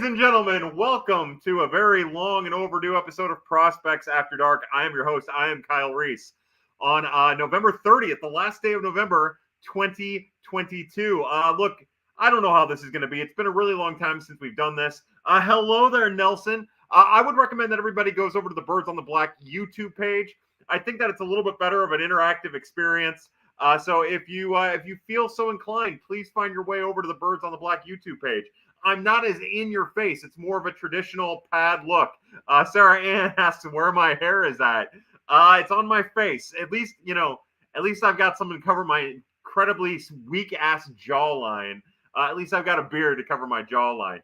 Ladies and gentlemen, welcome to a very long and overdue episode of Prospects After Dark. I am your host. I am Kyle Reyes. On November 30th, the last day of November 2022. Look, I don't know how this is going to be. It's been a really long time since we've done this. Hello there, Nelson. I would recommend that everybody goes over to the Birds on the Black YouTube page. I think that it's a little bit better of an interactive experience. So if you feel so inclined, please find your way over to the Birds on the Black YouTube page. I'm not as in your face. It's more of a traditional pad look. Sarah Ann asks where my hair is at. It's on my face. At least I've got something to cover my incredibly weak ass jawline. At least I've got a beard to cover my jawline.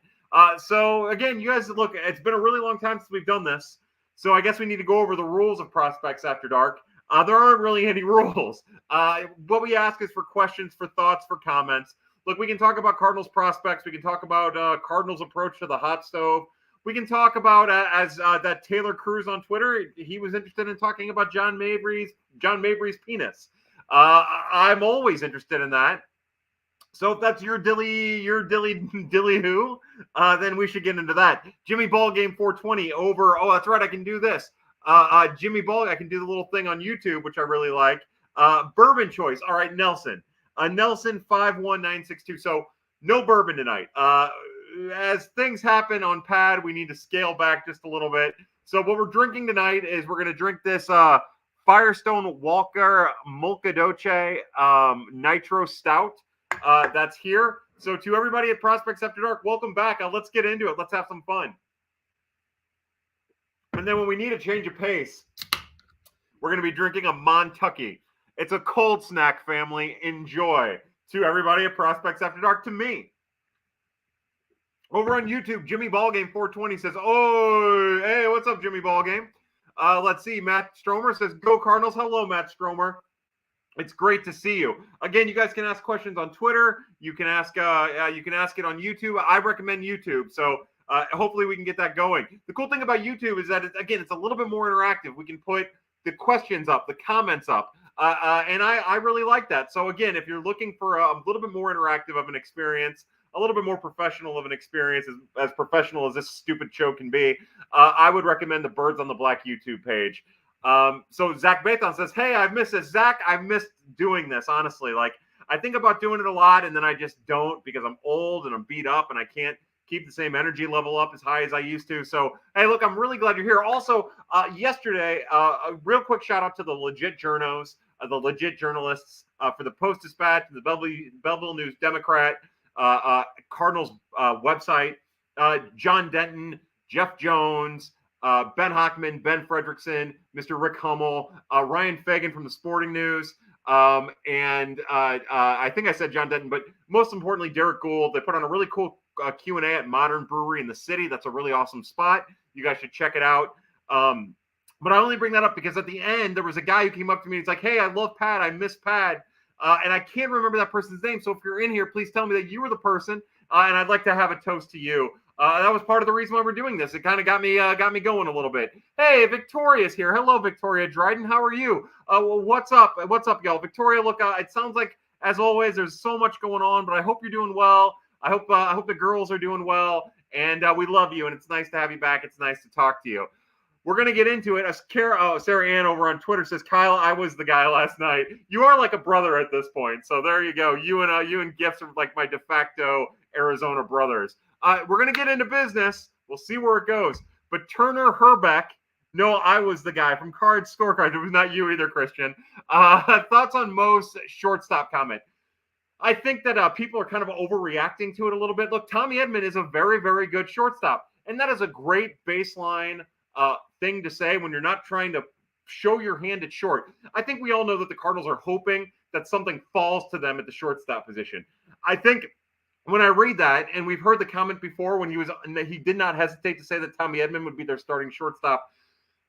So again, you guys, look, it's been a really long time since we've done this. So I guess we need to go over the rules of Prospects After Dark. There aren't really any rules. What we ask is for questions, for thoughts, for comments. Look, we can talk about Cardinals prospects. We can talk about Cardinals' approach to the hot stove. We can talk about, as that Taylor Cruz on Twitter, he was interested in talking about John Mabry's penis. I'm always interested in that. So if that's your dilly who, then we should get into that. Jimmy Ballgame 420 over. Oh, that's right. I can do this. Jimmy Ball. I can do the little thing on YouTube, which I really like. Bourbon choice. All right, Nelson. Nelson 51962. So no bourbon tonight. As things happen on pad, we need to scale back just a little bit. So what we're drinking tonight is we're going to drink this Firestone Walker Molcadoce Nitro Stout. That's here. So to everybody at Prospects After Dark, welcome back. Let's get into it. Let's have some fun. And then when we need a change of pace, we're going to be drinking a Montucky. It's a cold snack, family. Enjoy. To everybody at Prospects After Dark, to me. Over on YouTube, Jimmy Ballgame 420 says, oh, hey, what's up, Jimmy Ballgame? Let's see. Matt Stromer says, go Cardinals. Hello, Matt Stromer. It's great to see you. Again, you guys can ask questions on Twitter. You can ask it on YouTube. I recommend YouTube. So hopefully we can get that going. The cool thing about YouTube is that, it's a little bit more interactive. We can put the questions up, the comments up. And I really like that. So again, if you're looking for a little bit more interactive of an experience, a little bit more professional of an experience, as professional as this stupid show can be, I would recommend the Birds on the Black YouTube page. So Zach Bathon says, hey, I've missed this. Zach, I've missed doing this, honestly. Like, I think about doing it a lot, and then I just don't because I'm old and I'm beat up and I can't keep the same energy level up as high as I used to. So, hey, look, I'm really glad you're here. Also, yesterday, a real quick shout out to the legit journos, the legit journalists for the Post-Dispatch, the Belleville News Democrat, Cardinals website, John Denton, Jeff Jones, Ben Hockman, Ben Fredrickson, Mr. Rick Hummel, Ryan Fagan from the Sporting News, and I think I said John Denton, but most importantly, Derek Gould. They put on a really cool Q&A at Modern Brewery in the city. That's a really awesome spot. You guys should check it out. But I only bring that up because at the end, there was a guy who came up to me. He's like, hey, I love Pad. I miss Pad. And I can't remember that person's name. So if you're in here, please tell me that you were the person. And I'd like to have a toast to you. That was part of the reason why we're doing this. It kind of got me going a little bit. Hey, Victoria's here. Hello, Victoria Dryden. How are you? Well, what's up? What's up, y'all? Victoria, look, it sounds like, as always, there's so much going on, but I hope you're doing well. I hope the girls are doing well. And we love you, and it's nice to have you back. It's nice to talk to you. We're going to get into it. As Sarah Ann over on Twitter says, Kyle, I was the guy last night. You are like a brother at this point. So there you go. You and Gifts are like my de facto Arizona brothers. We're going to get into business. We'll see where it goes. But Turner Herbeck, no, I was the guy from Cards Scorecard. It was not you either, Christian. Thoughts on Mo's shortstop comment? I think that people are kind of overreacting to it a little bit. Look, Tommy Edman is a very, very good shortstop. And that is a great baseline thing to say when you're not trying to show your hand at short. I think we all know that the Cardinals are hoping that something falls to them at the shortstop position. I think when I read that, and we've heard the comment before when he did not hesitate to say that Tommy Edman would be their starting shortstop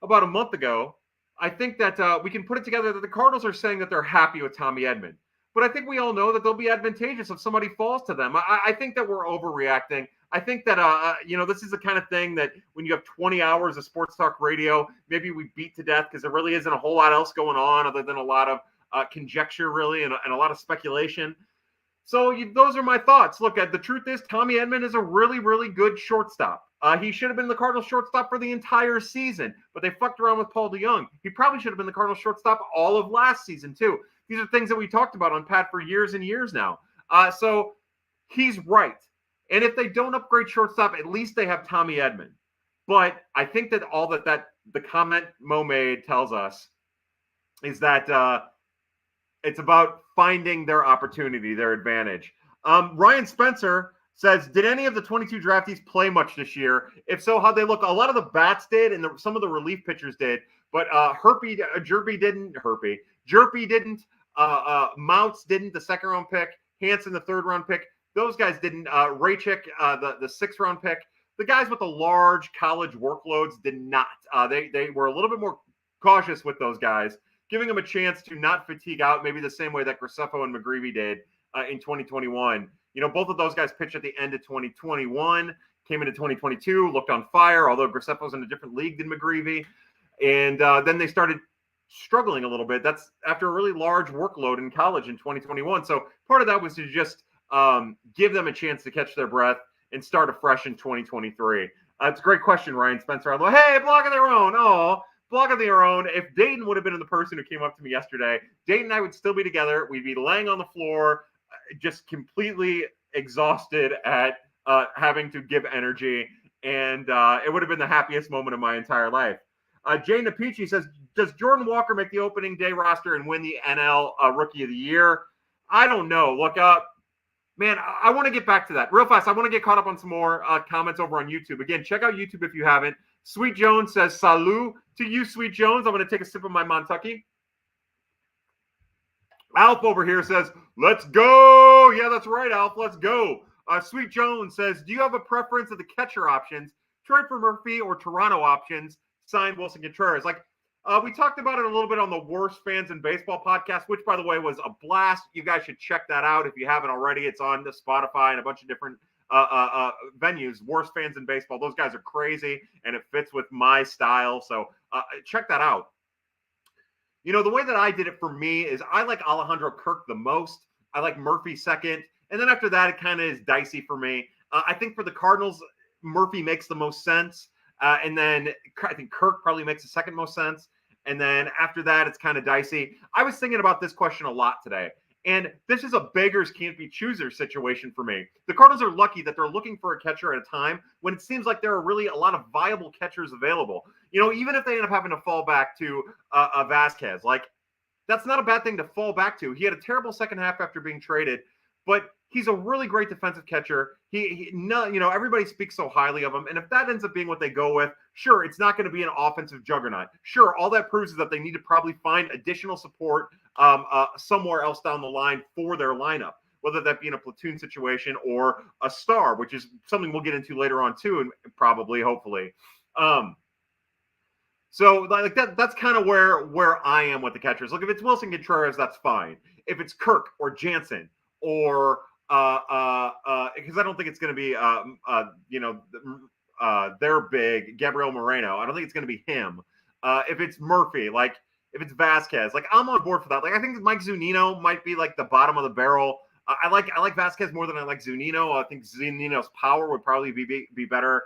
about a month ago, I think that we can put it together that the Cardinals are saying that they're happy with Tommy Edman. But I think we all know that they'll be advantageous if somebody falls to them. I think that we're overreacting. I think that, this is the kind of thing that when you have 20 hours of sports talk radio, maybe we beat to death because there really isn't a whole lot else going on other than a lot of conjecture, really, and a lot of speculation. So those are my thoughts. Look, the truth is Tommy Edman is a really, really good shortstop. He should have been the Cardinals shortstop for the entire season, but they fucked around with Paul DeJong. He probably should have been the Cardinals shortstop all of last season, too. These are things that we talked about on Pat for years and years now. So he's right. And if they don't upgrade shortstop, at least they have Tommy Edman. But I think that all that the comment Mo made tells us is that it's about finding their opportunity, their advantage. Ryan Spencer says, did any of the 22 draftees play much this year? If so, how'd they look? A lot of the bats did, and some of the relief pitchers did. But Jerpy didn't. Mounts didn't, the second-round pick. Hansen, the third-round pick. Those guys didn't. Raychick, the sixth-round pick. The guys with the large college workloads did not. They were a little bit more cautious with those guys, giving them a chance to not fatigue out, maybe the same way that Graceffo and McGreevy did in 2021. Both of those guys pitched at the end of 2021, came into 2022, looked on fire, although Graceffo's in a different league than McGreevy. And then they started struggling a little bit. That's after a really large workload in college in 2021. So part of that was to just give them a chance to catch their breath and start afresh in 2023. It's a great question, Ryan Spencer. Although, hey, block of their own. Oh, block of their own. If Dayton would have been the person who came up to me yesterday, Dayton and I would still be together. We'd be laying on the floor, just completely exhausted at having to give energy. And it would have been the happiest moment of my entire life. Jay Napici says, does Jordan Walker make the opening day roster and win the NL Rookie of the Year? I don't know. Look up. Man, I want to get back to that real fast. I want to get caught up on some more comments over on YouTube. Again, check out YouTube if you haven't. Sweet Jones says, salut to you, Sweet Jones. I'm going to take a sip of my Montucky. Alf over here says, let's go. Yeah, that's right, Alf. Let's go. Sweet Jones says, do you have a preference of the catcher options? Trade for Murphy or Toronto options? Sign Wilson Contreras. We talked about it a little bit on the Worst Fans in Baseball podcast, which, by the way, was a blast. You guys should check that out if you haven't already. It's on the Spotify and a bunch of different venues. Worst Fans in Baseball. Those guys are crazy, and it fits with my style. So check that out. The way that I did it for me is I like Alejandro Kirk the most. I like Murphy second. And then after that, it kind of is dicey for me. I think for the Cardinals, Murphy makes the most sense. And then I think Kirk probably makes the second most sense. And then after that, it's kind of dicey. I was thinking about this question a lot today. And this is a beggars can't be choosers situation for me. The Cardinals are lucky that they're looking for a catcher at a time when it seems like there are really a lot of viable catchers available. Even if they end up having to fall back to Vasquez, that's not a bad thing to fall back to. He had a terrible second half after being traded, but he's a really great defensive catcher. Everybody speaks so highly of him. And if that ends up being what they go with, sure, it's not going to be an offensive juggernaut. Sure, all that proves is that they need to probably find additional support somewhere else down the line for their lineup, whether that be in a platoon situation or a star, which is something we'll get into later on too, and probably, hopefully. So that's kind of where I am with the catchers. Look, if it's Wilson Contreras, that's fine. If it's Kirk or Jansen or because I don't think it's going to be their big Gabriel Moreno. I don't think it's going to be him. If it's Murphy, if it's Vasquez, I'm on board for that. I think Mike Zunino might be the bottom of the barrel. I like Vasquez more than I like Zunino. I think Zunino's power would probably be better.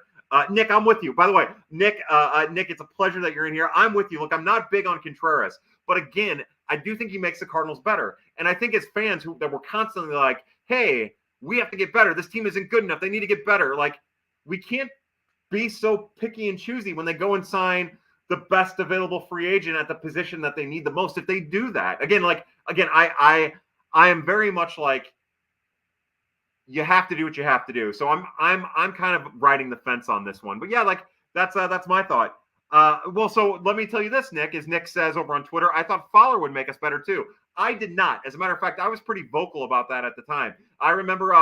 Nick, I'm with you. By the way, Nick, it's a pleasure that you're in here. I'm with you. Look, I'm not big on Contreras, but again, I do think he makes the Cardinals better. And I think as fans that were constantly like, hey, we have to get better. This team isn't good enough. They need to get better. We can't be so picky and choosy when they go and sign the best available free agent at the position that they need the most. If they do that, again, I am very much you have to do what you have to do. So I'm kind of riding the fence on this one. But yeah, that's my thought. So let me tell you this, Nick, as Nick says over on Twitter, I thought Fowler would make us better too. I did not. As a matter of fact, I was pretty vocal about that at the time. I remember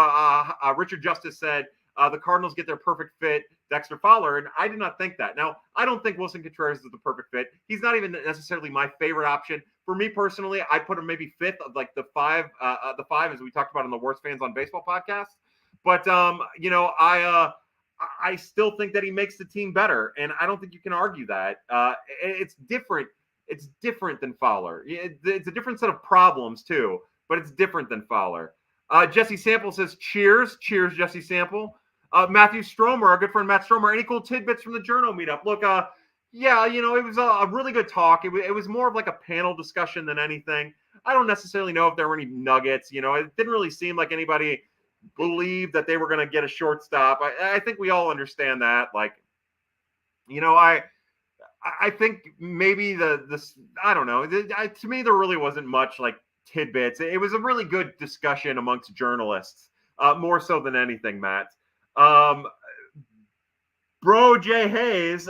Richard Justice said the Cardinals get their perfect fit, Dexter Fowler, and I did not think that. Now, I don't think Wilson Contreras is the perfect fit. He's not even necessarily my favorite option. For me personally, I put him maybe fifth of the five as we talked about on the Worst Fans on Baseball podcast. But I still think that he makes the team better, and I don't think you can argue that. It's different. It's different than Fowler. It's a different set of problems too, but it's different than Fowler. Jesse Sample says, cheers. Cheers, Jesse Sample. Matthew Stromer, our good friend Matt Stromer, any cool tidbits from the Journo meetup? Look, yeah, it was a really good talk. It was more of like a panel discussion than anything. I don't necessarily know if there were any nuggets. It didn't really seem like anybody believed that they were going to get a shortstop. I think we all understand that. Like, I think maybe I don't know. To me, there really wasn't much like tidbits. It was a really good discussion amongst journalists, more so than anything, Matt. Bro Jay Hayes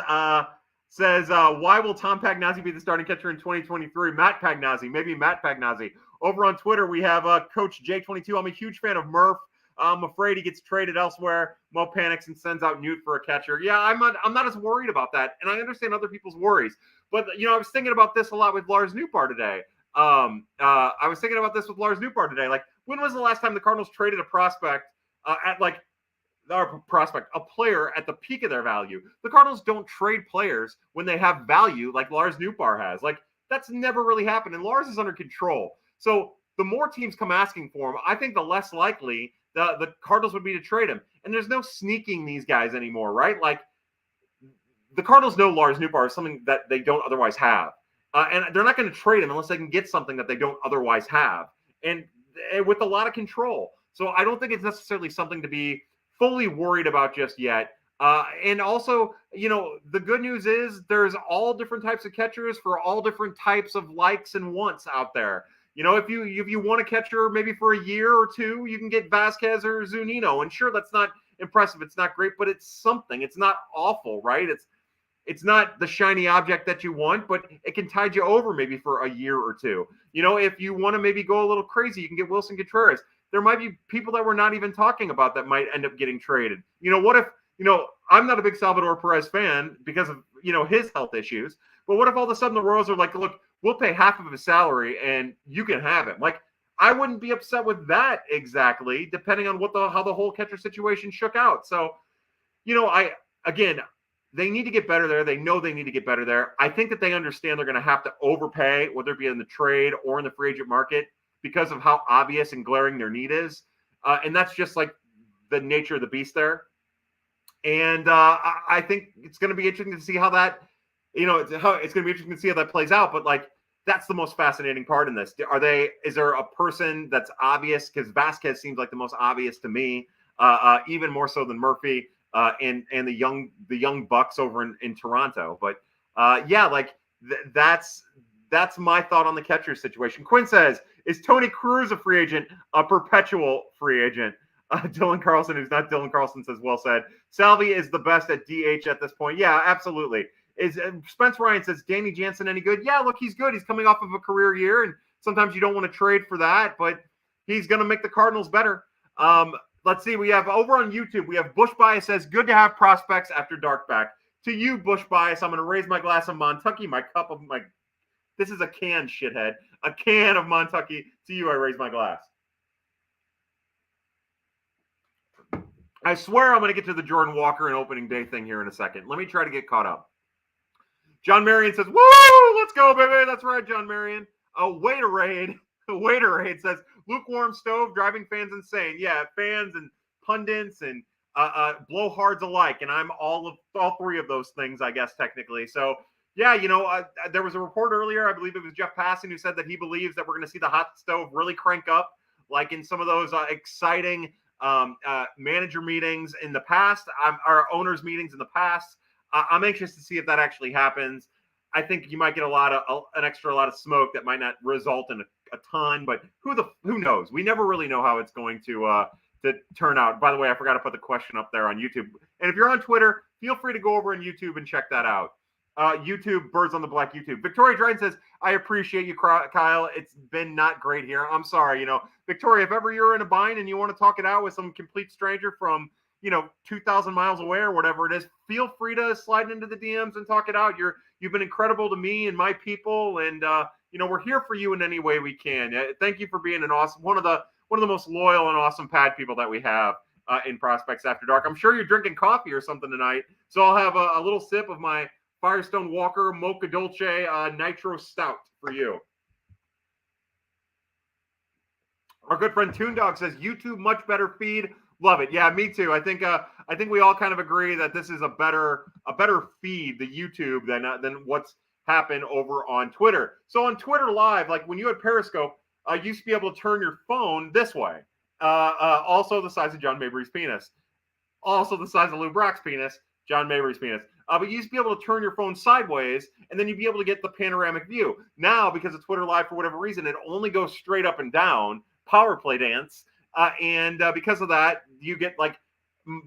says, why will Tom Pagnazzi be the starting catcher in 2023? Matt Pagnazzi. Over on Twitter, we have Coach J22. I'm a huge fan of Murph. I'm afraid he gets traded elsewhere. Mo panics and sends out Newt for a catcher. Yeah, I'm not as worried about that, and I understand other people's worries. But I was thinking about this a lot with Lars Nootbaar today. Like, when was the last time the Cardinals traded a prospect a player at the peak of their value? The Cardinals don't trade players when they have value like Lars Nootbaar has. Like, that's never really happened, and Lars is under control. So the more teams come asking for him, I think the less likely the Cardinals would be to trade him. And there's no sneaking these guys anymore, right? Like, the Cardinals know Lars Nootbaar is something that they don't otherwise have. And they're not going to trade him unless they can get something that they don't otherwise have. And with a lot of control. So I don't think it's necessarily something to be fully worried about just yet. And also, the good news is there's all different types of catchers for all different types of likes and wants out there. If you want a catcher maybe for a year or two, you can get Vasquez or Zunino. And sure, that's not impressive. It's not great, but it's something. It's not awful, right? It's not the shiny object that you want, but it can tide you over maybe for a year or two. If you want to maybe go a little crazy, you can get Wilson Contreras. There might be people that we're not even talking about that might end up getting traded. What if, I'm not a big Salvador Perez fan because of, his health issues, but what if all of a sudden the Royals are like, look, we'll pay half of his salary and you can have him? Like, I wouldn't be upset with that exactly, depending on how the whole catcher situation shook out. So, they need to get better there. They know they need to get better there. I think that they understand they're going to have to overpay, whether it be in the trade or in the free agent market, because of how obvious and glaring their need is. And that's just like the nature of the beast there. And I think it's going to be interesting to see how that, it's going to be interesting to see how that plays out. But like, that's the most fascinating part in this. Is there a person that's obvious? Because Vasquez seems like the most obvious to me, even more so than Murphy and the young Bucks over in Toronto. But that's my thought on the catcher situation. Quinn says, is Tony Cruz a free agent, a perpetual free agent? Dylan Carlson, who's not Dylan Carlson, says, well said. Salvi is the best at DH at this point. Yeah, absolutely. Spence Ryan says, Danny Jansen any good? Yeah, look, he's good. He's coming off of a career year, and sometimes you don't want to trade for that, but he's going to make the Cardinals better. Let's see. We have over on YouTube, we have Bush Bias says, good to have prospects after dark back. To you, Bush Bias, I'm going to raise my glass of Montucky, this is a can, shithead. A can of Montucky. To you, I raise my glass. I swear I'm going to get to the Jordan Walker and opening day thing here in a second. Let me try to get caught up. John Marion says, woo, let's go, baby. That's right, John Marion. Waiterade says, lukewarm stove driving fans insane. Yeah, fans and pundits and blowhards alike. And I'm all three of those things, I guess, technically. So, yeah, there was a report earlier, I believe it was Jeff Passan, who said that he believes that we're going to see the hot stove really crank up, like in some of those exciting manager meetings in the past, our owners meetings in the past. I'm anxious to see if that actually happens. I think you might get an extra lot of smoke that might not result in a ton, but who knows? We never really know how it's going to turn out. By the way, I forgot to put the question up there on YouTube. And if you're on Twitter, feel free to go over on YouTube and check that out. YouTube, Birds on the Black YouTube. Victoria Dryden says, I appreciate you, Kyle. It's been not great here. I'm sorry. Victoria, if ever you're in a bind and you want to talk it out with some complete stranger from, 2,000 miles away or whatever it is, feel free to slide into the DMs and talk it out. You've been incredible to me and my people. And, we're here for you in any way we can. Thank you for being one of the most loyal and awesome pad people that we have in Prospects After Dark. I'm sure you're drinking coffee or something tonight. So I'll have a little sip of my Firestone Walker Mocha Dolce Nitro Stout for you. Our good friend Toon Dog says YouTube much better feed. Love it. Yeah, me too. I think we all kind of agree that this is a better feed, the YouTube, than what's happened over on Twitter. So on Twitter Live, like when you had Periscope, you used to be able to turn your phone this way. Also the size of John Mabry's penis. Also the size of Lou Brock's penis, John Mabry's penis. But you used to be able to turn your phone sideways, and then you'd be able to get the panoramic view. Now, because of Twitter Live, for whatever reason, it only goes straight up and down, power play dance, and because of that, you get like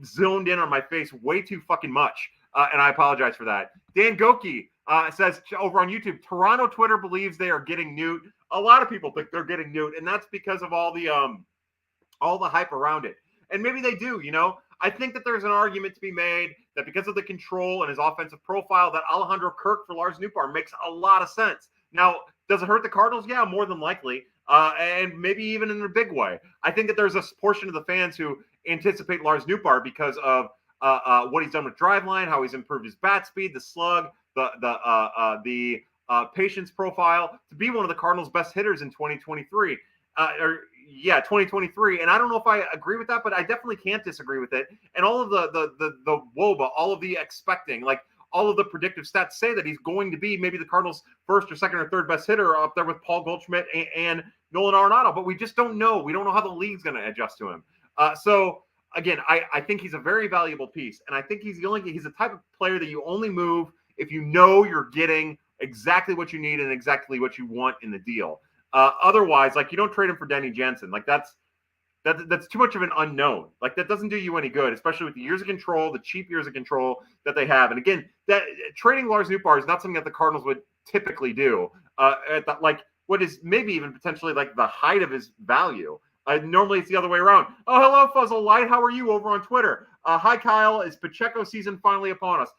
zoned in on my face way too fucking much, and I apologize for that. Dan Goki says over on YouTube, Toronto Twitter believes they are getting newt. A lot of people think they're getting newt, and that's because of all the hype around it. And maybe they do, you know. I think that there's an argument to be made that because of the control and his offensive profile, that Alejandro Kirk for Lars Nootbaar makes a lot of sense. Now, does it hurt the Cardinals? Yeah, more than likely, and maybe even in a big way. I think that there's a portion of the fans who anticipate Lars Nootbaar because of what he's done with driveline, how he's improved his bat speed, the slug, the patience profile, to be one of the Cardinals' best hitters in 2023. 2023. And I don't know if I agree with that, but I definitely can't disagree with it. And all of the WOBA, all of the expecting, like all of the predictive stats say that he's going to be maybe the Cardinals' first or second or third best hitter up there with Paul Goldschmidt and Nolan Arenado, but we just don't know. We don't know how the league's going to adjust to him. So again, I think he's a very valuable piece. And I think he's the type of player that you only move if you know you're getting exactly what you need and exactly what you want in the deal. Otherwise, like, you don't trade him for Denny Jansen. Like, that's too much of an unknown. Like, that doesn't do you any good, especially with the years of control, the cheap years of control that they have. And again, that trading Lars Nootbaar is not something that the Cardinals would typically do. Like what is maybe even potentially like the height of his value. Normally it's the other way around. Oh, hello, Fuzzle Light. How are you over on Twitter? Hi, Kyle. Is Pacheco season finally upon us?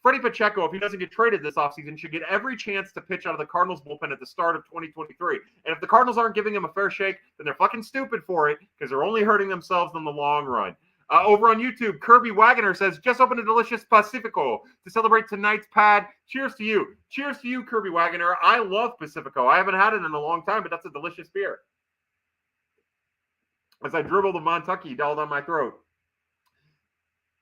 Freddie Pacheco, if he doesn't get traded this offseason, should get every chance to pitch out of the Cardinals bullpen at the start of 2023. And if the Cardinals aren't giving him a fair shake, then they're fucking stupid for it because they're only hurting themselves in the long run. Over on YouTube, Kirby Wagoner says, just opened a delicious Pacifico to celebrate tonight's pad. Cheers to you. Cheers to you, Kirby Wagoner. I love Pacifico. I haven't had it in a long time, but that's a delicious beer. As I dribble the Montucky down down my throat.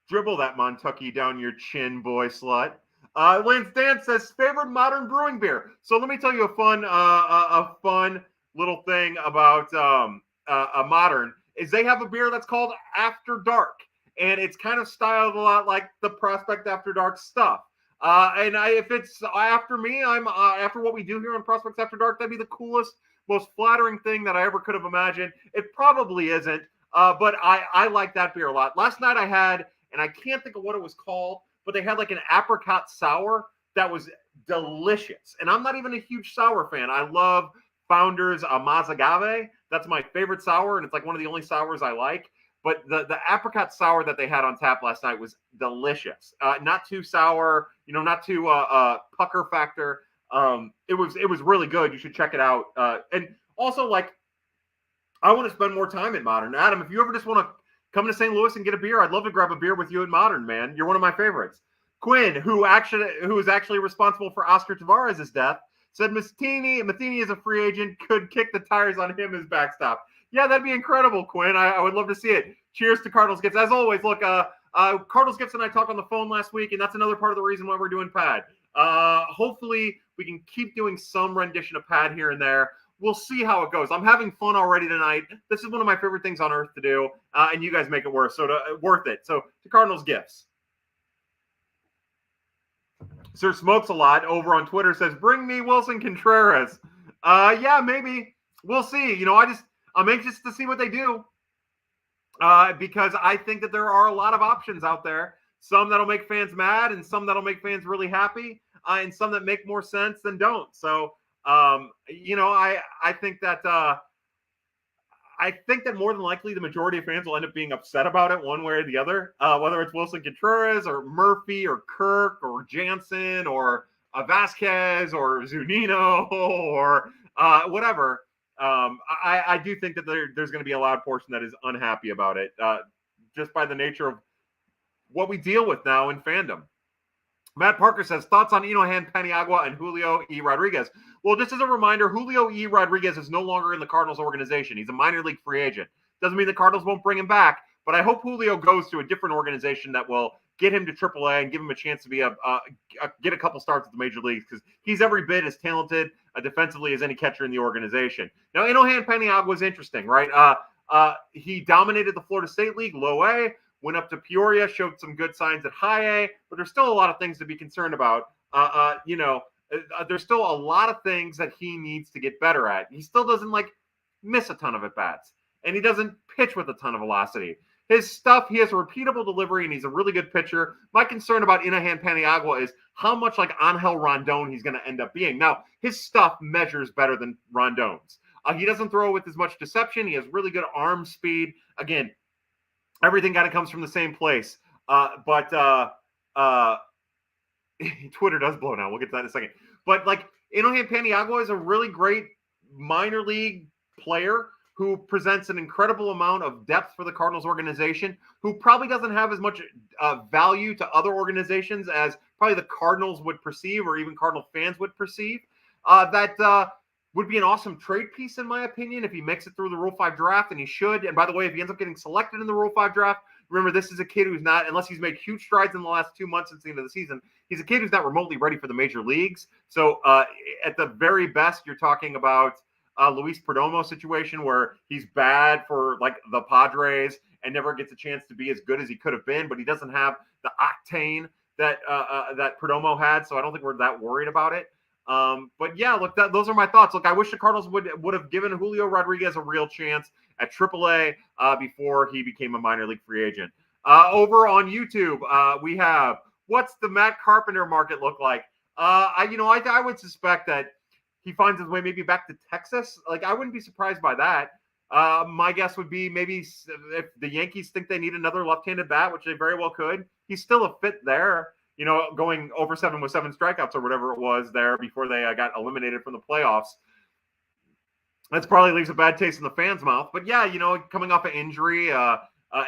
Dribble that Montucky down your chin, boy slut. Lance Dan says, favorite modern brewing beer. So let me tell you a fun little thing about a modern is they have a beer that's called After Dark. And it's kind of styled a lot like the Prospect After Dark stuff. If it's after me, I'm after what we do here on Prospects After Dark, that'd be the coolest, most flattering thing that I ever could have imagined. It probably isn't, but I like that beer a lot. Last night I had, and I can't think of what it was called, but they had like an apricot sour that was delicious. And I'm not even a huge sour fan. I love Founders Mazagave. That's my favorite sour, and it's like one of the only sours I like. But the apricot sour that they had on tap last night was delicious. Not too sour, not too pucker factor. It was really good. You should check it out. And also, like, I want to spend more time at Modern. Adam, if you ever just want to come to St. Louis and get a beer, I'd love to grab a beer with you at Modern, man. You're one of my favorites. Quinn, who is actually responsible for Oscar Tavares' death, said Matheny is a free agent, could kick the tires on him as backstop. Yeah, that'd be incredible, Quinn. I would love to see it. Cheers to Cardinals Gifts. As always, look, Cardinals Gifts and I talked on the phone last week, and that's another part of the reason why we're doing Pad. Hopefully, we can keep doing some rendition of Pad here and there. We'll see how it goes. I'm having fun already tonight. This is one of my favorite things on earth to do, and you guys make it worth it. So, to Cardinals Gifts. Sir Smokes a Lot over on Twitter says, bring me Wilson Contreras. Yeah, maybe. We'll see. I'm anxious to see what they do because I think that there are a lot of options out there. Some that'll make fans mad and some that'll make fans really happy and some that make more sense than don't. So, I think that more than likely the majority of fans will end up being upset about it one way or the other, whether it's Wilson Contreras or Murphy or Kirk or Jansen or Vasquez or Zunino or whatever. I do think that there's going to be a loud portion that is unhappy about it, just by the nature of what we deal with now in fandom. Matt Parker says, thoughts on Inohan Paniagua and Julio E. Rodriguez. Well, just as a reminder, Julio E. Rodriguez is no longer in the Cardinals organization. He's a minor league free agent. Doesn't mean the Cardinals won't bring him back, but I hope Julio goes to a different organization that will get him to AAA and give him a chance to be get a couple starts at the major leagues, because he's every bit as talented defensively as any catcher in the organization. Now, Inohan Paniagua is interesting, right? He dominated the Florida State League, low A. Went up to Peoria, showed some good signs at high A, but there's still a lot of things to be concerned about. There's still a lot of things that he needs to get better at. He still doesn't miss a ton of at-bats, and he doesn't pitch with a ton of velocity. His stuff, he has a repeatable delivery, and he's a really good pitcher. My concern about Inohan Paniagua is how much like Angel Rondon he's going to end up being. Now, his stuff measures better than Rondon's. He doesn't throw with as much deception. He has really good arm speed. Again, everything kind of comes from the same place. But Twitter does blow now. We'll get to that in a second. But Inohan Paniagua is a really great minor league player who presents an incredible amount of depth for the Cardinals organization, who probably doesn't have as much value to other organizations as probably the Cardinals would perceive, or even Cardinal fans would perceive. That would be an awesome trade piece, in my opinion, if he makes it through the Rule 5 draft, and he should. And by the way, if he ends up getting selected in the Rule 5 draft, remember, this is a kid who's not, unless he's made huge strides in the last 2 months since the end of the season, he's a kid who's not remotely ready for the major leagues. So at the very best, you're talking about Luis Perdomo situation where he's bad for the Padres and never gets a chance to be as good as he could have been, but he doesn't have the octane that Perdomo had. So I don't think we're that worried about it. But yeah, look, those are my thoughts. Look, I wish the Cardinals would have given Julio Rodriguez a real chance at AAA before he became a minor league free agent. Over on YouTube, we have, what's the Matt Carpenter market look like? I would suspect that he finds his way maybe back to Texas. I wouldn't be surprised by that. My guess would be maybe if the Yankees think they need another left-handed bat, which they very well could, he's still a fit there. Going over 7 with 7 strikeouts or whatever it was there before they got eliminated from the playoffs. That probably leaves a bad taste in the fans' mouth. But yeah, coming off an injury and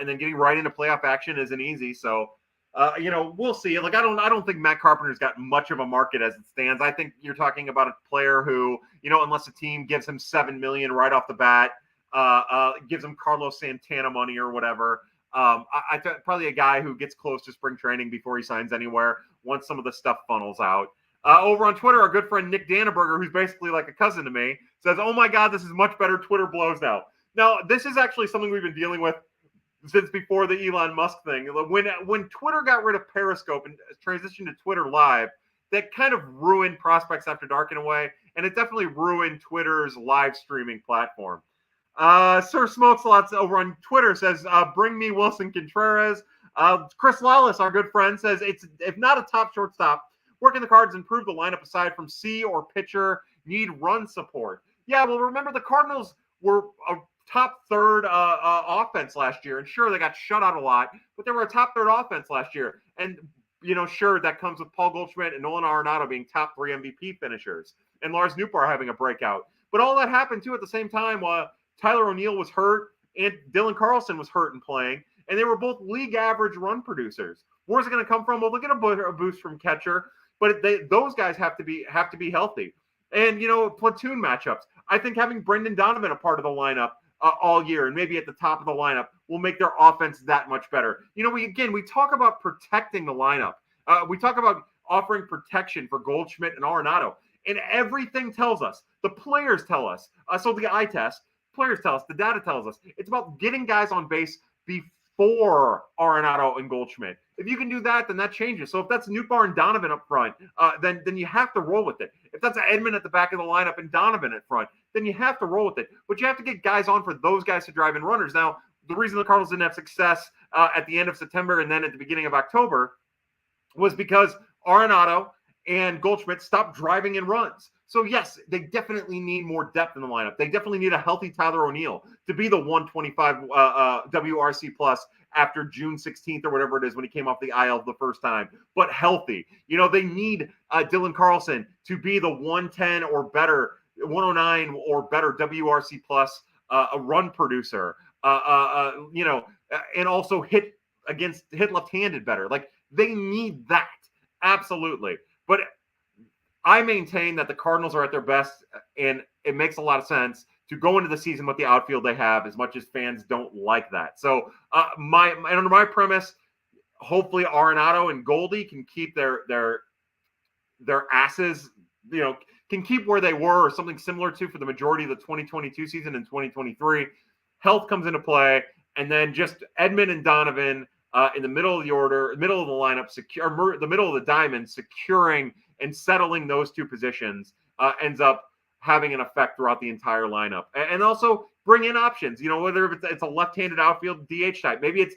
then getting right into playoff action isn't easy. So, we'll see. I don't think Matt Carpenter's got much of a market as it stands. I think you're talking about a player who, unless a team gives him $7 million right off the bat, gives him Carlos Santana money or whatever. I probably a guy who gets close to spring training before he signs anywhere once some of the stuff funnels out. Over on Twitter, our good friend Nick Dannenberger, who's basically like a cousin to me, says, "Oh my God, this is much better. Twitter blows now." Now, this is actually something we've been dealing with since before the Elon Musk thing. When Twitter got rid of Periscope and transitioned to Twitter Live, that kind of ruined Prospects After Dark in a way, and it definitely ruined Twitter's live streaming platform. Sir Smokeslots over on Twitter says, "Bring me Wilson Contreras." Chris Lawless, our good friend, says, "It's if not a top shortstop, working the Cards improve the lineup aside from C or pitcher, need run support." Yeah, well, remember the Cardinals were a top third offense last year, and sure, they got shut out a lot, but they were a top third offense last year. And, sure, that comes with Paul Goldschmidt and Nolan Arenado being top 3 MVP finishers, and Lars Nootbaar having a breakout. But all that happened, too, at the same time while Tyler O'Neill was hurt and Dylan Carlson was hurt and playing, and they were both league average run producers. Where's it going to come from? Well, they'll get a boost from catcher, but those guys have to be healthy. And, platoon matchups. I think having Brendan Donovan a part of the lineup all year and maybe at the top of the lineup will make their offense that much better. We talk about protecting the lineup. We talk about offering protection for Goldschmidt and Arenado. And everything tells us, the players tell us, so the eye test, players tell us, the data tells us, it's about getting guys on base before Arenado and Goldschmidt. If you can do that, then that changes. So if that's Nootbaar and Donovan up front, then you have to roll with it. If that's Edman at the back of the lineup and Donovan at front, then you have to roll with it. But you have to get guys on for those guys to drive in runners. Now, the reason the Cardinals didn't have success at the end of September and then at the beginning of October was because Arenado and Goldschmidt stopped driving in runs. So, yes, they definitely need more depth in the lineup. They definitely need a healthy Tyler O'Neill to be the 125 WRC plus after June 16th or whatever it is when he came off the IL the first time, but healthy. They need Dylan Carlson to be the 110 or better, 109 or better WRC plus a run producer, and also hit left-handed better. They need that. Absolutely. But I maintain that the Cardinals are at their best, and it makes a lot of sense to go into the season with the outfield they have, as much as fans don't like that. So, under my premise, hopefully Arenado and Goldie can keep their asses, can keep where they were or something similar to for the majority of the 2022 season and 2023. Health comes into play, and then just Edman and Donovan in the middle of the order, middle of the lineup, the middle of the diamond, securing and settling those two positions ends up having an effect throughout the entire lineup. And also bring in options, whether it's a left-handed outfield DH type. Maybe it's,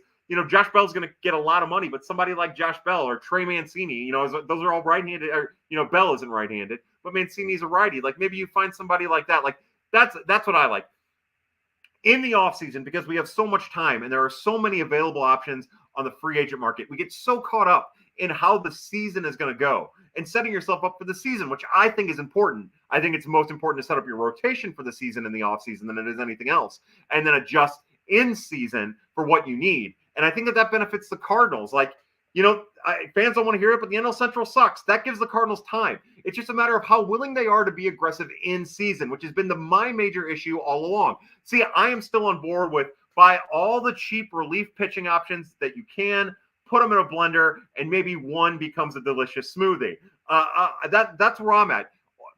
Josh Bell's going to get a lot of money, but somebody like Josh Bell or Trey Mancini, those are all right-handed. Or, Bell isn't right-handed, but Mancini's a righty. Like maybe you find somebody like that. Like that's what I like in the offseason, because we have so much time and there are so many available options on the free agent market. We get so caught up in how the season is going to go and setting yourself up for the season, which I think is important. I think it's most important to set up your rotation for the season in the offseason than it is anything else, and then adjust in season for what you need. And I think that benefits the Cardinals. Like, fans don't want to hear it, but the NL Central sucks. That gives the Cardinals time. It's just a matter of how willing they are to be aggressive in season, which has been my major issue all along. See, I am still on board with buy all the cheap relief pitching options that you can, put them in a blender, and maybe one becomes a delicious smoothie. That's where I'm at.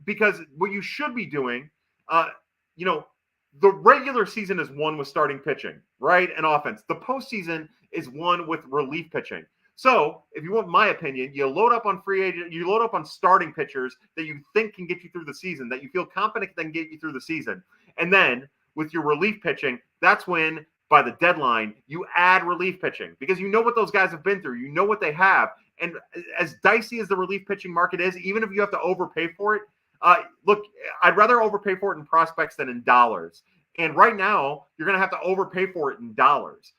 Because what you should be doing, the regular season is won with starting pitching, right? And offense. The postseason is won with relief pitching. So, if you want my opinion, you load up on free agent, you load up on starting pitchers that you think can get you through the season, that you feel confident can get you through the season. And then with your relief pitching, that's when by the deadline you add relief pitching, because you know what those guys have been through, you know what they have. And as dicey as the relief pitching market is, even if you have to overpay for it, look, I'd rather overpay for it in prospects than in dollars. And right now, you're going to have to overpay for it in dollars.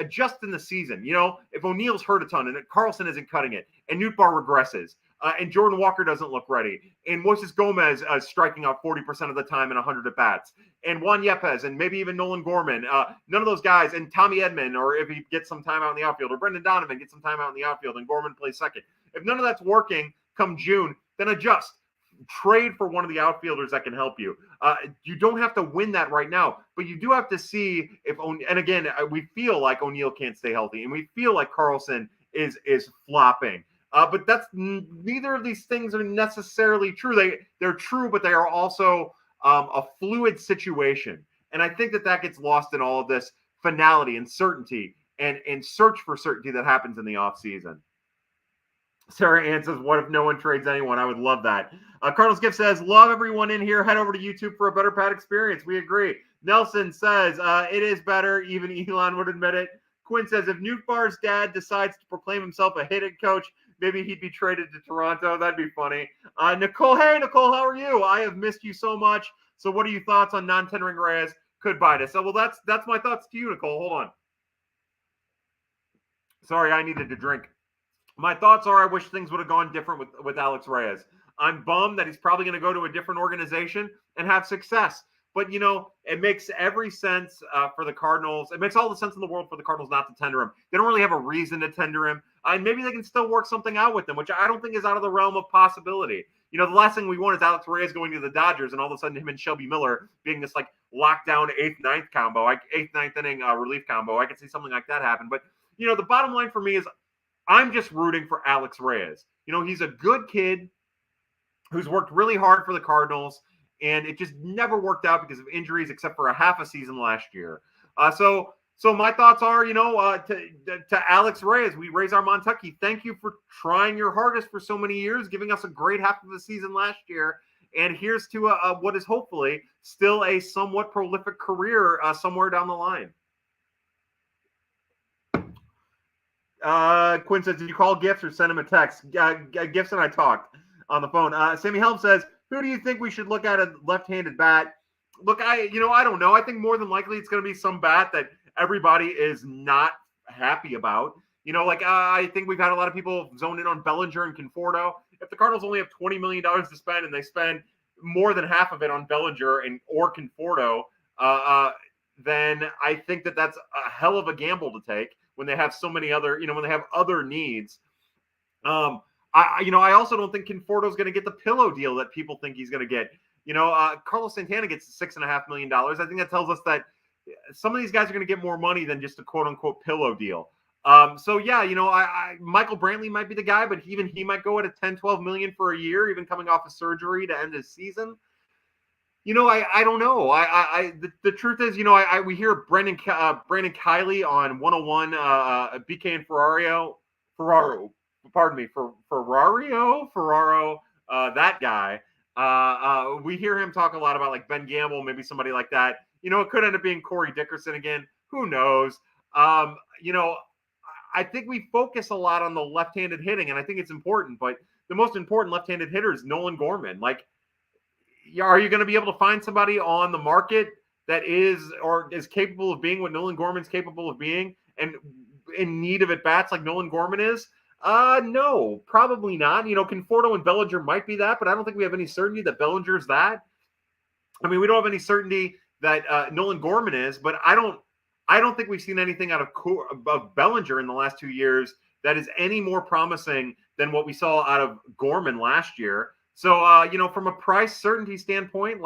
Just in the season, if O'Neal's hurt a ton and Carlson isn't cutting it, and Nootbaar regresses, and Jordan Walker doesn't look ready, and Moises Gomez striking out 40% of the time in 100 at-bats, and Juan Yepes, and maybe even Nolan Gorman, none of those guys, and Tommy Edman, or if he gets some time out in the outfield, or Brendan Donovan gets some time out in the outfield, and Gorman plays second. If none of that's working come June, then adjust. Trade for one of the outfielders that can help you. You don't have to win that right now, but you do have to see if, and again, we feel like O'Neal can't stay healthy, and we feel like Carlson is flopping. But that's neither of these things are necessarily true. They're true, but they are also a fluid situation. And I think that gets lost in all of this finality and certainty and search for certainty that happens in the offseason. Sarah Ann says, what if no one trades anyone? I would love that. Cardinals Gift says, love everyone in here. Head over to YouTube for a better pad experience. We agree. Nelson says, it is better. Even Elon would admit it. Quinn says, if Nootbaar's dad decides to proclaim himself a hitting coach, maybe he'd be traded to Toronto. That'd be funny. Nicole, hey, Nicole, how are you? I have missed you so much. So what are your thoughts on non-tendering Reyes? Could bite us. So, well, that's my thoughts to you, Nicole. Hold on. Sorry, I needed to drink. My thoughts are I wish things would have gone different with Alex Reyes. I'm bummed that he's probably going to go to a different organization and have success. But, it makes every sense for the Cardinals. It makes all the sense in the world for the Cardinals not to tender him. They don't really have a reason to tender him. And maybe they can still work something out with him, which I don't think is out of the realm of possibility. The last thing we want is Alex Reyes going to the Dodgers and all of a sudden him and Shelby Miller being this like lockdown 8th, 9th combo, like 8th, 9th inning relief combo. I could see something like that happen. But, the bottom line for me is I'm just rooting for Alex Reyes. He's a good kid who's worked really hard for the Cardinals, and it just never worked out because of injuries except for a half a season last year. So my thoughts are, to Alex Reyes, we raise our Montucky. Thank you for trying your hardest for so many years, giving us a great half of the season last year. And here's to what is hopefully still a somewhat prolific career somewhere down the line. Quinn says, did you call Gifts or send him a text? Gifts and I talked on the phone. Sammy Helm says, who do you think we should look at a left-handed bat? Look, I don't know. I think more than likely it's going to be some bat that everybody is not happy about. I think we've had a lot of people zone in on Bellinger and Conforto. If the Cardinals only have $20 million to spend and they spend more than half of it on Bellinger or Conforto, then I think that's a hell of a gamble to take when they have so many other, when they have other needs. I also don't think Conforto's going to get the pillow deal that people think he's going to get. Carlos Santana gets $6.5 million. I think that tells us that some of these guys are going to get more money than just a quote unquote pillow deal. So yeah, Michael Brantley might be the guy, but even he might go at a 10, 12 million for a year, even coming off of surgery to end his season. I don't know. The truth is, we hear Brandon Kiley on 101, BK and Ferraro, that guy. We hear him talk a lot about like Ben Gamble, maybe somebody like that. It could end up being Corey Dickerson again. Who knows? I think we focus a lot on the left-handed hitting, and I think it's important. But the most important left-handed hitter is Nolan Gorman. Like, are you going to be able to find somebody on the market that is capable of being what Nolan Gorman's capable of being and in need of at-bats like Nolan Gorman is? No, probably not. Conforto and Bellinger might be that, but I don't think we have any certainty that Bellinger's that. I mean, we don't have any certainty that Nolan Gorman is, but I don't think we've seen anything out of Bellinger in the last 2 years that is any more promising than what we saw out of Gorman last year. So, from a price certainty standpoint,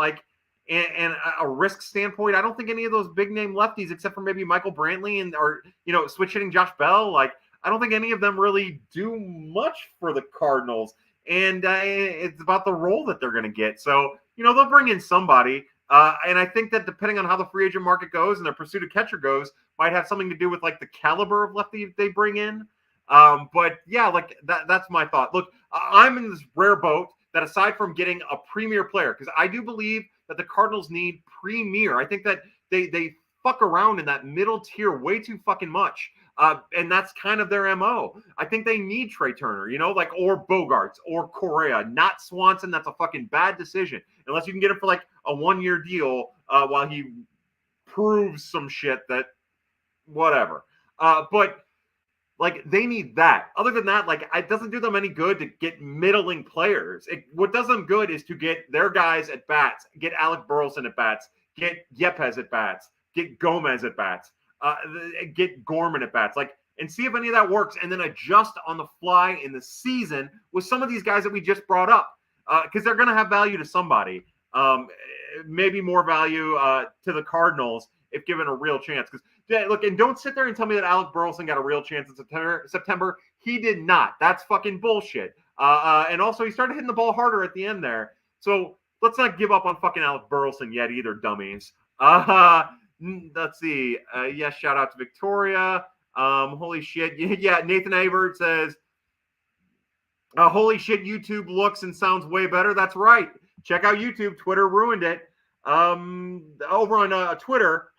and a risk standpoint, I don't think any of those big name lefties, except for maybe Michael Brantley or switch hitting Josh Bell, I don't think any of them really do much for the Cardinals. And it's about the role that they're going to get. So, they'll bring in somebody. And I think that depending on how the free agent market goes and their pursuit of catcher goes, might have something to do with the caliber of lefty they bring in. But yeah, that's my thought. Look, I'm in this rare boat that aside from getting a premier player, because I do believe that the Cardinals need premier. I think that they fuck around in that middle tier way too fucking much. And that's kind of their MO. I think they need Trey Turner, or Bogarts or Correa, not Swanson. That's a fucking bad decision. Unless you can get him for a 1-year deal while he proves some shit that whatever. But they need that. Other than that, it doesn't do them any good to get middling players. What does them good is to get their guys at bats, get Alec Burleson at bats, get Yepes at bats, get Gomez at bats, get Gorman at bats, and see if any of that works, and then adjust on the fly in the season with some of these guys that we just brought up, because they're going to have value to somebody. Maybe more value to the Cardinals if given a real chance. Because look, and don't sit there and tell me that Alec Burleson got a real chance in September. He did not. That's fucking bullshit. And also, he started hitting the ball harder at the end there. So let's not give up on fucking Alec Burleson yet either, dummies. Let's see. Yes, shout out to Victoria. Holy shit. Yeah, Nathan Avert says, holy shit, YouTube looks and sounds way better. That's right. Check out YouTube. Twitter ruined it. Over on Twitter,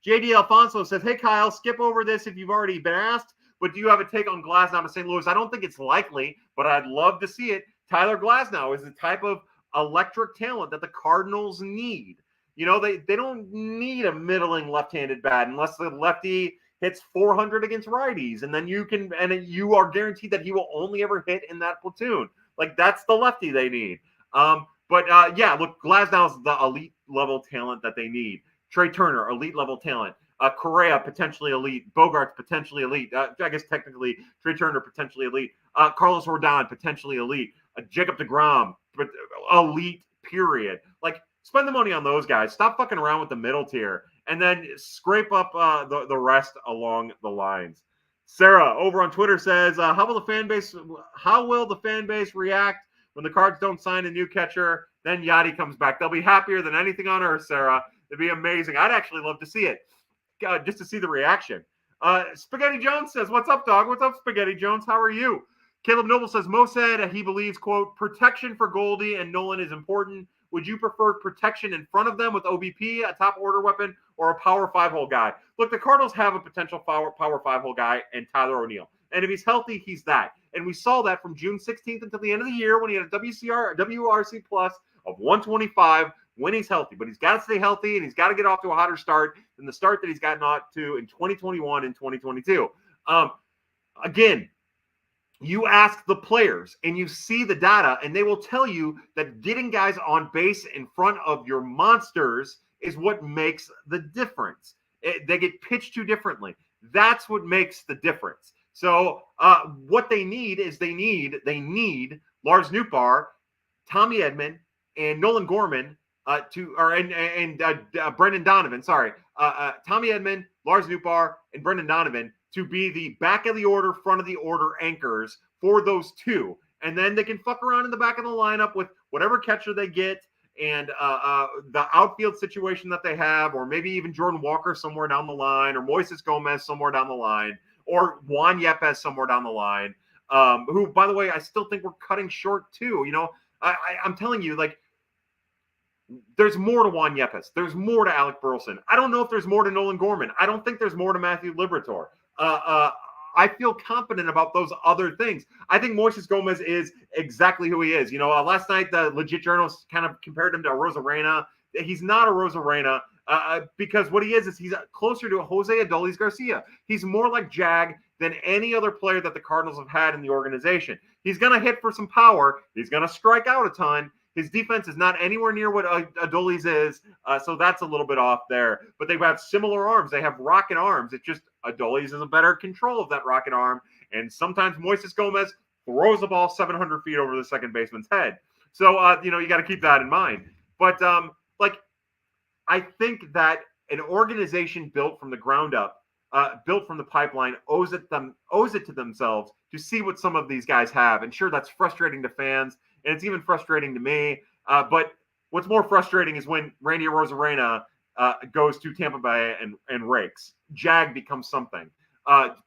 JD Alfonso says, hey, Kyle, skip over this if you've already been asked, but do you have a take on Glasnow to St. Louis? I don't think it's likely, but I'd love to see it. Tyler Glasnow is the type of electric talent that the Cardinals need. They don't need a middling left-handed bat unless the lefty hits 400 against righties, and then you are guaranteed that he will only ever hit in that platoon. That's the lefty they need. But yeah, look, Glasnow is the elite level talent that they need. Trey Turner, elite level talent. Correa, potentially elite. Bogarts, potentially elite. I guess technically Trey Turner, potentially elite. Carlos Rodon, potentially elite. Jacob deGrom, elite, period. Spend the money on those guys. Stop fucking around with the middle tier. And then scrape up the rest along the lines. Sarah over on Twitter says, how will the fan base react when the Cards don't sign a new catcher? Then Yachty comes back. They'll be happier than anything on earth, Sarah. It'd be amazing. I'd actually love to see it, just to see the reaction. Spaghetti Jones says, what's up, dog? What's up, Spaghetti Jones? How are you? Caleb Noble says, Mo said he believes, quote, protection for Goldie and Nolan is important. Would you prefer protection in front of them with OBP, a top order weapon, or a power 5-hole guy? Look, the Cardinals have a potential power 5-hole guy and Tyler O'Neill. And if he's healthy, he's that. And we saw that from June 16th until the end of the year when he had a WRC plus of 125 when he's healthy. But he's got to stay healthy, and he's got to get off to a hotter start than the start that he's gotten off to in 2021 and 2022. Again, you ask the players and you see the data, and they will tell you that getting guys on base in front of your monsters is what makes the difference. They get pitched too differently. That's what makes the difference. So what they need is they need Lars Nootbaar, Tommy Edman, and Nolan Gorman Brendan Donovan. Sorry, Tommy Edman, Lars Nootbaar, and Brendan Donovan to be the back of the order, front of the order anchors for those two, and then they can fuck around in the back of the lineup with whatever catcher they get and the outfield situation that they have, or maybe even Jordan Walker somewhere down the line, or Moises Gomez somewhere down the line, or Juan Yepes somewhere down the line. Who, by the way, I still think we're cutting short too. I'm telling you, like, there's more to Juan Yepes. There's more to Alec Burleson. I don't know if there's more to Nolan Gorman. I don't think there's more to Matthew Liberatore. I feel confident about those other things. I think Moises Gomez is exactly who he is. Last night the legit journalists kind of compared him to a Rosarena. He's not a Rosarena because what he is he's closer to Jose Adolis Garcia. He's more like Jag than any other player that the Cardinals have had in the organization. He's going to hit for some power. He's going to strike out a ton. His defense is not anywhere near what Adolis is, so that's a little bit off there. But they have similar arms. They have rocket arms. It's just Adolis is a better control of that rocket arm. And sometimes Moises Gomez throws the ball 700 feet over the second baseman's head. So, you got to keep that in mind. But, I think that an organization built from the ground up, built from the pipeline, owes it to themselves to see what some of these guys have. And sure, that's frustrating to fans, and it's even frustrating to me. But what's more frustrating is when Randy Arozarena goes to Tampa Bay and rakes. Jag becomes something.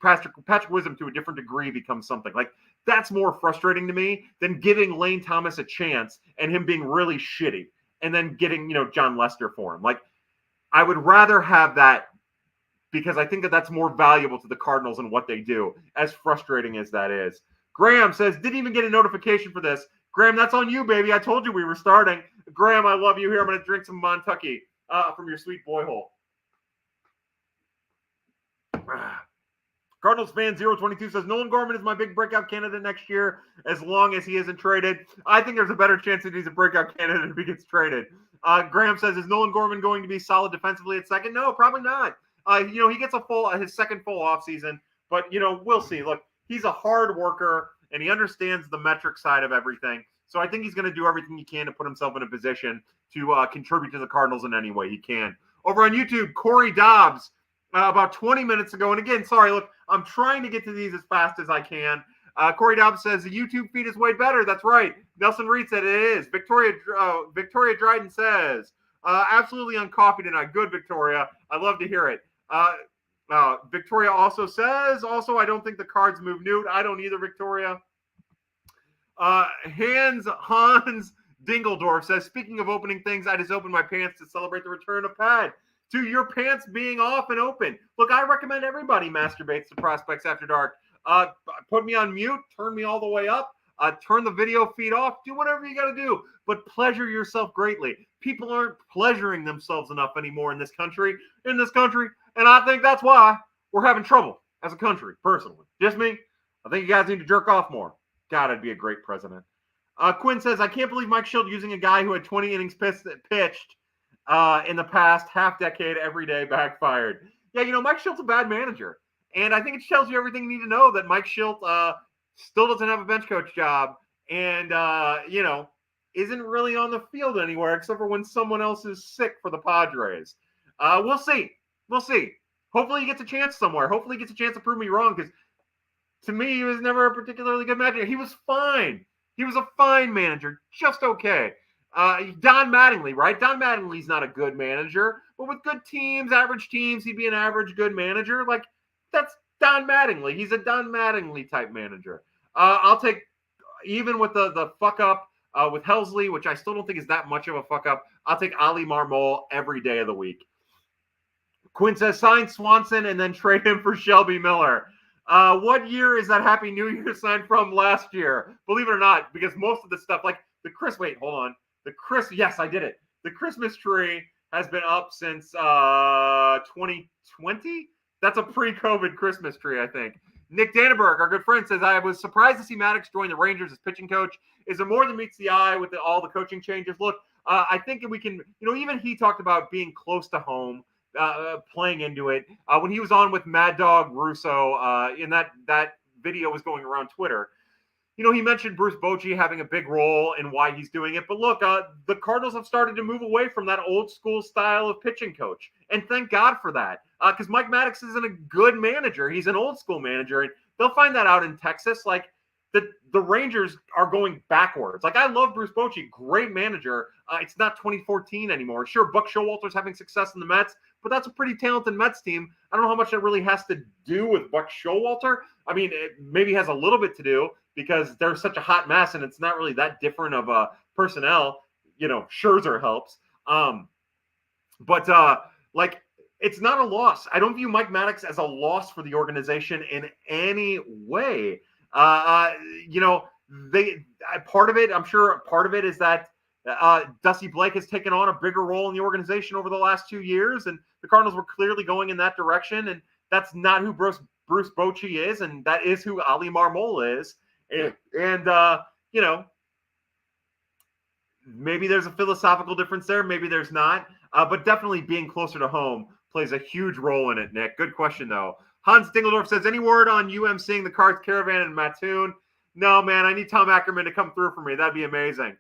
Patrick Wisdom, to a different degree, becomes something. Like, that's more frustrating to me than giving Lane Thomas a chance and him being really shitty and then getting, John Lester for him. Like, I would rather have that because I think that that's more valuable to the Cardinals and what they do, as frustrating as that is. Graham says, didn't even get a notification for this. Graham, that's on you, baby. I told you we were starting. Graham, I love you. Here, I'm going to drink some Montucky from your sweet boy hole. Cardinals fan 022 says, Nolan Gorman is my big breakout candidate next year as long as he isn't traded. I think there's a better chance that he's a breakout candidate if he gets traded. Graham says, is Nolan Gorman going to be solid defensively at second? No, probably not. He gets his second full offseason, but, we'll see. Look, he's a hard worker, and he understands the metric side of everything. So I think he's going to do everything he can to put himself in a position to contribute to the Cardinals in any way he can. Over on YouTube, Corey Dobbs, about 20 minutes ago, and again, sorry, look, I'm trying to get to these as fast as I can. Corey Dobbs says, the YouTube feed is way better. That's right. Nelson Reed said it is. Victoria Dryden says, absolutely on coffee tonight. Good, Victoria. I love to hear it. Victoria also says, I don't think the Cards move Newt. I don't either, Victoria. Hans Dingeldorf says, speaking of opening things, I just opened my pants to celebrate the return of Pad. To your pants being off and open. Look, I recommend everybody masturbates to Prospects After Dark. Put me on mute, turn me all the way up, turn the video feed off, do whatever you got to do, but pleasure yourself greatly. People aren't pleasuring themselves enough anymore in this country, and I think that's why we're having trouble as a country, personally. Just me. I think you guys need to jerk off more. God, I'd be a great president. Quinn says, I can't believe Mike Schilt using a guy who had 20 innings pitched in the past half decade every day backfired. Yeah, Mike Schilt's a bad manager. And I think it tells you everything you need to know that Mike Schilt still doesn't have a bench coach job and, isn't really on the field anywhere except for when someone else is sick for the Padres. We'll see. Hopefully he gets a chance somewhere. Hopefully he gets a chance to prove me wrong because to me, he was never a particularly good manager. He was fine. He was a fine manager. Just okay. Don Mattingly, right? Don Mattingly's not a good manager, but with good teams, average teams, he'd be an average good manager. Like, that's Don Mattingly. He's a Don Mattingly type manager. I'll take, even with the fuck up with Helsley, which I still don't think is that much of a fuck up, I'll take Ali Marmol every day of the week. Quinn says, sign Swanson and then trade him for Shelby Miller. What year is that Happy New Year sign from last year? Believe it or not, because most of the stuff, like yes, I did it. The Christmas tree has been up since 2020. That's a pre-COVID Christmas tree, I think. Nick Dannenberg, our good friend, says, I was surprised to see Maddox join the Rangers as pitching coach. Is there more than meets the eye with all the coaching changes? Look, I think we can, even he talked about being close to home, playing into it. When he was on with Mad Dog Russo, in that video was going around Twitter, he mentioned Bruce Bochy having a big role in why he's doing it. But look, the Cardinals have started to move away from that old school style of pitching coach. And thank God for that. Because Mike Maddox isn't a good manager. He's an old school manager. And they'll find that out in Texas. Like, the Rangers are going backwards. Like, I love Bruce Bochy, great manager. It's not 2014 anymore. Sure, Buck Showalter's having success in the Mets, but that's a pretty talented Mets team. I don't know how much that really has to do with Buck Showalter. I mean, it maybe has a little bit to do because they're such a hot mess and it's not really that different of a personnel. Scherzer helps. But it's not a loss. I don't view Mike Maddox as a loss for the organization in any way. Part of it, I'm sure part of it is that Dusty Blake has taken on a bigger role in the organization over the last 2 years, and the Cardinals were clearly going in that direction, and that's not who Bruce Bochy is, and that is who Ali Marmol is. And maybe there's a philosophical difference there, maybe there's not, but definitely being closer to home plays a huge role in it, Nick. Good question, though. Hans Dingeldorf says, any word on seeing the Cards Caravan in Mattoon? No, man, I need Tom Ackerman to come through for me. That'd be amazing.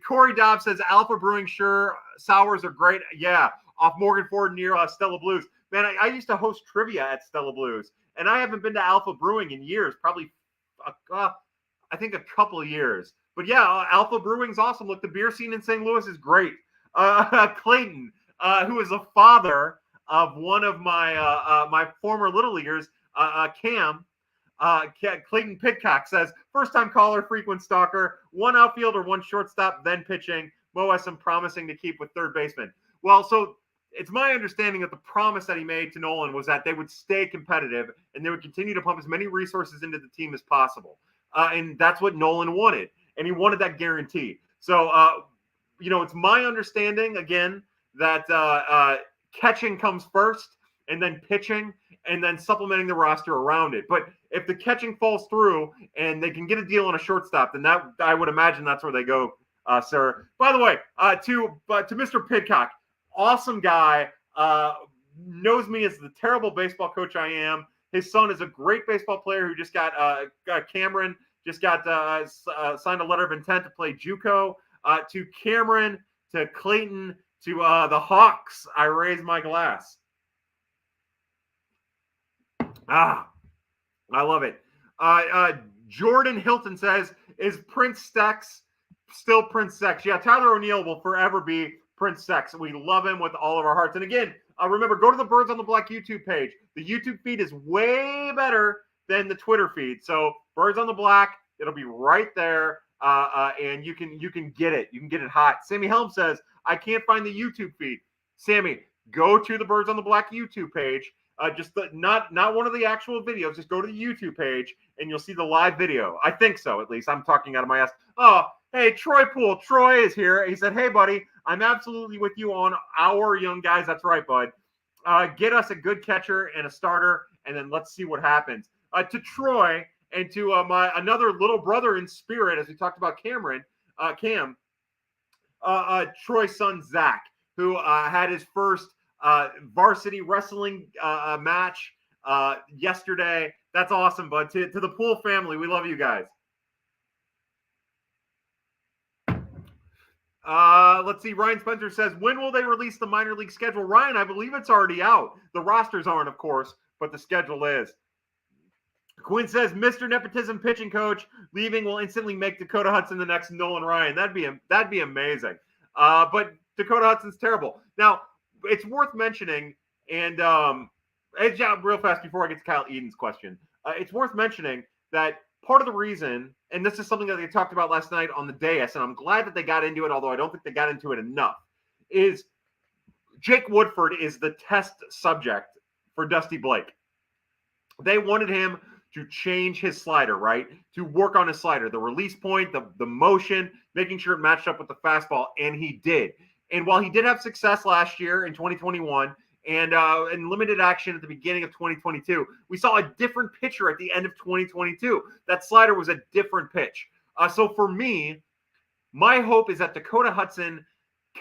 Corey Dobbs says, Alpha Brewing, sure. Sours are great. Yeah, off Morgan Ford near Stella Blues. Man, I used to host trivia at Stella Blues, and I haven't been to Alpha Brewing in years, probably, I think a couple of years. But yeah, Alpha Brewing's awesome. Look, the beer scene in St. Louis is great. Clayton, who is a father of one of my former Little Leaguers, Clayton Pidcock says, first-time caller, frequent stalker, one outfielder, one shortstop, then pitching. Mo has some promising to keep with third baseman. Well, so it's my understanding that the promise that he made to Nolan was that they would stay competitive and they would continue to pump as many resources into the team as possible. And that's what Nolan wanted. And he wanted that guarantee. So, it's my understanding, again, that catching comes first and then pitching and then supplementing the roster around it. But if the catching falls through and they can get a deal on a shortstop, then that I would imagine that's where they go, sir. By the way, to Mr. Pidcock, awesome guy, knows me as the terrible baseball coach I am. His son is a great baseball player who just got Cameron just got signed a letter of intent to play JUCO. To Cameron, to Clayton, to the Hawks, I raise my glass. I love it. Jordan Hilton says, is Prince Sex still Prince Sex? Yeah, Tyler O'Neill will forever be Prince Sex. We love him with all of our hearts. And again, remember, go to the Birds on the Black YouTube page. The YouTube feed is way better than the Twitter feed. So Birds on the Black, it'll be right there. And you can get it. You can get it hot. Sammy Helm says, I can't find the YouTube feed. Sammy, go to the Birds on the Black YouTube page. Not one of the actual videos. Just go to the YouTube page and you'll see the live video. I think so, at least. I'm talking out of my ass. Oh, hey, Troy Poole. Troy is here. He said, hey, buddy, I'm absolutely with you on our young guys. That's right, bud. Get us a good catcher and a starter, and then let's see what happens. To Troy and to my another little brother in spirit, as we talked about Cam, Troy's son, Zach, who had his first varsity wrestling match yesterday. That's awesome, bud. To the Poole family, we love you guys. Let's see. Ryan Spencer says, when will they release the minor league schedule? Ryan, I believe it's already out. The rosters aren't, of course, but the schedule is. Quinn says, Mr. Nepotism pitching coach leaving will instantly make Dakota Hudson the next Nolan Ryan. That'd be amazing. But Dakota Hudson's terrible. Now, it's worth mentioning, and real fast before I get to Kyle Eden's question, it's worth mentioning that part of the reason, and this is something that they talked about last night on the dais, and I'm glad that they got into it, although I don't think they got into it enough, is Jake Woodford is the test subject for Dusty Blake. They wanted him to change his slider, right? To work on his slider, the release point, the motion, making sure it matched up with the fastball, and he did. And while he did have success last year in 2021 and in limited action at the beginning of 2022, we saw a different pitcher at the end of 2022. That slider was a different pitch. So for me, my hope is that Dakota Hudson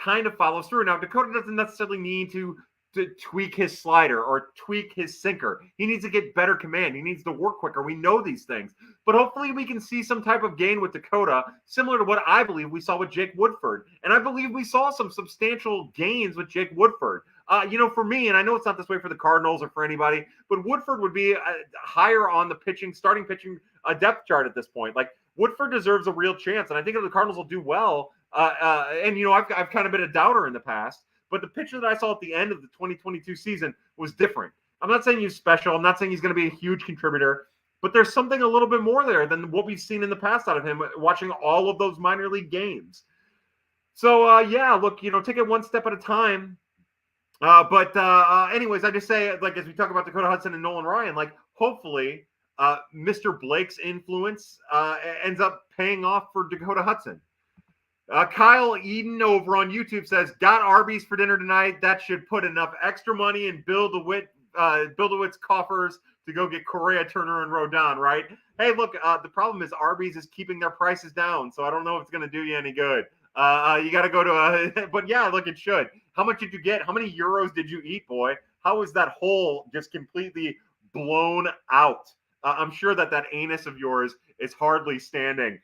kind of follows through. Now, Dakota doesn't necessarily need to to tweak his slider or tweak his sinker. He needs to get better command. He needs to work quicker. We know these things. But hopefully we can see some type of gain with Dakota, similar to what I believe we saw with Jake Woodford. And I believe we saw some substantial gains with Jake Woodford. For me, and I know it's not this way for the Cardinals or for anybody, but Woodford would be higher on the starting pitching depth chart at this point. Like, Woodford deserves a real chance, and I think the Cardinals will do well. I've kind of been a doubter in the past, but the pitcher that I saw at the end of the 2022 season was different. I'm not saying he's special. I'm not saying he's going to be a huge contributor, but there's something a little bit more there than what we've seen in the past out of him watching all of those minor league games. So, look, take it one step at a time. Anyways, I just say, like, as we talk about Dakota Hudson and Nolan Ryan, like, hopefully Mr. Blake's influence ends up paying off for Dakota Hudson. Kyle Eden over on YouTube says, got Arby's for dinner tonight. That should put enough extra money in Bill DeWitt's coffers to go get Correa, Turner, and Rodon, right? Hey, look, the problem is Arby's is keeping their prices down, so I don't know if it's going to do you any good. You got to go to but yeah, look, it should. How much did you get? How many euros did you eat, boy? How is that hole just completely blown out? I'm sure that anus of yours is hardly standing.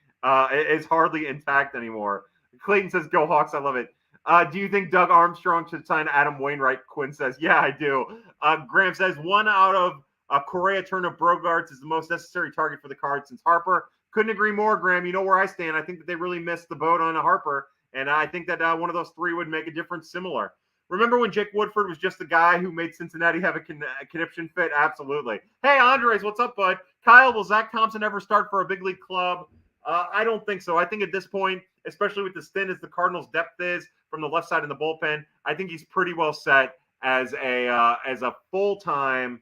Is hardly intact anymore. Clayton says, go Hawks. I love it. Do you think Doug Armstrong should sign Adam Wainwright? Quinn says, yeah, I do. Graham says, one out of Correa, Turner, Bogarts is the most necessary target for the Cards since Harper. Couldn't agree more, Graham. You know where I stand. I think that they really missed the boat on Harper, and I think that one of those three would make a difference similar. Remember when Jake Woodford was just the guy who made Cincinnati have a conniption fit? Absolutely. Hey, Andres, what's up, bud? Kyle, will Zach Thompson ever start for a big league club? I don't think so. I think at this point, especially with the stint as the Cardinals' depth is from the left side in the bullpen, I think he's pretty well set as a full-time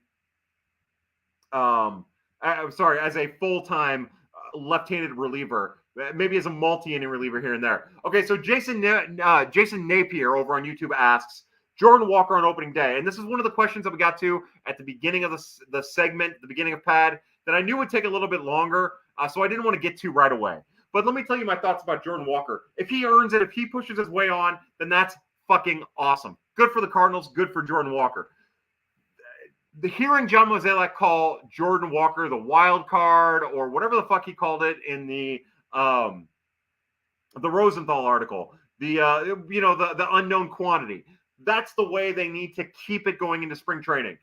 as a full-time left-handed reliever, maybe as a multi-inning reliever here and there. Okay, so Jason Napier over on YouTube asks, Jordan Walker on opening day. And this is one of the questions that we got to at the beginning of the segment, the beginning of Pad, that I knew would take a little bit longer, so I didn't want to get to right away. But let me tell you my thoughts about Jordan Walker. If he earns it, if he pushes his way on, then that's fucking awesome. Good for the Cardinals, good for Jordan Walker. The hearing John Mozeliak call Jordan Walker the wild card or whatever the fuck he called it in the Rosenthal article, the unknown quantity. That's the way they need to keep it going into spring training.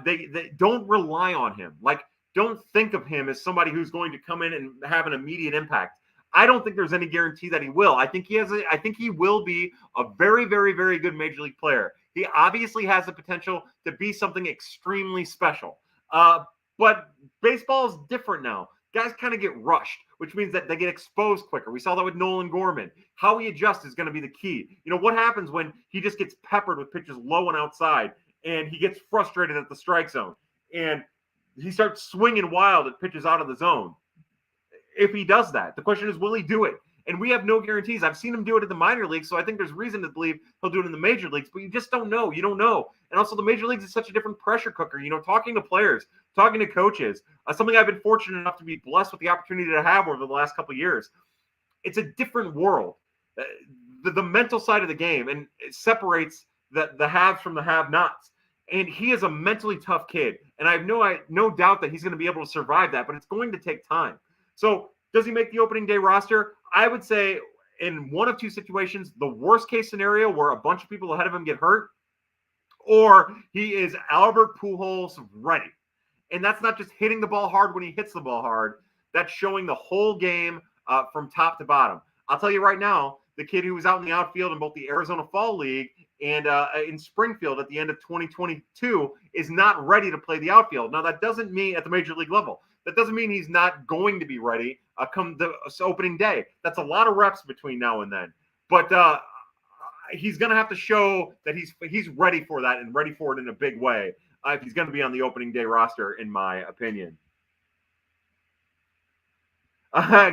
They don't rely on him. Like, don't think of him as somebody who's going to come in and have an immediate impact. I don't think there's any guarantee that he will. I think he will be a very, very, very good major league player. He obviously has the potential to be something extremely special. But baseball is different now. Guys kind of get rushed, which means that they get exposed quicker. We saw that with Nolan Gorman. How he adjusts is going to be the key. What happens when he just gets peppered with pitches low and outside and he gets frustrated at the strike zone and he starts swinging wild at pitches out of the zone? If he does that, the question is, will he do it? And we have no guarantees. I've seen him do it at the minor leagues, so I think there's reason to believe he'll do it in the major leagues, but you just don't know. You don't know. And also the major leagues is such a different pressure cooker. Talking to players, talking to coaches, something I've been fortunate enough to be blessed with the opportunity to have over the last couple of years. It's a different world. The mental side of the game, and it separates the haves from the have-nots. And he is a mentally tough kid, and I have no doubt that he's going to be able to survive that, but it's going to take time. So does he make the opening day roster? I would say in one of two situations, the worst case scenario where a bunch of people ahead of him get hurt, or he is Albert Pujols ready. And that's not just hitting the ball hard when he hits the ball hard. That's showing the whole game from top to bottom. I'll tell you right now, the kid who was out in the outfield in both the Arizona Fall League and in Springfield at the end of 2022 is not ready to play the outfield. Now, that doesn't mean at the major league level. That doesn't mean he's not going to be ready come the opening day. That's a lot of reps between now and then. But he's going to have to show that he's ready for that and ready for it in a big way if he's going to be on the opening day roster, in my opinion.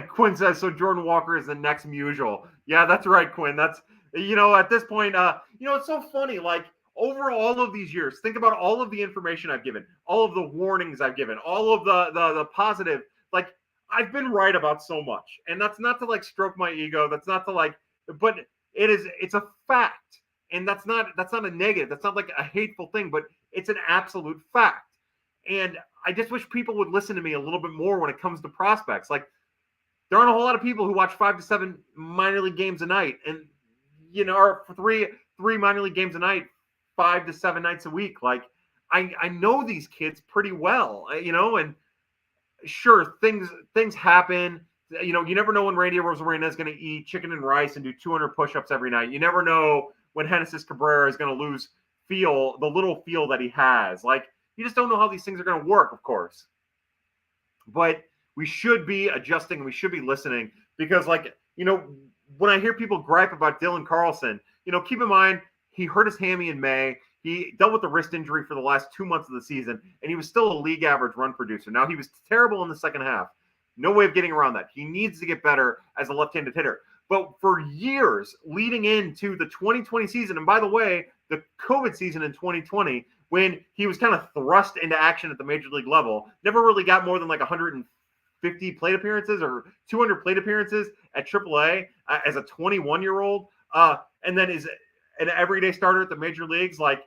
Quinn says, so Jordan Walker is the next Musial. Yeah, that's right, Quinn. That's, at this point, it's so funny. Like, over all of these years, think about all of the information I've given, all of the warnings I've given, all of the positive. Like, I've been right about so much, and that's not to stroke my ego. That's not to but it's a fact. And that's not a negative. That's not like a hateful thing, but it's an absolute fact. And I just wish people would listen to me a little bit more when it comes to prospects. Like, there aren't a whole lot of people who watch 5 to 7 minor league games a night, and or three minor league games a night, 5 to 7 nights a week. Like, I know these kids pretty well, and sure, things happen. You never know when Randy Rosarena is going to eat chicken and rice and do 200 push-ups every night. You never know when Genesis Cabrera is going to lose the little feel that he has. Like, you just don't know how these things are going to work, of course. But we should be adjusting. We should be listening because, like, when I hear people gripe about Dylan Carlson, keep in mind, he hurt his hammy in May. He dealt with a wrist injury for the last 2 months of the season, and he was still a league average run producer. Now, he was terrible in the second half. No way of getting around that. He needs to get better as a left-handed hitter. But for years leading into the 2020 season, and by the way, the COVID season in 2020, when he was kind of thrust into action at the major league level, never really got more than like 150 plate appearances or 200 plate appearances at AAA as a 21-year-old, and then is an everyday starter at the major leagues, like,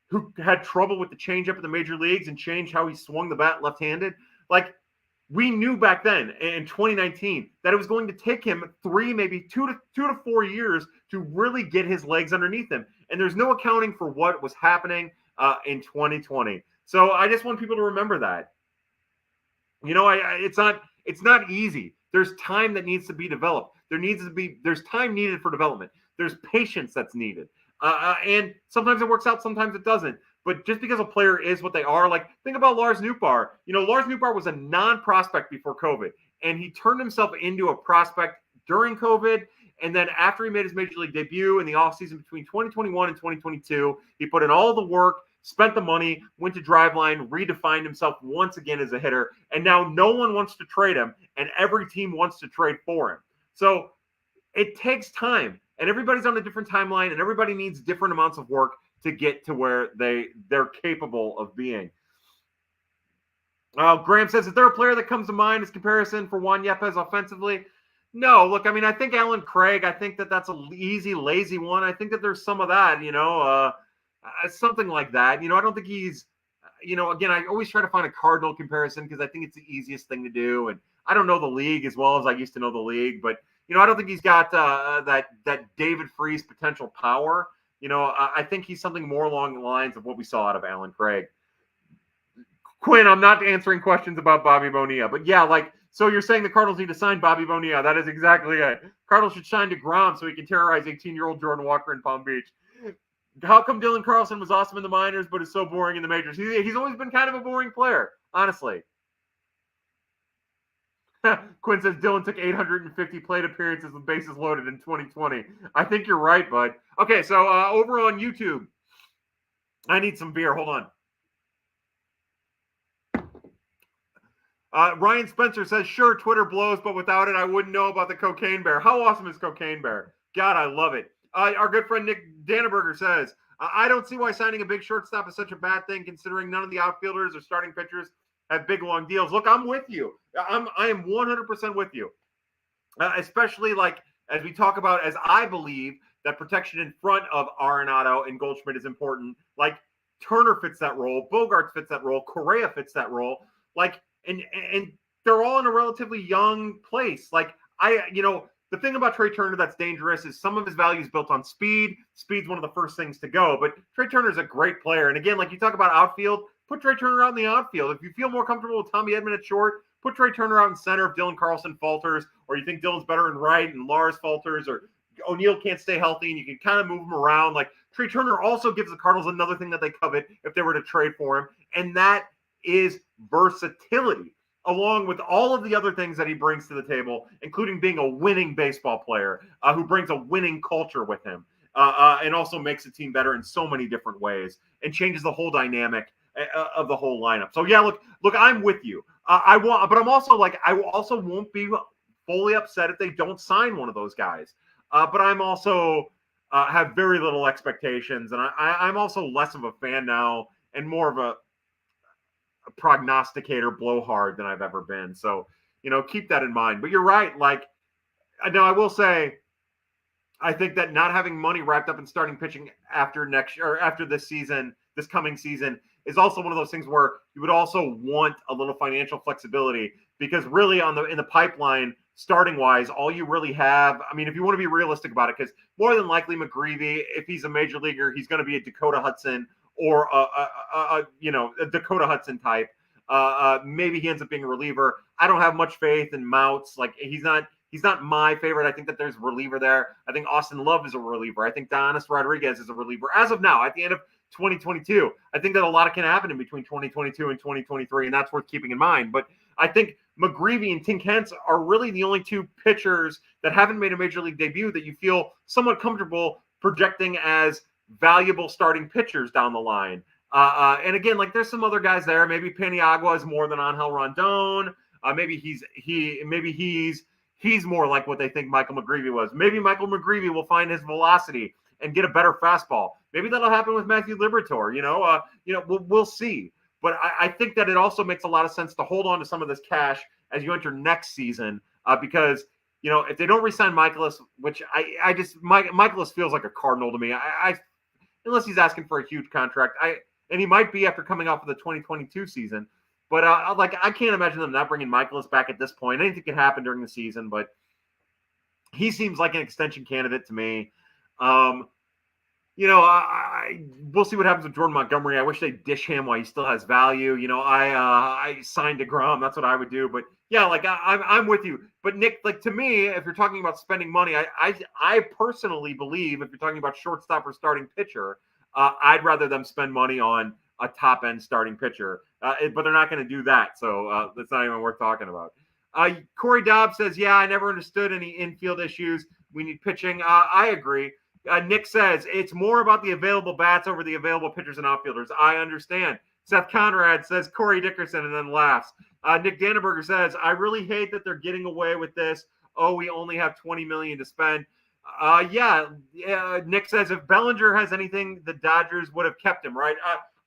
who had trouble with the changeup at the major leagues and changed how he swung the bat left-handed. Like, we knew back then in 2019 that it was going to take him 3, maybe 2 to 4 years to really get his legs underneath him. And there's no accounting for what was happening in 2020. So I just want people to remember that. It's not easy. There's time that needs to be developed. There's time needed for development. There's patience that's needed. And sometimes it works out, sometimes it doesn't. But just because a player is what they are, like, think about Lars Nootbaar. Lars Nootbaar was a non-prospect before COVID, and he turned himself into a prospect during COVID. And then after he made his major league debut in the offseason between 2021 and 2022, he put in all the work, spent the money, went to Driveline, redefined himself once again as a hitter. And now no one wants to trade him, and every team wants to trade for him. So it takes time, and everybody's on a different timeline, and everybody needs different amounts of work to get to where they're capable of being. Graham says, is there a player that comes to mind as comparison for Juan Yepes offensively? No, look, I mean, I think Alan Craig, I think that's an easy, lazy one. I think that there's some of that, something like that. I don't think he's, again, I always try to find a Cardinal comparison because I think it's the easiest thing to do. And I don't know the league as well as I used to know the league, but, I don't think he's got that David Freese potential power. I think he's something more along the lines of what we saw out of Alan Craig. Quinn, I'm not answering questions about Bobby Bonilla, but yeah, so you're saying the Cardinals need to sign Bobby Bonilla. That is exactly it. Cardinals should sign DeGrom so he can terrorize 18-year-old Jordan Walker in Palm Beach. How come Dylan Carlson was awesome in the minors but is so boring in the majors? He's always been kind of a boring player, honestly. Quinn says Dylan took 850 plate appearances with bases loaded in 2020. I think you're right, bud. Okay, so over on YouTube, I need some beer. Hold on. Ryan Spencer says, sure, Twitter blows, but without it, I wouldn't know about the Cocaine Bear. How awesome is Cocaine Bear? God, I love it. Our good friend Nick Dannenberger says, I don't see why signing a big shortstop is such a bad thing, considering none of the outfielders or starting pitchers have big, long deals. Look, I'm with you. I am 100% with you. Especially, as we talk about, as I believe that protection in front of Arenado and Goldschmidt is important. Like, Turner fits that role. Bogarts fits that role. Correa fits that role. And they're all in a relatively young place. The thing about Trey Turner that's dangerous is some of his value is built on speed. Speed's one of the first things to go. But Trey Turner's a great player. And again, you talk about outfield, put Trey Turner out in the outfield. If you feel more comfortable with Tommy Edman at short, put Trey Turner out in center if Dylan Carlson falters, or you think Dylan's better in right and Lars falters, or O'Neill can't stay healthy and you can kind of move him around. Trey Turner also gives the Cardinals another thing that they covet if they were to trade for him, and that is versatility, along with all of the other things that he brings to the table, including being a winning baseball player who brings a winning culture with him and also makes the team better in so many different ways and changes the whole dynamic of the whole lineup. So yeah, look, I'm with you. But I'm also I also won't be fully upset if they don't sign one of those guys. But I'm also have very little expectations, and I'm also less of a fan now and more of a prognosticator blowhard than I've ever been. So, keep that in mind. But you're right. Now I will say, I think that not having money wrapped up in starting pitching after this season, this coming season, is also one of those things where you would also want a little financial flexibility, because really in the pipeline, starting wise, all you really have, I mean, if you want to be realistic about it, because more than likely McGreevy, if he's a major leaguer, he's going to be a Dakota Hudson or a Dakota Hudson type. Maybe he ends up being a reliever. I don't have much faith in Mouts. Like, he's not my favorite. I think that there's a reliever there. I think Austin Love is a reliever. I think Donis Rodriguez is a reliever. As of now, at the end of 2022, I think that a lot can happen in between 2022 and 2023, and that's worth keeping in mind. But I think McGreevy and Tink Hence are really the only two pitchers that haven't made a major league debut that you feel somewhat comfortable projecting as valuable starting pitchers down the line. And again, like, there's some other guys there. Maybe Paniagua is more than Angel Rondon. Maybe he's more like what they think Michael McGreevy was. Maybe Michael McGreevy will find his velocity and get a better fastball. Maybe that'll happen with Matthew Liberatore. We'll see. But I think that it also makes a lot of sense to hold on to some of this cash as you enter next season, because if they don't re-sign Michaelis, which Michaelis feels like a Cardinal to me. Unless he's asking for a huge contract, and he might be after coming off of the 2022 season. But I can't imagine them not bringing Michaelis back at this point. Anything can happen during the season, but he seems like an extension candidate to me. We'll see what happens with Jordan Montgomery. I wish they'd dish him while he still has value. I signed DeGrom. That's what I would do. But yeah, I'm with you. But Nick, to me, if you're talking about spending money, I personally believe if you're talking about shortstop or starting pitcher, I'd rather them spend money on a top end starting pitcher. But they're not going to do that. So that's not even worth talking about. Corey Dobbs says, yeah, I never understood any infield issues. We need pitching. I agree. Nick says it's more about the available bats over the available pitchers and outfielders. I understand. Seth Conrad says Corey Dickerson and then laughs. Nick Dannenberger says, I really hate that they're getting away with this. Oh, we only have $20 million to spend. Nick says if Bellinger has anything, the Dodgers would have kept him, right?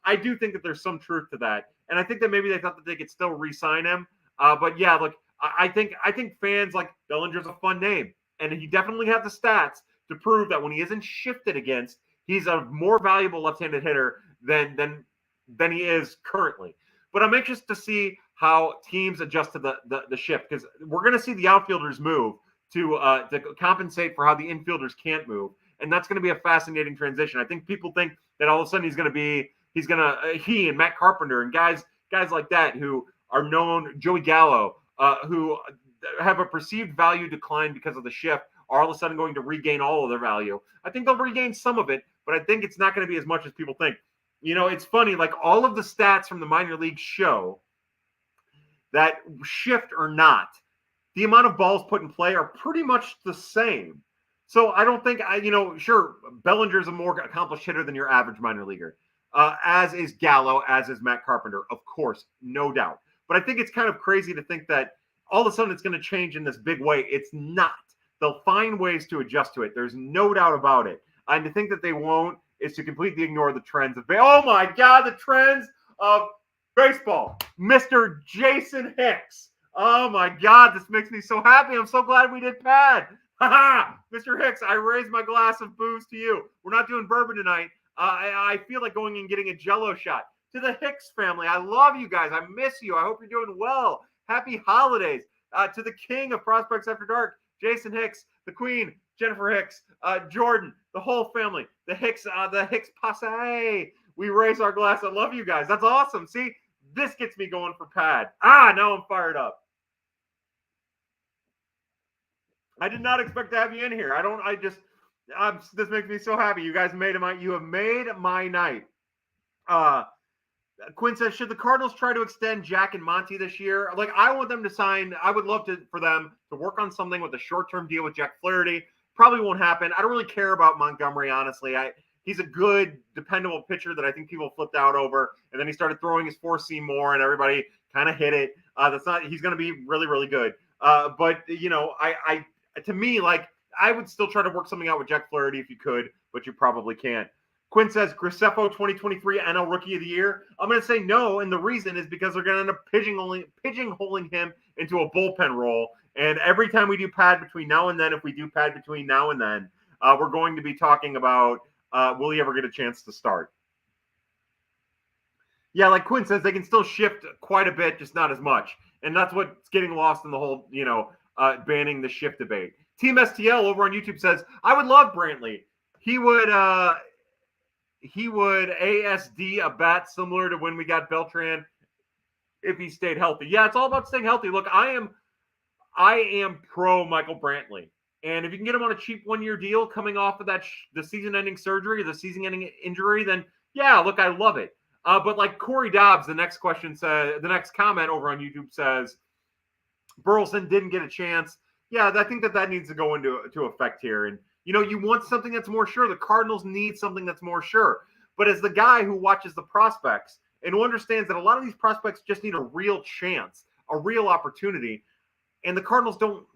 I do think that there's some truth to that. And I think that maybe they thought that they could still re-sign him. But yeah, look, I think fans like Bellinger's a fun name. And he definitely has the stats to prove that when he isn't shifted against, he's a more valuable left-handed hitter than he is currently. But I'm anxious to see how teams adjust to the shift, because we're going to see the outfielders move to compensate for how the infielders can't move. And that's going to be a fascinating transition. I think people think that all of a sudden he and Matt Carpenter and guys like that who are known, Joey Gallo, who have a perceived value decline because of the shift, are all of a sudden going to regain all of their value. I think they'll regain some of it, but I think it's not going to be as much as people think. It's funny, all of the stats from the minor leagues show that, shift or not, the amount of balls put in play are pretty much the same. So I don't think, sure, Bellinger's a more accomplished hitter than your average minor leaguer, as is Gallo, as is Matt Carpenter, of course, no doubt. But I think it's kind of crazy to think that all of a sudden it's going to change in this big way. It's not. They'll find ways to adjust to it. There's no doubt about it. And to think that they won't is to completely ignore the trends of oh my God, the trends of baseball. Mr. Jason Hicks. Oh my God, this makes me so happy. I'm so glad we did Pad. Mr. Hicks, I raise my glass of booze to you. We're not doing bourbon tonight. I feel like going and getting a Jello shot. To the Hicks family, I love you guys. I miss you. I hope you're doing well. Happy holidays. To the king of Prospects After Dark, Jason Hicks, the queen, Jennifer Hicks, Jordan, the whole family, the Hicks posse. We raise our glass. I love you guys. That's awesome. See, this gets me going for Pad. Now I'm fired up. I did not expect to have you in here. This makes me so happy. You guys have made my night. Quinn says, should the Cardinals try to extend Jack and Monty this year? I want them to sign. I would love for them to work on something with a short-term deal with Jack Flaherty. Probably won't happen. I don't really care about Montgomery, honestly. He's a good, dependable pitcher that I think people flipped out over. And then he started throwing his four-seam more, and everybody kind of hit it. He's going to be really, really good. But to me, I would still try to work something out with Jack Flaherty if you could, but you probably can't. Quinn says, Graceffo 2023 NL Rookie of the Year. I'm going to say no, and the reason is because they're going to end up pigeonholing him into a bullpen role. And every time we do Pad between now and then, if we do Pad between now and then, we're going to be talking about will he ever get a chance to start. Yeah, like Quinn says, they can still shift quite a bit, just not as much. And that's what's getting lost in the whole, banning the shift debate. Team STL over on YouTube says, I would love Brantley. He would ASD a bat similar to when we got Beltran if he stayed healthy. Yeah, it's all about staying healthy. Look, I am pro Michael Brantley. And if you can get him on a cheap 1-year deal coming off of the season-ending surgery, the season-ending injury, then yeah, look, I love it. But like Corey Dobbs, the next comment over on YouTube says, Burleson didn't get a chance. Yeah, I think that needs to go into effect here. And, you want something that's more sure. The Cardinals need something that's more sure. But as the guy who watches the prospects and who understands that a lot of these prospects just need a real chance, a real opportunity, and the Cardinals don't,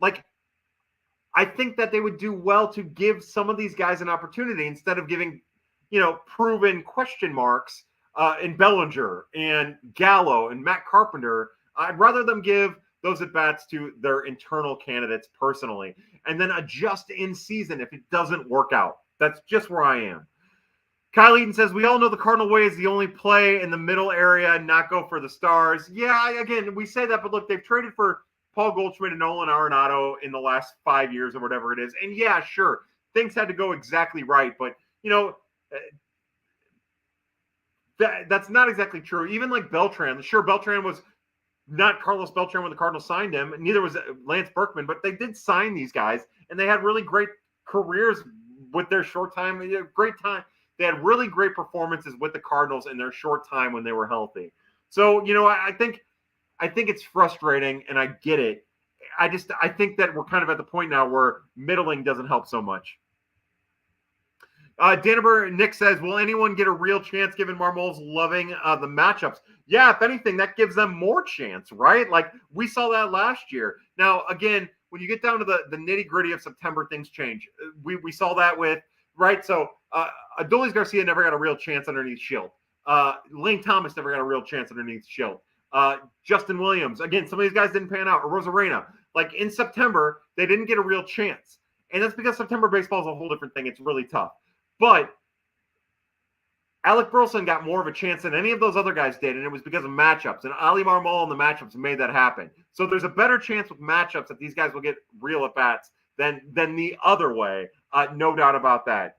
I think that they would do well to give some of these guys an opportunity instead of giving, proven question marks in Bellinger and Gallo and Matt Carpenter. I'd rather them give those at-bats to their internal candidates personally and then adjust in season if it doesn't work out. That's just where I am. Kyle Eaton says, we all know the Cardinal way is the only play in the middle area and not go for the stars. Yeah, again, we say that, but look, they've traded for Paul Goldschmidt and Nolan Arenado in the last 5 years or whatever it is. And yeah, sure, things had to go exactly right. But, that's not exactly true. Even like Beltran, sure, Beltran was not Carlos Beltran when the Cardinals signed him. Neither was Lance Berkman, but they did sign these guys, and they had really great careers with their short time. Great time. They had really great performances with the Cardinals in their short time when they were healthy. So, I think it's frustrating, and I get it. I think that we're kind of at the point now where middling doesn't help so much. Danaber Nick says, will anyone get a real chance given Marmol's loving the matchups? Yeah, if anything, that gives them more chance, right? Like we saw that last year. Now, again, when you get down to the nitty-gritty of September, things change. We saw that with, right? So Adolis Garcia never got a real chance underneath Schilt. Lane Thomas never got a real chance underneath Schilt. Justin Williams, again, some of these guys didn't pan out. Or Rosarena. Like in September, they didn't get a real chance. And that's because September baseball is a whole different thing. It's really tough. But Alec Burleson got more of a chance than any of those other guys did, and it was because of matchups. And Ali Marmol and the matchups made that happen. So there's a better chance with matchups that these guys will get real at-bats than the other way. No doubt about that.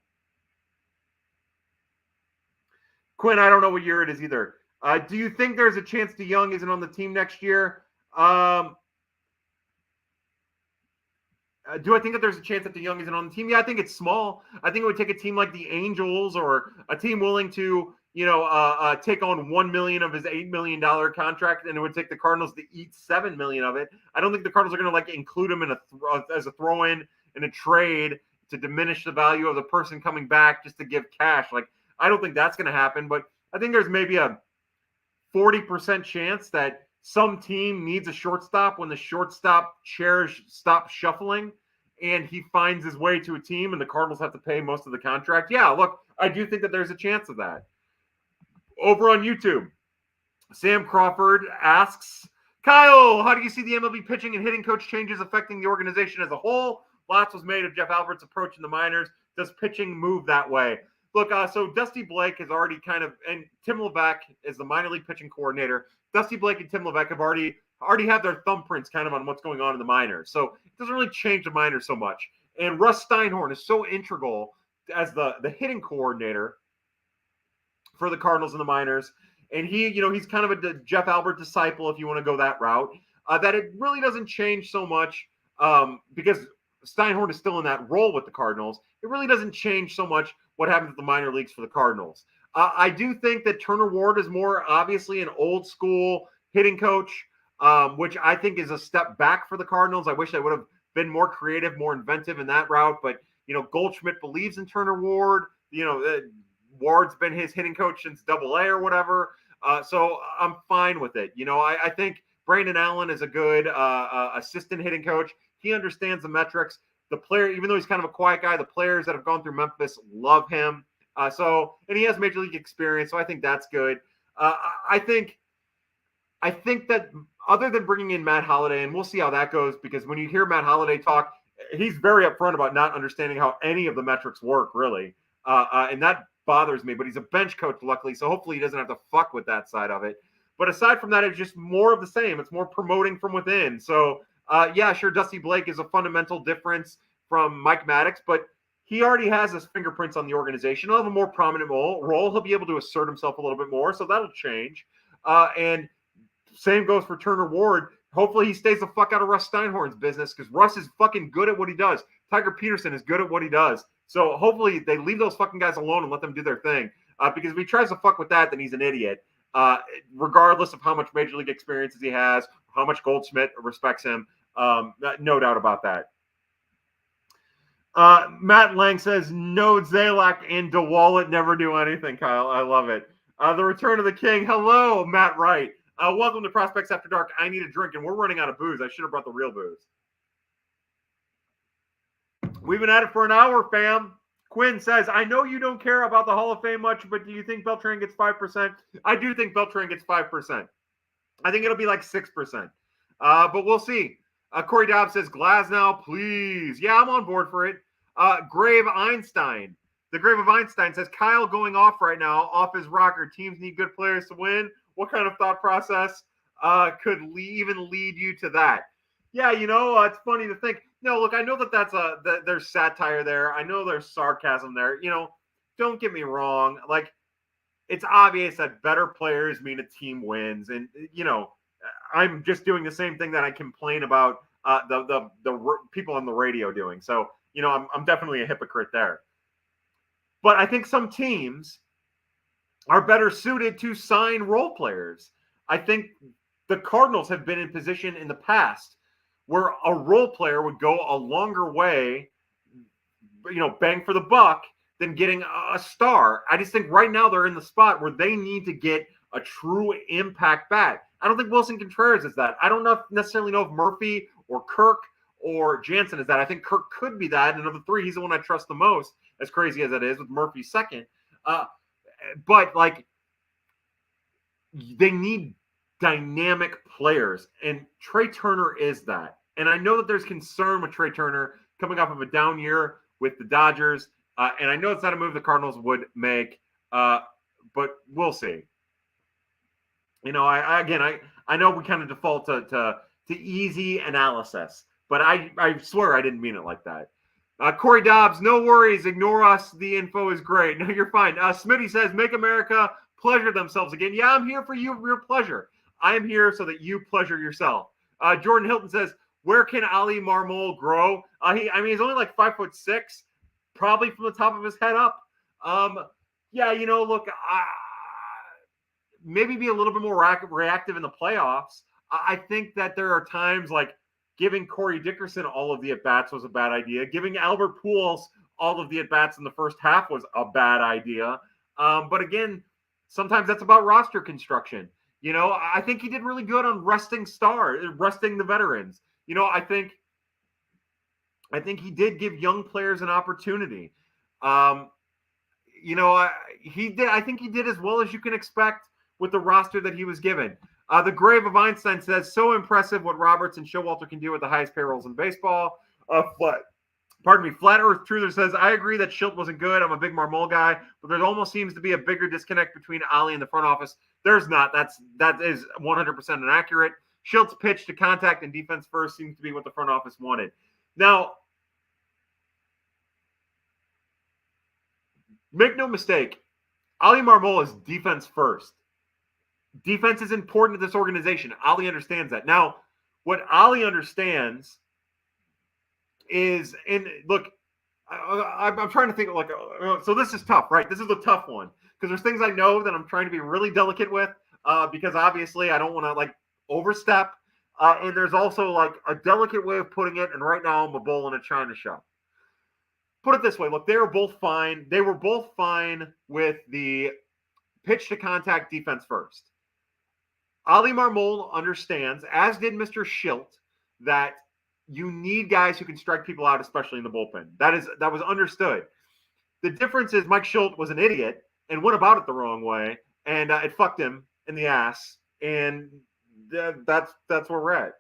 Quinn, I don't know what year it is either. Do you think there's a chance DeYoung isn't on the team next year? Do I think that there's a chance that DeYoung isn't on the team? Yeah, I think it's small. I think it would take a team like the Angels or a team willing to, take on $1 million of his $8 million contract, and it would take the Cardinals to eat $7 million of it. I don't think the Cardinals are going to include him as a throw-in in a trade to diminish the value of the person coming back just to give cash. I don't think that's going to happen, but I think there's maybe a 40% chance that some team needs a shortstop when the shortstop chairs stop shuffling and he finds his way to a team and the Cardinals have to pay most of the contract. Yeah, look, I do think that there's a chance of that. Over on YouTube, Sam Crawford asks, Kyle, how do you see the MLB pitching and hitting coach changes affecting the organization as a whole? Lots was made of Jeff Albert's approach in the minors. Does pitching move that way? Look, so Dusty Blake has already and Tim Levesque is the minor league pitching coordinator. Dusty Blake and Tim Levesque have already have their thumbprints kind of on what's going on in the minors. So it doesn't really change the minors so much. And Russ Steinhorn is so integral as the hitting coordinator for the Cardinals in the minors. And he's kind of a Jeff Albert disciple, if you want to go that route, that it really doesn't change so much because Steinhorn is still in that role with the Cardinals. It really doesn't change so much what happens at the minor leagues for the Cardinals. I do think that Turner Ward is more obviously an old school hitting coach, which I think is a step back for the Cardinals. I wish they would have been more creative, more inventive in that route. But, Goldschmidt believes in Turner Ward. Ward's been his hitting coach since AA or whatever. So I'm fine with it. I think Brandon Allen is a good assistant hitting coach. He understands the metrics. The player, even though he's kind of a quiet guy, the players that have gone through Memphis love him. And he has major league experience, so I think that's good. I think that other than bringing in Matt Holliday, and we'll see how that goes, because when you hear Matt Holliday talk, he's very upfront about not understanding how any of the metrics work, really. And that bothers me, but he's a bench coach, luckily, so hopefully he doesn't have to fuck with that side of it. But aside from that, it's just more of the same. It's more promoting from within. So, yeah, sure, Dusty Blake is a fundamental difference from Mike Maddox, but he already has his fingerprints on the organization. He'll have a more prominent role. He'll be able to assert himself a little bit more, so that'll change. And same goes for Turner Ward. Hopefully he stays the fuck out of Russ Steinhorn's business because Russ is fucking good at what he does. Tiger Peterson is good at what he does. So hopefully they leave those fucking guys alone and let them do their thing. Because if he tries to fuck with that, then he's an idiot. Regardless of how much Major League experience he has, how much Goldschmidt respects him. No doubt about that. Matt Lang says, no, Zalak and DeWallet never do anything, Kyle. I love it. The Return of the King. Hello, Matt Wright. Welcome to Prospects After Dark. I need a drink, and we're running out of booze. I should have brought the real booze. We've been at it for an hour, fam. Quinn says, I know you don't care about the Hall of Fame much, but do you think Beltran gets 5%? I do think Beltran gets 5%. I think it'll be like 6%. But we'll see. Corey Dobbs says, Glasnow, please. Yeah, I'm on board for it. Grave Einstein. The Grave of Einstein says, Kyle going off right now, off his rocker. Teams need good players to win. What kind of thought process could even lead you to that? Yeah, it's funny to think. No, look, I know that there's satire there. I know there's sarcasm there. Don't get me wrong. Like, it's obvious that better players mean a team wins. And, I'm just doing the same thing that I complain about the people on the radio doing. So, I'm definitely a hypocrite there. But I think some teams are better suited to sign role players. I think the Cardinals have been in position in the past where a role player would go a longer way, bang for the buck, than getting a star. I just think right now they're in the spot where they need to get a true impact bat. I don't think Wilson Contreras is that. I don't necessarily know if Murphy or Kirk or Jansen is that. I think Kirk could be that. And of the three, he's the one I trust the most, as crazy as that is, with Murphy second. But, like, they need dynamic players, and Trey Turner is that. And I know that there's concern with Trey Turner coming off of a down year with the Dodgers, and I know it's not a move the Cardinals would make, but we'll see. I know we kind of default to easy analysis, but I swear I didn't mean it like that. Corey Dobbs, no worries. Ignore us. The info is great. No, you're fine. Smitty says, make America pleasure themselves again. Yeah, I'm here for your pleasure. I am here so that you pleasure yourself. Jordan Hilton says, where can Ali Marmol grow? He's only like 5'6", probably from the top of his head up. Look, maybe be a little bit more reactive in the playoffs. I think that there are times like giving Corey Dickerson all of the at-bats was a bad idea. Giving Albert Pujols all of the at-bats in the first half was a bad idea. But again, sometimes that's about roster construction. I think he did really good on resting the veterans. I think he did give young players an opportunity. He did. I think he did as well as you can expect with the roster that he was given. The Grave of Einstein says, so impressive what Roberts and Showalter can do with the highest payrolls in baseball. Flat Earth Truther says, I agree that Schilt wasn't good. I'm a big Marmol guy, but there almost seems to be a bigger disconnect between Ali and the front office. There's not. That is 100% inaccurate. Schilt's pitch to contact and defense first seems to be what the front office wanted. Now, make no mistake, Ali Marmol is defense first. Defense is important to this organization. Ali understands that. Now, what Ali understands is, and look, I'm trying to think so this is tough, right? This is a tough one because there's things I know that I'm trying to be really delicate with because obviously I don't want to overstep. And there's also a delicate way of putting it. And right now I'm a bull in a china shop. Put it this way. Look, they were both fine. They were both fine with the pitch to contact defense first. Ali Marmol understands, as did Mr. Schilt, that you need guys who can strike people out, especially in the bullpen. That was understood. The difference is Mike Schilt was an idiot and went about it the wrong way, and it fucked him in the ass. And that's where we're at.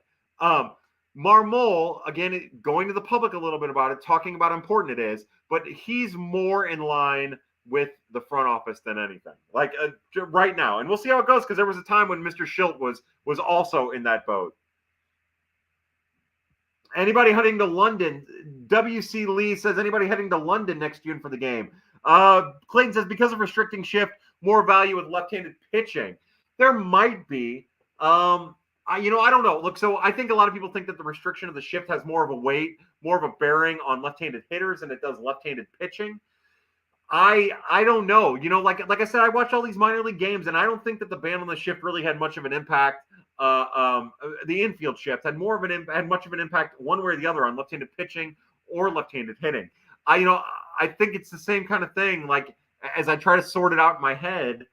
Marmol, again, going to the public a little bit about it, talking about how important it is, but he's more in line with the front office than anything. Like right now, and we'll see how it goes because there was a time when Mr. Schilt was also in that boat. Anybody heading to London? WC Lee says anybody heading to London next June for the game. Clayton says because of restricting shift, more value with left-handed pitching. There might be. I don't know. Look, so I think a lot of people think that the restriction of the shift has more of a weight, more of a bearing on left-handed hitters than it does left-handed pitching. I don't know. Like I said, I watched all these minor league games, and I don't think that the ban on the shift really had much of an impact. The infield shift had much of an impact one way or the other on left-handed pitching or left-handed hitting. I think it's the same kind of thing. Like as I try to sort it out in my head,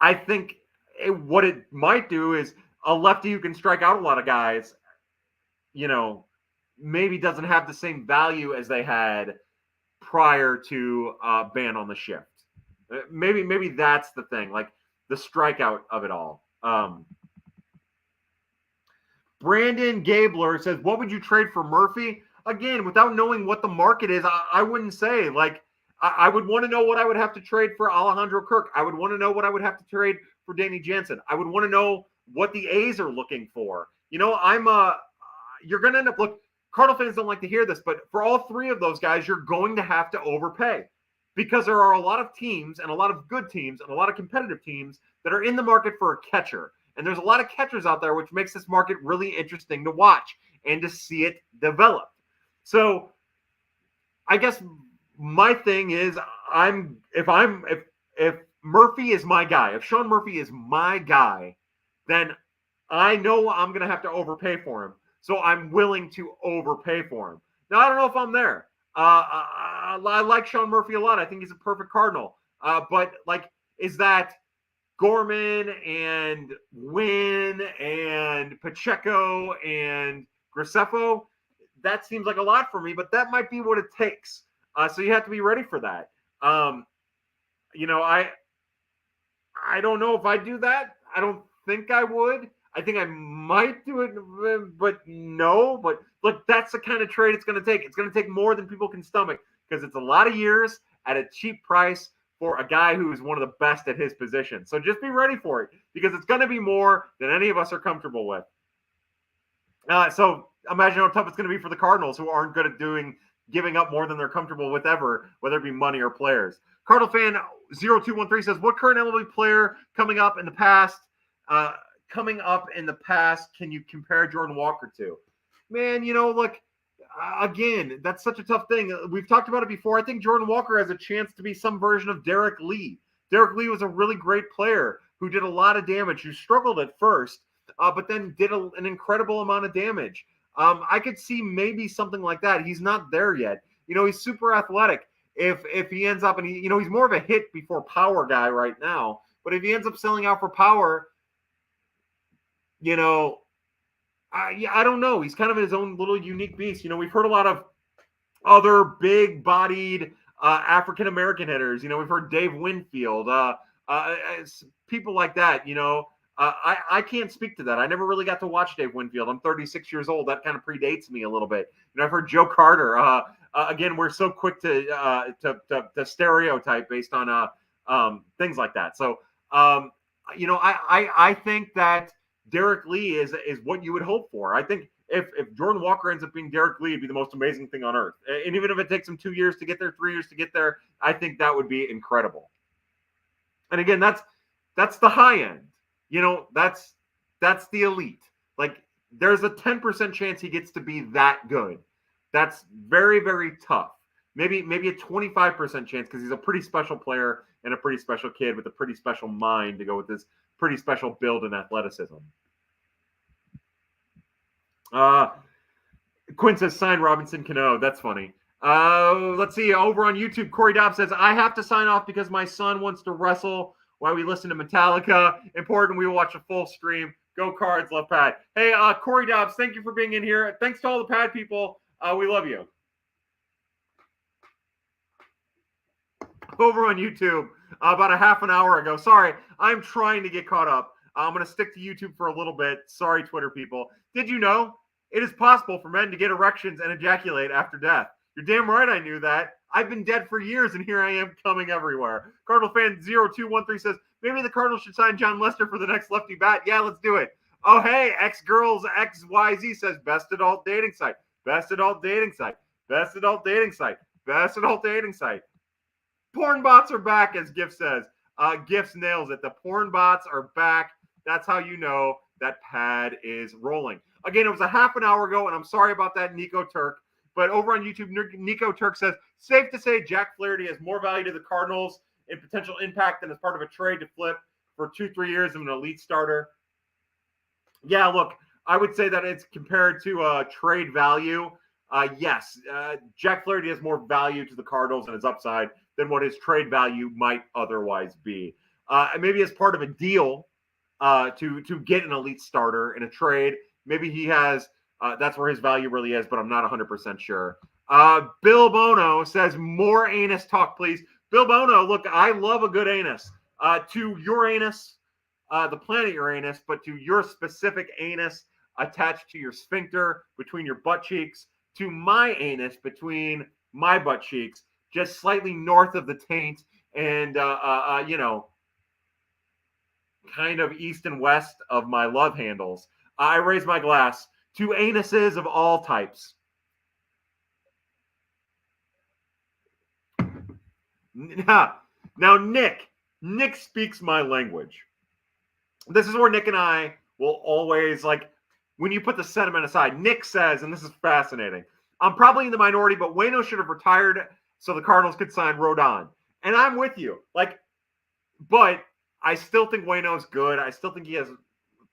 I think what it might do is a lefty who can strike out a lot of guys, maybe doesn't have the same value as they had prior to ban on the shift. Maybe that's the thing, like the strikeout of it all. Brandon Gabler says, what would you trade for Murphy? Again, without knowing what the market is, I wouldn't say. Like, I would want to know what I would have to trade for Alejandro Kirk. I would want to know what I would have to trade for Danny Jansen. I would want to know what the A's are looking for. You're going to end up, look, Cardinal fans don't like to hear this, but for all three of those guys, you're going to have to overpay because there are a lot of teams and a lot of good teams and a lot of competitive teams that are in the market for a catcher. And there's a lot of catchers out there, which makes this market really interesting to watch and to see it develop. So I guess my thing is if Murphy is my guy, if Sean Murphy is my guy, then I know I'm going to have to overpay for him. So I'm willing to overpay for him. Now, I don't know if I'm there. I like Sean Murphy a lot. I think he's a perfect Cardinal. But, like, is that Gorman and Wynn and Pacheco and Graceffo? That seems like a lot for me, but that might be what it takes. So you have to be ready for that. I don't know if I do that. I don't think I would. I think I might do it, but no. But look, that's the kind of trade it's going to take. It's going to take more than people can stomach because it's a lot of years at a cheap price for a guy who is one of the best at his position. So just be ready for it because it's going to be more than any of us are comfortable with. So imagine how tough it's going to be for the Cardinals who aren't good at giving up more than they're comfortable with ever, whether it be money or players. Cardinal fan 0213 says, what current MLB player coming up in the past can you compare Jordan Walker to? Man, look, again, that's such a tough thing. We've talked about it before. I think Jordan Walker has a chance to be some version of Derek Lee. Derek Lee was a really great player who did a lot of damage, who struggled at first, but then did an incredible amount of damage. I could see maybe something like that. He's not there yet. He's super athletic. If he ends up, and he's more of a hit before power guy right now, but if he ends up selling out for power, I don't know. He's kind of his own little unique beast. We've heard a lot of other big-bodied African-American hitters. We've heard Dave Winfield, people like that. I can't speak to that. I never really got to watch Dave Winfield. I'm 36 years old. That kind of predates me a little bit. I've heard Joe Carter. Again, we're so quick to stereotype based on things like that. So, I think that Derek Lee is what you would hope for. I think if Jordan Walker ends up being Derek Lee, it'd be the most amazing thing on earth. And even if it takes him 2 years to get there, 3 years to get there, I think that would be incredible. And again, that's the high end. That's the elite. Like, there's a 10% chance he gets to be that good. That's very, very tough. Maybe a 25% chance because he's a pretty special player and a pretty special kid with a pretty special mind to go with this pretty special build and athleticism. Quinn says, sign Robinson Cano. That's funny. Let's see. Over on YouTube, Corey Dobbs says, I have to sign off because my son wants to wrestle while we listen to Metallica. Important, we will watch a full stream. Go Cards, love Pad. Hey, Corey Dobbs, thank you for being in here. Thanks to all the Pad people. We love you. Over on YouTube, about a half an hour ago. Sorry, I'm trying to get caught up. I'm going to stick to YouTube for a little bit. Sorry, Twitter people. Did you know it is possible for men to get erections and ejaculate after death? You're damn right I knew that. I've been dead for years, and here I am coming everywhere. Cardinal fan 0213 says, maybe the Cardinals should sign John Lester for the next lefty bat. Yeah, let's do it. Oh, hey, X-Girls XYZ says, best adult dating site. Best adult dating site. Best adult dating site. Best adult dating site. Porn bots are back, as Gift says. Gifts nails it. The porn bots are back. That's how you know that pad is rolling. Again, it was a half an hour ago, and I'm sorry about that, Nico Turk. But over on YouTube, Nico Turk says, safe to say Jack Flaherty has more value to the Cardinals and potential impact than as part of a trade to flip for 2-3 years of an elite starter. Yeah, look, I would say that it's compared to trade value. Yes, Jack Flaherty has more value to the Cardinals and his upside than what his trade value might otherwise be. And maybe as part of a deal to get an elite starter in a trade, maybe he has that's where his value really is, but I'm not 100% sure. Bill Bono says, more anus talk, please. Bill Bono, look, I love a good anus. To your anus, the planet Uranus, but to your specific anus attached to your sphincter between your butt cheeks, to my anus between my butt cheeks, just slightly north of the taint, and kind of east and west of my love handles. I raise my glass to anuses of all types. Now, Nick speaks my language. This is where Nick and I will always, like, when you put the sentiment aside, Nick says, and this is fascinating, I'm probably in the minority, but Waino should have retired so the Cardinals could sign Rodon. And I'm with you. But I still think Waino's good. I still think he has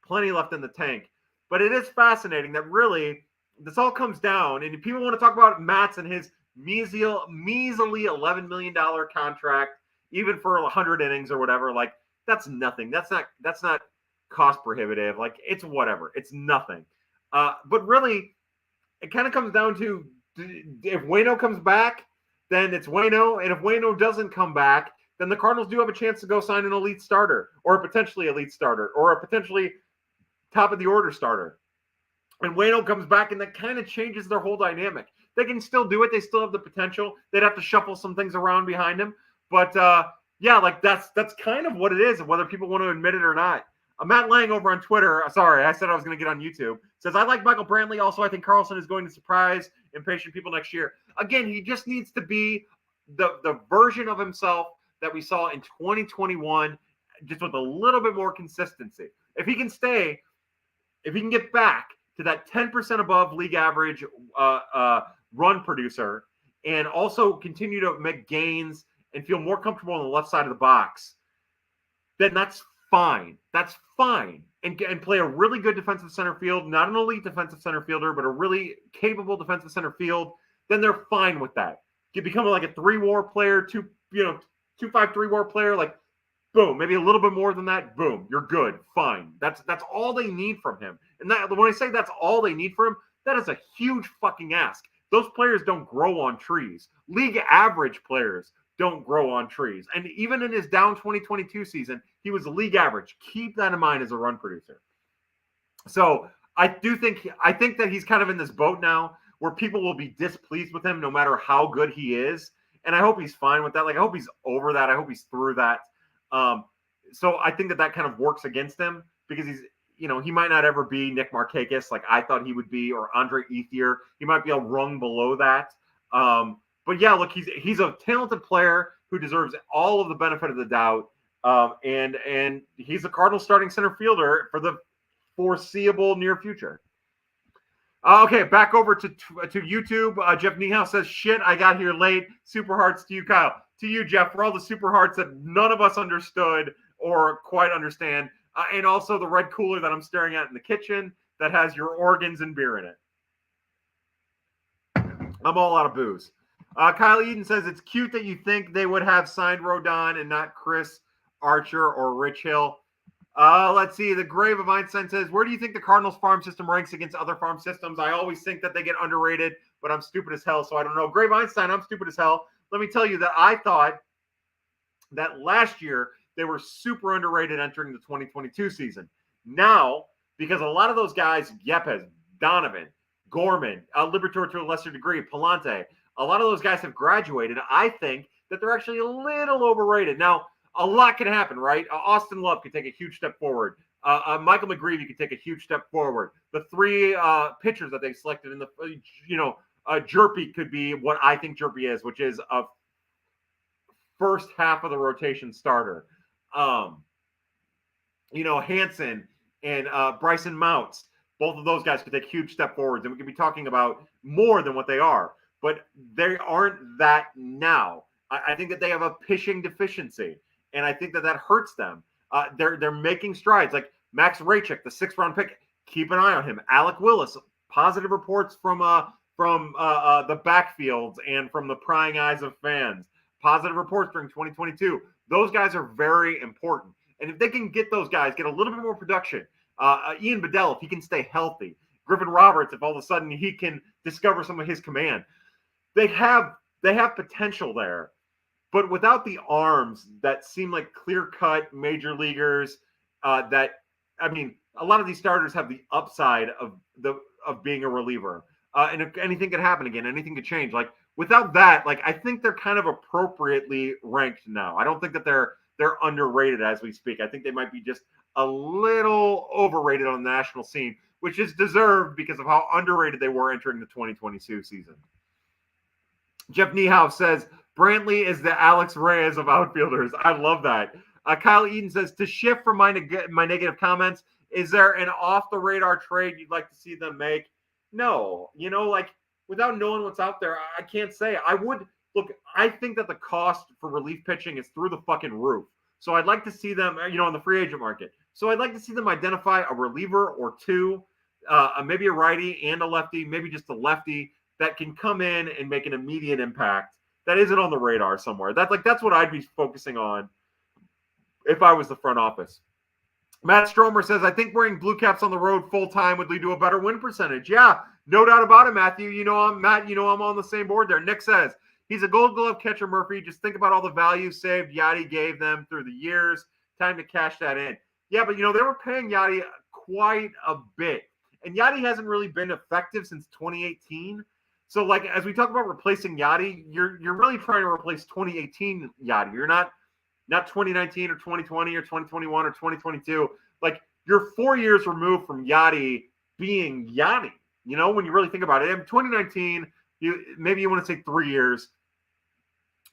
plenty left in the tank. But it is fascinating that really this all comes down, and people want to talk about Matz and his measly $11 million contract, even for 100 innings or whatever. Like, that's nothing. That's not cost prohibitive. Like, it's whatever. It's nothing. But really, it kind of comes down to, if Waino comes back, then it's Waino. And if Waino doesn't come back, then the Cardinals do have a chance to go sign an elite starter, or a potentially elite starter, or a potentially top of the order starter. And Waino comes back, and that kind of changes their whole dynamic. They can still do it. They still have the potential. They'd have to shuffle some things around behind him. But yeah, like that's kind of what it is, whether people want to admit it or not. Matt Lang over on Twitter, sorry, I said I was going to get on YouTube, says, I like Michael Brantley. Also, I think Carlson is going to surprise impatient people next year. Again, he just needs to be the version of himself that we saw in 2021, just with a little bit more consistency. If he can get back to that 10% above league average run producer, and also continue to make gains and feel more comfortable on the left side of the box, then that's fine. That's fine. And play a really good defensive center field, not an elite defensive center fielder, but a really capable defensive center field, then they're fine with that. You become like a 3-WAR player, 2-5 3-WAR player, like, boom, maybe a little bit more than that, boom, you're good, fine. That's all they need from him. And that, when I say that's all they need from him, that is a huge fucking ask. Those players don't grow on trees. League average players don't grow on trees. And even in his down 2022 season, he was league average. Keep that in mind as a run producer. So I think that he's kind of in this boat now where people will be displeased with him no matter how good he is. And I hope he's fine with that. Like, I hope he's over that. I hope he's through that. So I think that kind of works against him, because he might not ever be Nick Markakis like I thought he would be, or Andre Ethier. He might be a rung below that. But yeah, look, he's a talented player who deserves all of the benefit of the doubt. And he's a Cardinals starting center fielder for the foreseeable near future. Okay, back over to YouTube. Jeff Niehaus says, shit, I got here late. Super hearts to you, Kyle. To you, Jeff, for all the super hearts that none of us understood or quite understand. And also the red cooler that I'm staring at in the kitchen that has your organs and beer in it. I'm all out of booze. Kyle Eden says, it's cute that you think they would have signed Rodon and not Chris Archer or Rich Hill. Let's see. The Grave of Einstein says, where do you think the Cardinals farm system ranks against other farm systems? I always think that they get underrated, but I'm stupid as hell, so I don't know. Grave Einstein, I'm stupid as hell. Let me tell you that I thought that last year they were super underrated entering the 2022 season. Now, because a lot of those guys, Yepes, Donovan, Gorman, Liberatore to a lesser degree, Palante, a lot of those guys have graduated. I think that they're actually a little overrated. Now, a lot can happen, right? Austin Love could take a huge step forward. Michael McGreevy could take a huge step forward. The three pitchers that they selected in the, Jerpy could be what I think Jerpy is, which is a first half of the rotation starter. Hansen and Bryson Mounts, both of those guys could take huge step forwards, and we could be talking about more than what they are, but they aren't that now. I think that they have a pitching deficiency, and I think that hurts them. They're making strides. Like Max Raychik, the 6th-round pick, keep an eye on him. Alec Willis, positive reports from the backfields and from the prying eyes of fans. Positive reports during 2022. Those guys are very important. And if they can get those guys, get a little bit more production, Ian Bedell, if he can stay healthy, Griffin Roberts, if all of a sudden he can discover some of his command, they have potential there. But without the arms that seem like clear-cut major leaguers, a lot of these starters have the upside of being a reliever. And if anything could happen again, anything could change. Like without that, like I think they're kind of appropriately ranked now. I don't think that they're underrated as we speak. I think they might be just a little overrated on the national scene, which is deserved because of how underrated they were entering the 2022 season. Jeff Niehaus says, Brantley is the Alex Reyes of outfielders. I love that. Kyle Eden says, to shift from my negative comments, is there an off-the-radar trade you'd like to see them make? No. Without knowing what's out there, I can't say. I think that the cost for relief pitching is through the fucking roof. So I'd like to see them, on the free agent market. So I'd like to see them identify a reliever or two, maybe a righty and a lefty, maybe just a lefty that can come in and make an immediate impact that isn't on the radar somewhere. That's what I'd be focusing on if I was the front office. Matt Stromer says, I think wearing blue caps on the road full time would lead to a better win percentage. Yeah, no doubt about it, Matthew. I'm on the same board there. Nick says, he's a Gold Glove catcher, Murphy. Just think about all the value saved Yachty gave them through the years. Time to cash that in. Yeah, but, they were paying Yachty quite a bit. And Yachty hasn't really been effective since 2018. So, as we talk about replacing Yachty, you're really trying to replace 2018 Yachty. You're not 2019 or 2020 or 2021 or 2022. You're 4 years removed from Yachty being Yachty. When you really think about it. In 2019, maybe you want to say 3 years,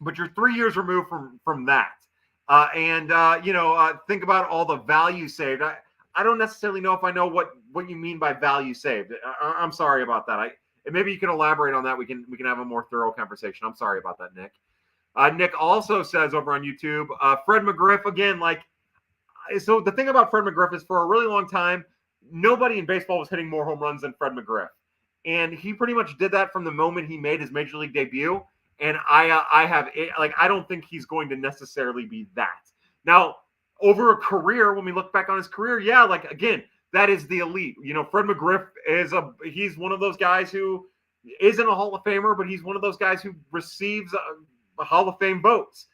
but you're 3 years removed from that. Think about all the value saved. I don't necessarily know if I know what you mean by value saved. I'm sorry about that. Maybe you can elaborate on that. We can have a more thorough conversation. I'm sorry about that, Nick. Nick also says over on YouTube, Fred McGriff again. So the thing about Fred McGriff is for a really long time, nobody in baseball was hitting more home runs than Fred McGriff, and he pretty much did that from the moment he made his major league debut. And I don't think he's going to necessarily be that. Now, over a career, when we look back on his career, again, that is the elite. Fred McGriff he's one of those guys who isn't a Hall of Famer, but he's one of those guys who receives a Hall of Fame votes.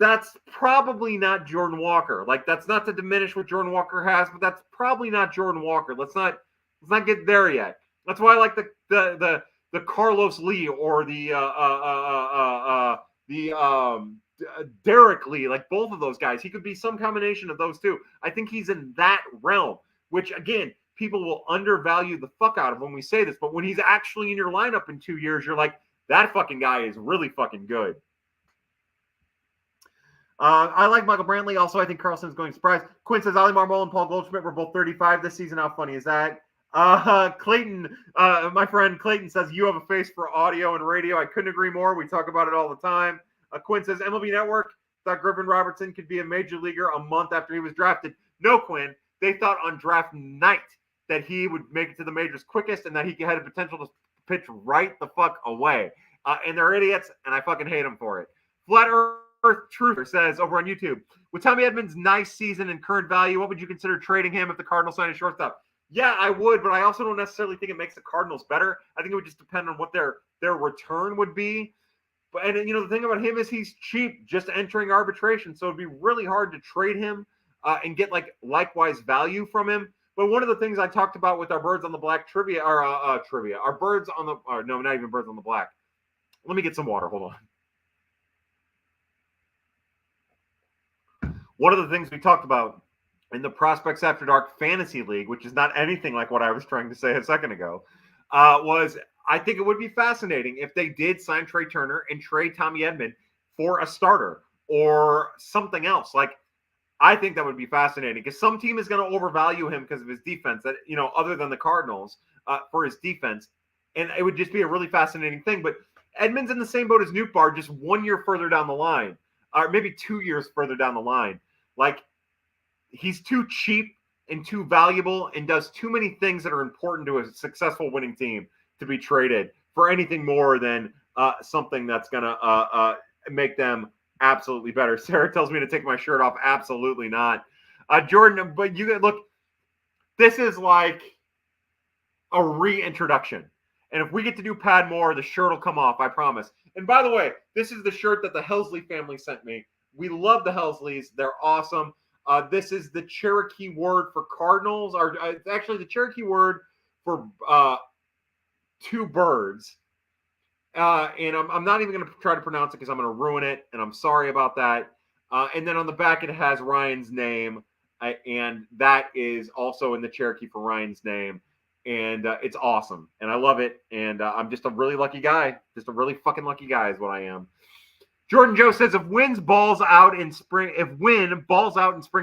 That's probably not Jordan Walker. That's not to diminish what Jordan Walker has, but that's probably not Jordan Walker. Let's not get there yet. That's why I like the Carlos Lee or the Derek Lee, both of those guys. He could be some combination of those two. I think he's in that realm, which again, people will undervalue the fuck out of when we say this, but when he's actually in your lineup in 2 years, you're like, that fucking guy is really fucking good. I like Michael Brantley. Also, I think Carlson's going to surprise. Quinn says, Ali Marmol and Paul Goldschmidt were both 35 this season. How funny is that? Clayton, my friend Clayton says, you have a face for audio and radio. I couldn't agree more. We talk about it all the time. Quinn says, MLB Network thought Griffin Robertson could be a major leaguer a month after he was drafted. No, Quinn. They thought on draft night that he would make it to the majors quickest and that he had a potential to pitch right the fuck away. And they're idiots, and I fucking hate them for it. Flat Earth Truther says over on YouTube, with Tommy Edmonds' nice season and current value, what would you consider trading him if the Cardinals sign a shortstop? Yeah, I would, but I also don't necessarily think it makes the Cardinals better. I think it would just depend on what their return would be. And the thing about him is he's cheap, just entering arbitration, so it'd be really hard to trade him and get likewise value from him. But one of the things I talked about with our Birds on the Black trivia, our Birds on the, no, not even Birds on the Black. Let me get some water. Hold on. One of the things we talked about in the Prospects After Dark Fantasy League, which is not anything like what I was trying to say a second ago, was I think it would be fascinating if they did sign Trey Turner and trade Tommy Edman for a starter or something else. I think that would be fascinating because some team is going to overvalue him because of his defense, that other than the Cardinals, for his defense, and it would just be a really fascinating thing. But Edman's in the same boat as Nootbaar, just 1 year further down the line, or maybe 2 years further down the line. He's too cheap and too valuable and does too many things that are important to a successful winning team to be traded for anything more than something that's going to make them absolutely better. Sarah tells me to take my shirt off. Absolutely not. Jordan, but look, this is like a reintroduction. And if we get to do Pad more, the shirt will come off, I promise. And by the way, this is the shirt that the Helsley family sent me. We love the Helsleys. They're awesome. This is the Cherokee word for Cardinals, or it's actually the Cherokee word for two birds. And I'm not even going to try to pronounce it because I'm going to ruin it, and I'm sorry about that. And then on the back, it has Ryan's name, and that is also in the Cherokee for Ryan's name. And it's awesome, and I love it. And I'm just a really lucky guy. Just a really fucking lucky guy is what I am. Jordan Joe says if Wynn balls out in spring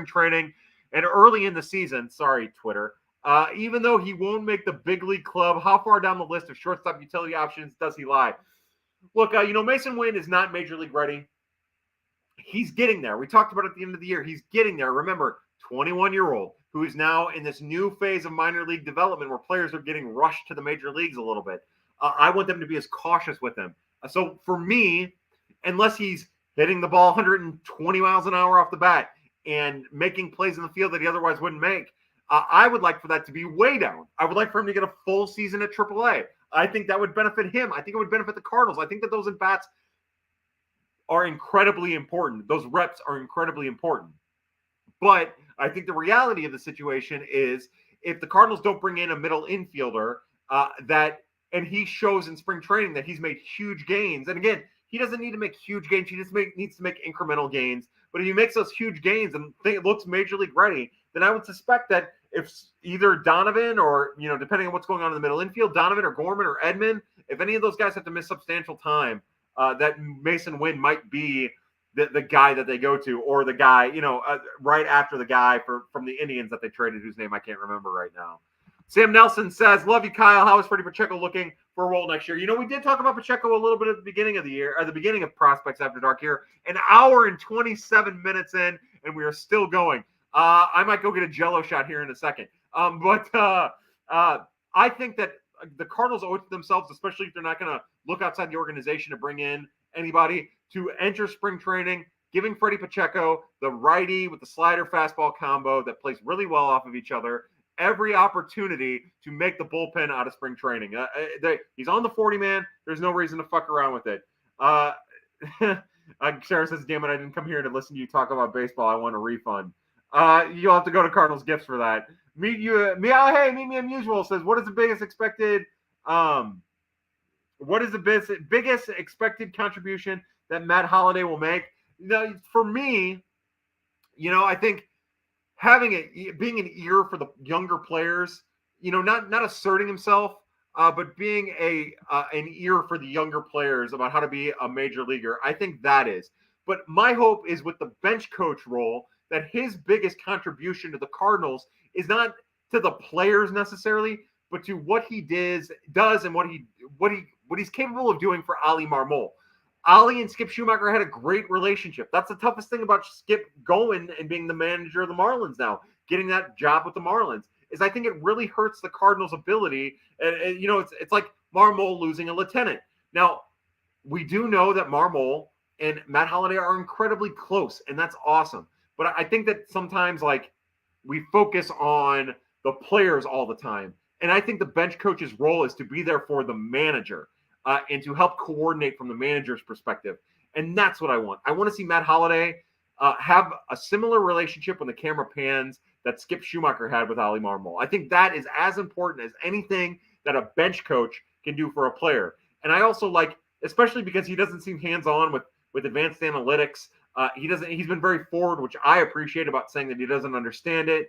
training and early in the season, sorry, Twitter, even though he won't make the big league club, how far down the list of shortstop utility options does he lie? Look, Mason Wynn is not major league ready. He's getting there. We talked about it at the end of the year. He's getting there. Remember, 21-year-old who is now in this new phase of minor league development where players are getting rushed to the major leagues a little bit. I want them to be as cautious with him. So for me, unless he's hitting the ball 120 miles an hour off the bat and making plays in the field that he otherwise wouldn't make, I would like for that to be way down. I would like for him to get a full season at AAA. I think that would benefit him. I think it would benefit the Cardinals. I think that those at-bats are incredibly important. Those reps are incredibly important. But I think the reality of the situation is if the Cardinals don't bring in a middle infielder and he shows in spring training that he's made huge gains, and again, he doesn't need to make huge gains. He just needs to make incremental gains. But if he makes those huge gains and looks major league ready, then I would suspect that if either Donovan or, depending on what's going on in the middle infield, Donovan or Gorman or Edman, if any of those guys have to miss substantial time, that Mason Wynn might be the guy that they go to, or the guy, right after the guy from the Indians that they traded, whose name I can't remember right now. Sam Nelson says, love you, Kyle. How is Freddie Pacheco looking for a role next year? We did talk about Pacheco a little bit at the beginning of the year, at the beginning of Prospects After Dark here, an hour and 27 minutes in, and we are still going. I might go get a Jello shot here in a second. But I think that the Cardinals owe it to themselves, especially if they're not going to look outside the organization to bring in anybody, to enter spring training, giving Freddie Pacheco, the righty with the slider fastball combo that plays really well off of each other, every opportunity to make the bullpen out of spring training. He's on the 40-man. There's no reason to fuck around with it. Sarah says, damn it, I didn't come here to listen to you talk about baseball. I want a refund. You'll have to go to Cardinals Gifts for that. Meet me unusual says, what is the biggest expected contribution that Matt Holliday will make? For me, I think being an ear for the younger players, not asserting himself, but being an ear for the younger players about how to be a major leaguer. I think that is. But my hope is with the bench coach role that his biggest contribution to the Cardinals is not to the players necessarily, but to what he does and what he's capable of doing for Ali Marmol. Ali and Skip Schumacher had a great relationship. That's the toughest thing about Skip going and being the manager of the Marlins now, getting that job with the Marlins, is I think it really hurts the Cardinals' ability. And it's like Marmol losing a lieutenant. Now, we do know that Marmol and Matt Holliday are incredibly close, and that's awesome. But I think that sometimes, we focus on the players all the time. And I think the bench coach's role is to be there for the manager. and to help coordinate from the manager's perspective. And that's what I want. I want to see Matt Holliday have a similar relationship when the camera pans that Skip Schumacher had with Ali Marmol. I think that is as important as anything that a bench coach can do for a player. And I also like, especially because he doesn't seem hands-on with advanced analytics. He's been very forward, which I appreciate, about saying that he doesn't understand it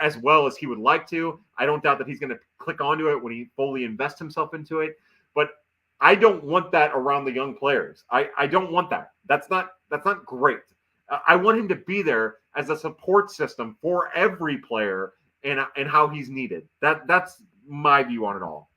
as well as he would like to. I don't doubt that he's going to click onto it when he fully invests himself into it. But I don't want that around the young players. I don't want that. That's not great. I want him to be there as a support system for every player and how he's needed. That's my view on it all.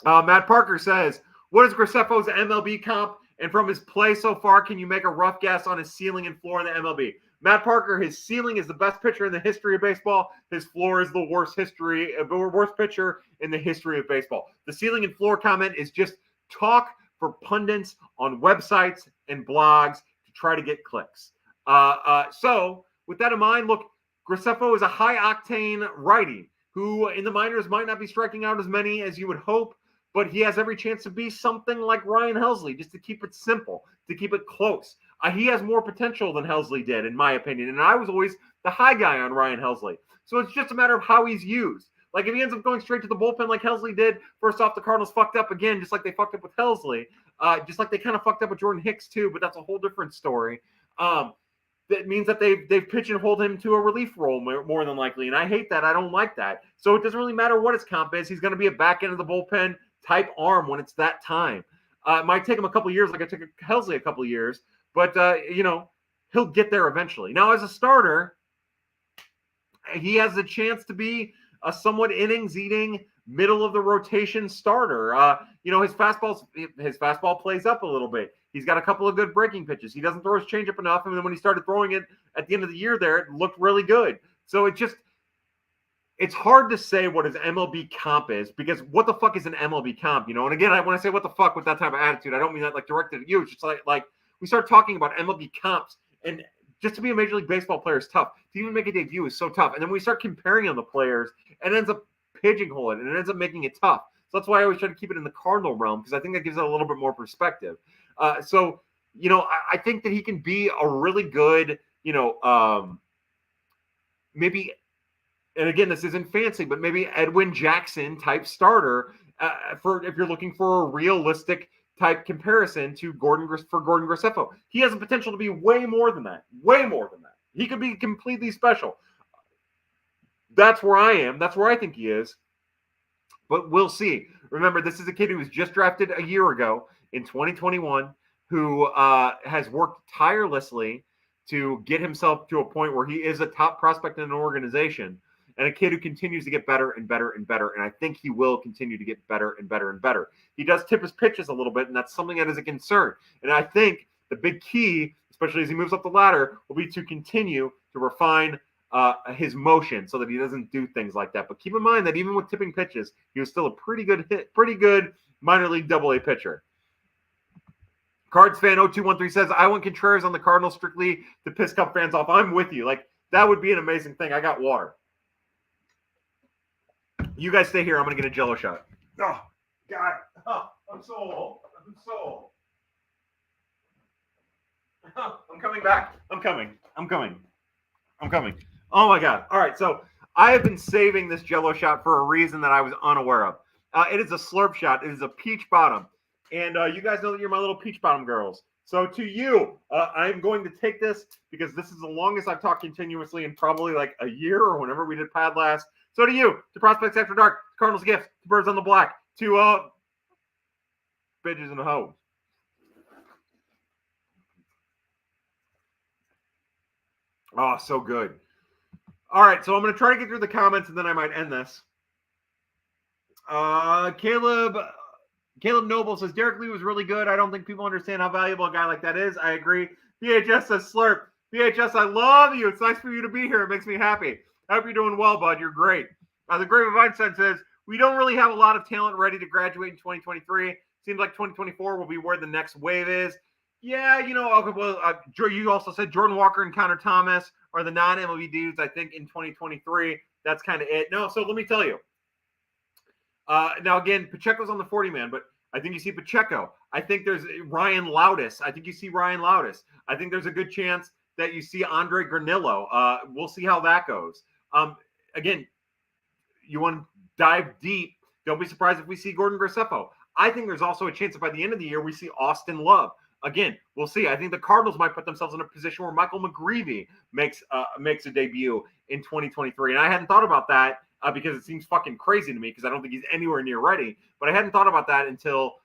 Matt Parker says, what is Graceffo's MLB comp? And from his play so far, can you make a rough guess on his ceiling and floor in the MLB? Matt Parker, his ceiling is the best pitcher in the history of baseball. His floor is the worst pitcher in the history of baseball. The ceiling and floor comment is just talk for pundits on websites and blogs to try to get clicks. So with that in mind, look, Graceffo is a high-octane righty who in the minors might not be striking out as many as you would hope, but he has every chance to be something like Ryan Helsley, just to keep it simple, to keep it close. He has more potential than Helsley did, in my opinion, and I was always the high guy on Ryan Helsley. So it's just a matter of how he's used. Like, if he ends up going straight to the bullpen like Helsley did, first off, the Cardinals fucked up again, just like they fucked up with Helsley, just like they kind of fucked up with Jordan Hicks too, but that's a whole different story. That means that they've pitch and hold him to a relief role more than likely, and I hate that. I don't like that. So it doesn't really matter what his comp is. He's going to be a back end of the bullpen type arm when it's that time. It might take him a couple of years, like it took Helsley a couple of years, but he'll get there eventually. Now, as a starter, he has a chance to be a somewhat innings-eating, middle of the rotation starter. His fastball plays up a little bit. He's got a couple of good breaking pitches. He doesn't throw his changeup enough, and then when he started throwing it at the end of the year, there it looked really good. So it's hard to say what his MLB comp is, because what the fuck is an MLB comp? And again, when I say what the fuck with that type of attitude, I don't mean that like directed at you. It's just like we start talking about MLB comps, and just to be a Major League Baseball player is tough. To even make a debut is so tough. And then we start comparing on the players, and it ends up pigeonholing it, and it ends up making it tough. So that's why I always try to keep it in the Cardinal realm, because I think that gives it a little bit more perspective. I think that he can be a really good, maybe, and again, this isn't fancy, but maybe Edwin Jackson type starter for if you're looking for a realistic type comparison to Gordon Graceffo. He has the potential to be way more than that. He could be completely special. That's where I am. That's where I think he is. But we'll see. Remember, this is a kid who was just drafted a year ago in 2021 who has worked tirelessly to get himself to a point where he is a top prospect in an organization, and a kid who continues to get better and better and better. And I think he will continue to get better and better and better. He does tip his pitches a little bit, and that's something that is a concern. And I think the big key, especially as he moves up the ladder, will be to continue to refine his motion so that he doesn't do things like that. But keep in mind that even with tipping pitches, he was still a pretty good minor league AA pitcher. Cards fan 0213 says, I want Contreras on the Cardinals strictly to piss Cub fans off. I'm with you. Like, that would be an amazing thing. I got water. You guys stay here. I'm going to get a Jello shot. Oh, God. Oh, I'm so old. I'm coming back. I'm coming. Oh, my God. All right. So I have been saving this Jello shot for a reason that I was unaware of. It is a slurp shot. It is a peach bottom. And you guys know that you're my little peach bottom girls. So to you, I'm going to take this because this is the longest I've talked continuously in probably like a year or whenever we did Pad last. So to you, to Prospects After Dark, to Cardinals Gifts, to Birds on the Black, to Bitches in the Hoe. Oh, so good. All right, so I'm going to try to get through the comments and then I might end this. Caleb Noble says, Derek Lee was really good. I don't think people understand how valuable a guy like that is. I agree. VHS says, Slurp. VHS, I love you. It's nice for you to be here. It makes me happy. I hope you're doing well, bud. You're great. The Grave of Einstein says, we don't really have a lot of talent ready to graduate in 2023. Seems like 2024 will be where the next wave is. Yeah, okay, well, you also said Jordan Walker and Connor Thomas are the non-MLB dudes, I think, in 2023. That's kind of it. No, so let me tell you. Now, again, Pacheco's on the 40-man, but I think you see Pacheco. I think there's Ryan Loudis. I think you see Ryan Loudis. I think there's a good chance that you see Andre Granillo. We'll see how that goes. Again, you want to dive deep. Don't be surprised if we see Gordon Graceffo. I think there's also a chance that by the end of the year, we see Austin Love. Again, we'll see. I think the Cardinals might put themselves in a position where Michael McGreevy makes a debut in 2023. And I hadn't thought about that because it seems fucking crazy to me because I don't think he's anywhere near ready. But I hadn't thought about that until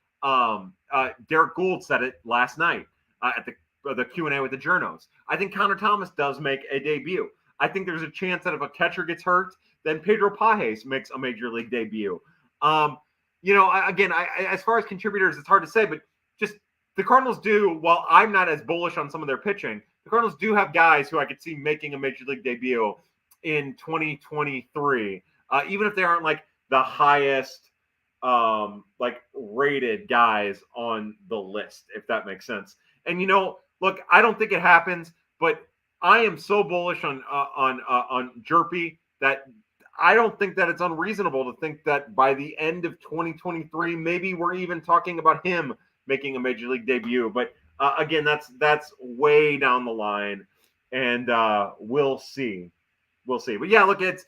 Derek Gould said it last night at the Q&A with the Journos. I think Connor Thomas does make a debut. I think there's a chance that if a catcher gets hurt, then Pedro Pajes makes a major league debut. Again, as far as contributors, it's hard to say, but just the Cardinals do, while I'm not as bullish on some of their pitching, the Cardinals do have guys who I could see making a major league debut in 2023, even if they aren't like the highest rated guys on the list, if that makes sense. And look, I don't think it happens, but I am so bullish on Jerpy that I don't think that it's unreasonable to think that by the end of 2023, maybe we're even talking about him making a major league debut. But again, that's way down the line, and we'll see. But yeah, look, it's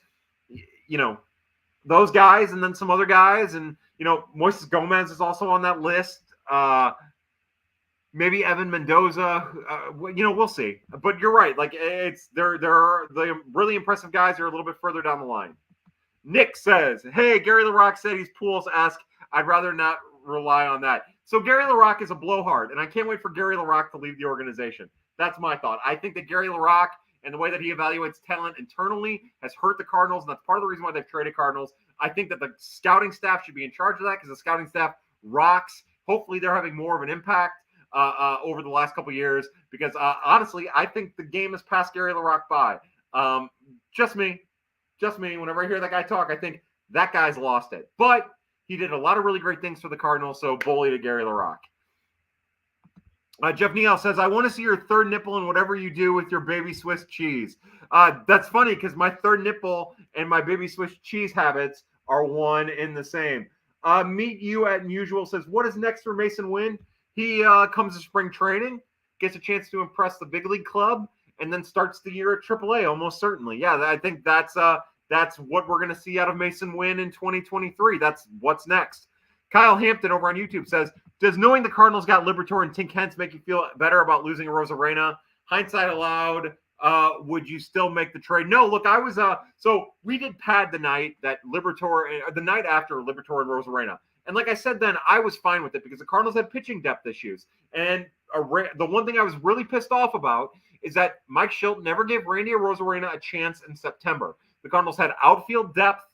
those guys, and then some other guys, and Moises Gomez is also on that list. Maybe Evan Mendoza. We'll see. But you're right. Like there are the really impressive guys are a little bit further down the line. Nick says, "Hey, Gary LaRocque said he's Pools-esque. I'd rather not rely on that." So Gary LaRocque is a blowhard, and I can't wait for Gary LaRocque to leave the organization. That's my thought. I think that Gary LaRocque and the way that he evaluates talent internally has hurt the Cardinals, and that's part of the reason why they've traded Cardinals. I think that the scouting staff should be in charge of that because the scouting staff rocks. Hopefully, they're having more of an impact over the last couple of years because honestly, I think the game has passed Gary LaRocque by. Just me. Whenever I hear that guy talk, I think that guy's lost it. But he did a lot of really great things for the Cardinals, so bully to Gary LaRocque. Jeff Neal says, "I want to see your third nipple in whatever you do with your baby Swiss cheese." That's funny because my third nipple and my baby Swiss cheese habits are one in the same. Meet You at Unusual says, "What is next for Mason Wynn? He comes to spring training, gets a chance to impress the big league club, and then starts the year at AAA almost certainly." Yeah, I think that's what we're going to see out of Mason Wynn in 2023. That's what's next. Kyle Hampton over on YouTube says, "Does knowing the Cardinals got Liberatore and Tink Hence make you feel better about losing Rosarena? Hindsight allowed, would you still make the trade?" No, look, I was so we did pad the night that Liberatore, the night after Liberatore and Rosarena. And like I said then, I was fine with it because the Cardinals had pitching depth issues. And the one thing I was really pissed off about is that Mike Schilt never gave Randy Rosarena a chance in September. The Cardinals had outfield depth.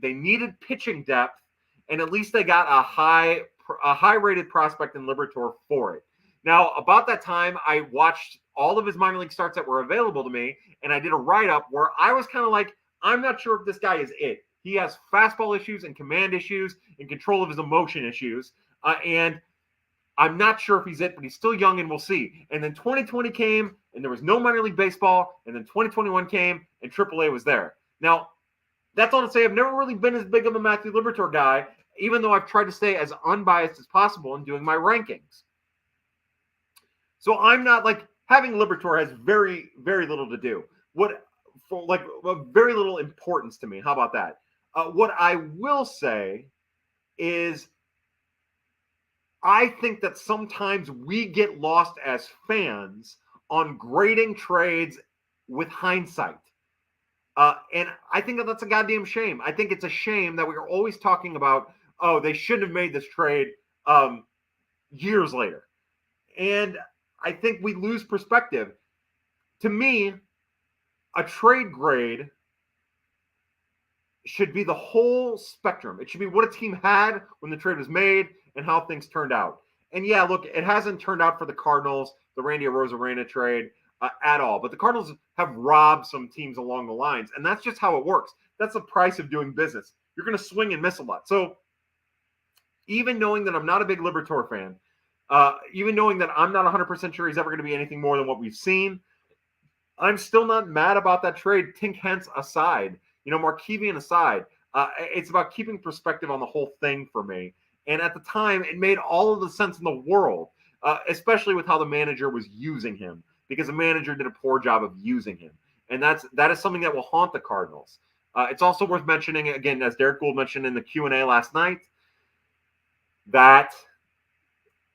They needed pitching depth. And at least they got a high-rated prospect in Liberatore for it. Now, about that time, I watched all of his minor league starts that were available to me, and I did a write-up where I was kind of like, I'm not sure if this guy is it. He has fastball issues and command issues and control of his emotion issues, and I'm not sure if he's it, but he's still young, and we'll see. And then 2020 came, and there was no minor league baseball, and then 2021 came, and AAA was there. Now, that's all to say I've never really been as big of a Matthew Liberatore guy, even though I've tried to stay as unbiased as possible in doing my rankings. So I'm not like having Liberatore has very, very little to do. Very little importance to me. How about that? What I will say is I think that sometimes we get lost as fans on grading trades with hindsight. And I think that that's a goddamn shame. I think it's a shame that we're always talking about, oh, they shouldn't have made this trade years later. And I think we lose perspective. To me, a trade grade should be the whole spectrum. It should be what a team had when the trade was made and how things turned out. And yeah, look, it hasn't turned out for the Cardinals, the Randy Rosarena trade at all. But the Cardinals have robbed some teams along the lines, and that's just how it works. That's the price of doing business. You're going to swing and miss a lot. So even knowing that I'm not a big Liberatore fan, even knowing that I'm not 100% sure he's ever going to be anything more than what we've seen, I'm still not mad about that trade. Tink Hence aside, Markevian aside, It's about keeping perspective on the whole thing for me. And at the time, it made all of the sense in the world, especially with how the manager was using him, because the manager did a poor job of using him. And that is something that will haunt the Cardinals. It's also worth mentioning, again, as Derek Gould mentioned in the Q&A last night, that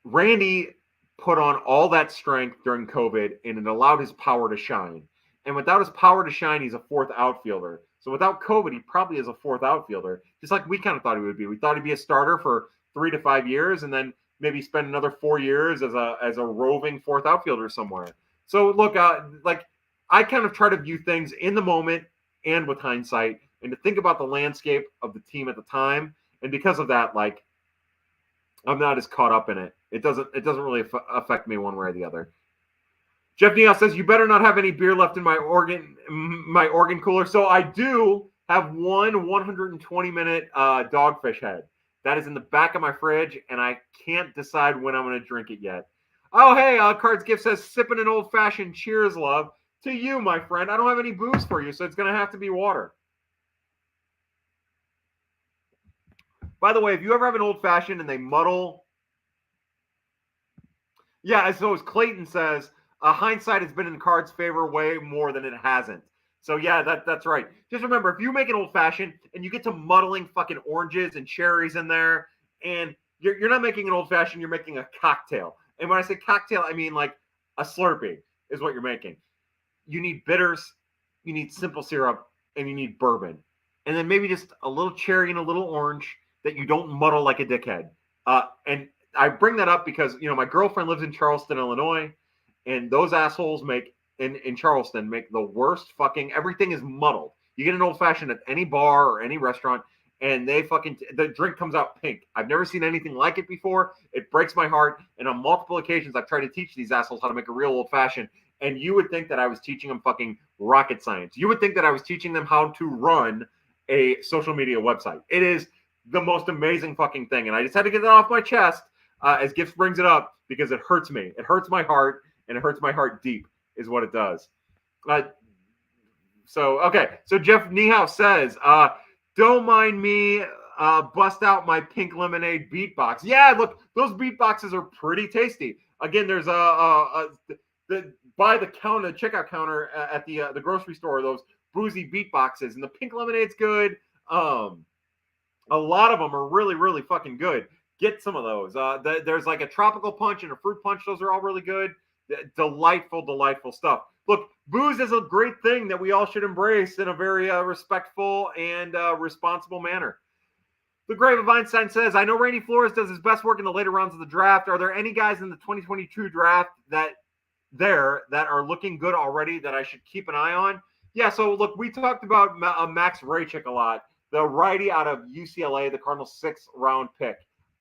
Randy put on all that strength during COVID, and it allowed his power to shine. And without his power to shine, he's a fourth outfielder. So without COVID, he probably is a fourth outfielder, just like we kind of thought he would be. We thought he'd be a starter for 3 to 5 years, and then maybe spend another 4 years as a roving fourth outfielder somewhere. So look, like I kind of try to view things in the moment and with hindsight, and to think about the landscape of the team at the time. And because of that, like I'm not as caught up in it. It doesn't really affect me one way or the other. Jeff Neal says, you better not have any beer left in my organ cooler. So I do have one 120-minute Dogfish Head. That is in the back of my fridge, and I can't decide when I'm going to drink it yet. Oh, hey, Cards Gift says, sipping an old-fashioned. Cheers, love. To you, my friend. I don't have any booze for you, so it's going to have to be water. By the way, if you ever have an old-fashioned and they muddle... Yeah, so as Clayton says, hindsight has been in Cards' favor way more than it hasn't. So yeah, that's right. Just remember, if you make an old-fashioned and you get to muddling fucking oranges and cherries in there, and you're not making an old-fashioned, you're making a cocktail. And when I say cocktail, I mean like a Slurpee is what you're making. You need bitters, you need simple syrup, and you need bourbon. And then maybe just a little cherry and a little orange that you don't muddle like a dickhead. And I bring that up because, my girlfriend lives in Charleston, Illinois, and those assholes in Charleston make the worst fucking, everything is muddled. You get an old fashioned at any bar or any restaurant, and the drink comes out pink. I've never seen anything like it before. It breaks my heart. And on multiple occasions, I've tried to teach these assholes how to make a real old fashioned. And you would think that I was teaching them fucking rocket science. You would think that I was teaching them how to run a social media website. It is the most amazing fucking thing. And I just had to get that off my chest as Gifts brings it up because it hurts me. It hurts my heart, and it hurts my heart deep is what it does. So Jeff Niehaus says, don't mind me bust out my pink lemonade beatbox. Yeah, look, those beatboxes are pretty tasty. Again, there's by the counter, checkout counter at the grocery store, those boozy beatboxes, and the pink lemonade's good. A lot of them are really, really fucking good. Get some of those. There's like a tropical punch and a fruit punch. Those are all really good. Delightful, delightful stuff. Look, booze is a great thing that we all should embrace in a very respectful and responsible manner. The Grave of Einstein says, I know Randy Flores does his best work in the later rounds of the draft. Are there any guys in the 2022 draft that are looking good already that I should keep an eye on? Yeah, so look, we talked about Max Reyes a lot, the righty out of UCLA, the Cardinals' 6th round pick.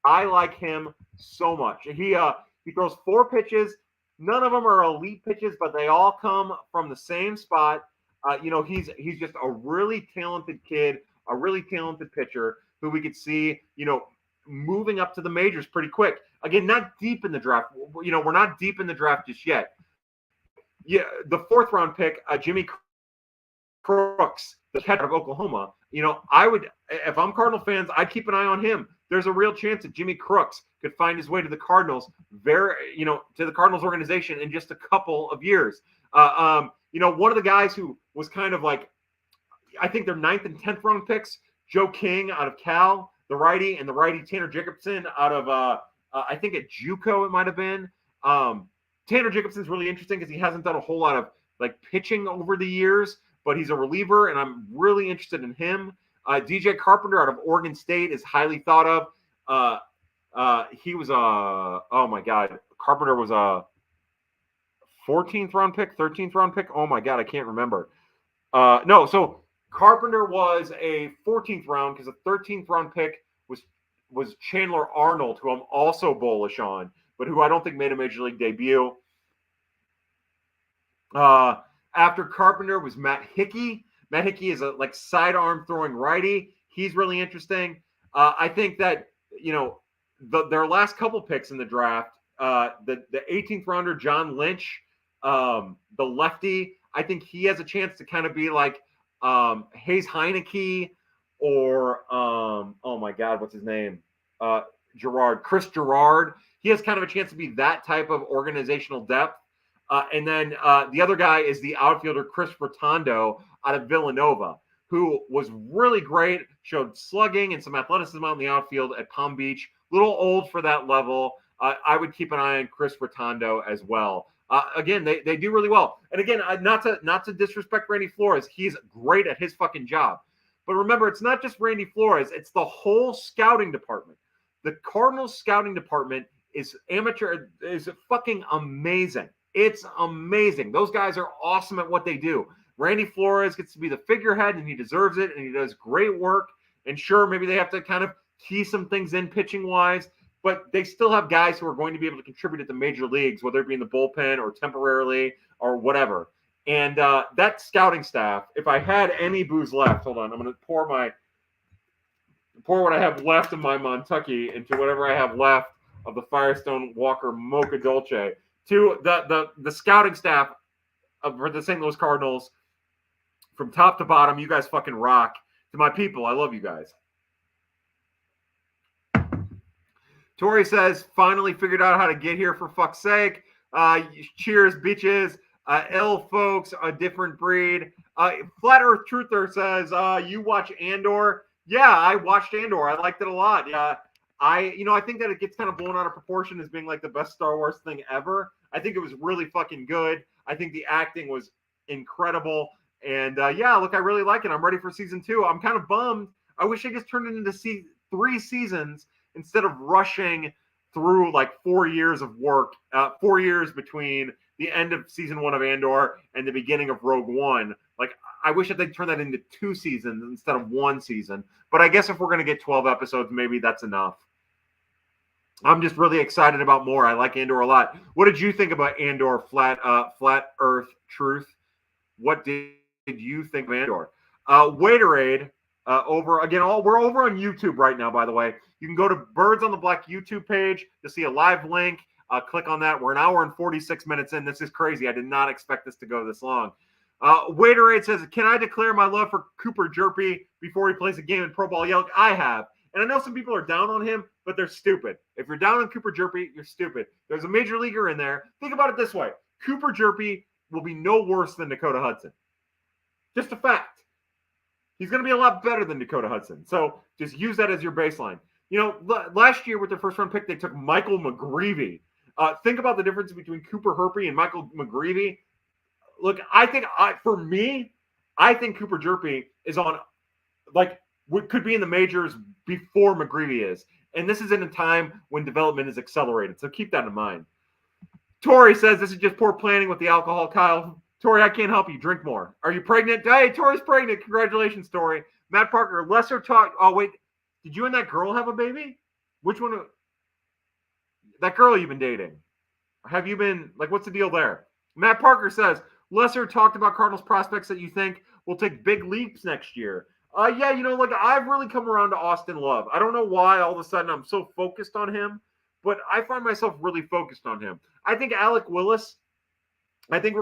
I like him so much. He throws 4 pitches. None of them are elite pitches, but they all come from the same spot. He's just a really talented kid, a really talented pitcher who we could see, moving up to the majors pretty quick. Again, not deep in the draft. We're not deep in the draft just yet. Yeah, the 4th round pick, Jimmy Crooks, the catcher of Oklahoma. I would, if I'm Cardinal fans, I'd keep an eye on him. There's a real chance that Jimmy Crooks could find his way to the Cardinals, to the Cardinals organization in just a couple of years. One of the guys who was kind of like, I think they're 9th and 10th round picks, Joe King out of Cal, the righty, and the righty Tanner Jacobson out of, I think at JUCO it might have been. Tanner Jacobson's really interesting because he hasn't done a whole lot of like pitching over the years, but he's a reliever, and I'm really interested in him. DJ Carpenter out of Oregon State is highly thought of. He was Carpenter was a 14th round pick, 13th round pick. Oh my God, I can't remember. So Carpenter was a 14th round because the 13th round pick was Chandler Arnold, who I'm also bullish on, but who I don't think made a major league debut. After Carpenter was Matt Hickey. Matt Hickey is a sidearm throwing righty. He's really interesting. I think that their last couple picks in the draft, the 18th rounder John Lynch, the lefty, I think he has a chance to kind of be like Hayes Heineke or oh my God, what's his name? Chris Gerard. He has kind of a chance to be that type of organizational depth. And then the other guy is the outfielder Chris Rotondo out of Villanova, who was really great, showed slugging and some athleticism out in the outfield at Palm Beach. A little old for that level. I would keep an eye on Chris Rotondo as well. Again, they do really well. And again, not to disrespect Randy Flores, he's great at his fucking job. But remember, it's not just Randy Flores; it's the whole scouting department. The Cardinals scouting department is fucking amazing. It's amazing. Those guys are awesome at what they do. Randy Flores gets to be the figurehead, and he deserves it, and he does great work. And sure, maybe they have to kind of key some things in pitching-wise, but they still have guys who are going to be able to contribute at the major leagues, whether it be in the bullpen or temporarily or whatever. And that scouting staff, if I had any booze left, hold on, I'm going to pour what I have left of my Montucky into whatever I have left of the Firestone Walker Mocha Dolce. To the scouting staff for the St. Louis Cardinals, from top to bottom, you guys fucking rock. To my people, I love you guys. Tori says, finally figured out how to get here for fuck's sake. Cheers, bitches. Folks, a different breed. Flat Earth Truther says, you watch Andor? Yeah, I watched Andor. I liked it a lot. Yeah, I think that it gets kind of blown out of proportion as being like the best Star Wars thing ever. I think it was really fucking good. I think the acting was incredible. And yeah, look, I really like it. I'm ready for season 2. I'm kind of bummed. I wish I just turned it into 3 seasons instead of rushing through like 4 years of work, 4 years between the end of season 1 of Andor and the beginning of Rogue One. Like, I wish that they'd turn that into 2 seasons instead of 1 season. But I guess if we're going to get 12 episodes, maybe that's enough. I'm just really excited about more. I like Andor a lot. What did you think about Andor, Flat Earth Truth? What did you think of Andor? Waiterade, we're over on YouTube right now, by the way. You can go to Birds on the Black YouTube page to see a live link. Click on that. We're an hour and 46 minutes in. This is crazy. I did not expect this to go this long. Waiterade says, can I declare my love for Cooper Jerpy before he plays a game in Pro Ball Yellow? I have. And I know some people are down on him, but they're stupid. If you're down on Cooper Jerpy, you're stupid. There's a major leaguer in there. Think about it this way. Cooper Jerpy will be no worse than Dakota Hudson. Just a fact. He's going to be a lot better than Dakota Hudson. So just use that as your baseline. You know, last year with their first round pick, they took Michael McGreevy. Think about the difference between Cooper Jerpy and Michael McGreevy. Look, I think Cooper Jerpy is on, like, what could be in the majors before McGreevy is. And this is in a time when development is accelerated. So keep that in mind. Tori says, this is just poor planning with the alcohol, Kyle. Tori, I can't help you. Drink more. Are you pregnant? Hey, Tori's pregnant. Congratulations, Tori. Matt Parker, lesser talk. Oh, wait. Did you and that girl have a baby? Which one? That girl you've been dating. Have you been, like, what's the deal there? Matt Parker says, Lesser talked about Cardinals prospects that you think will take big leaps next year. Yeah, you know, like, I've really come around to Austin Love. I don't know why all of a sudden I'm so focused on him, but I find myself really focused on him. I think we're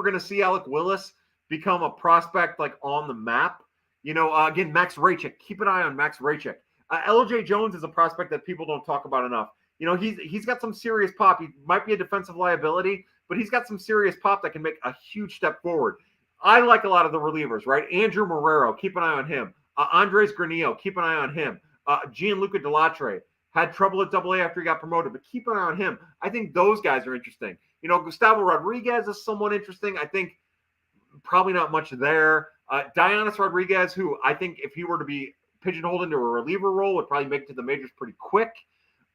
going to see Alec Willis become a prospect, like, on the map. You know, again, Max Raychik. Keep an eye on Max Raychik. LJ Jones is a prospect that people don't talk about enough. You know, he's got some serious pop. He might be a defensive liability, but he's got some serious pop that can make a huge step forward. I like a lot of the relievers, right? Andrew Marrero, keep an eye on him. Andres Granillo, keep an eye on him. Gianluca Delatre had trouble at AA after he got promoted, but keep an eye on him. I think those guys are interesting. You know, Gustavo Rodriguez is somewhat interesting. I think probably not much there. Dionis Rodriguez, who I think if he were to be pigeonholed into a reliever role, would probably make it to the majors pretty quick.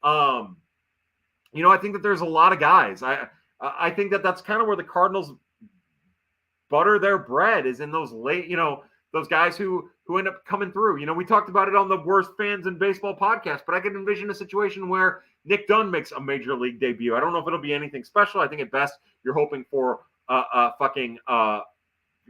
You know, I think that there's a lot of guys. I think that that's kind of where the Cardinals butter their bread, is in those late, you know, those guys who end up coming through. You know, we talked about it on the Worst Fans in Baseball podcast, but I could envision a situation where Nick Dunn makes a major league debut. I don't know if it'll be anything special. I think at best you're hoping for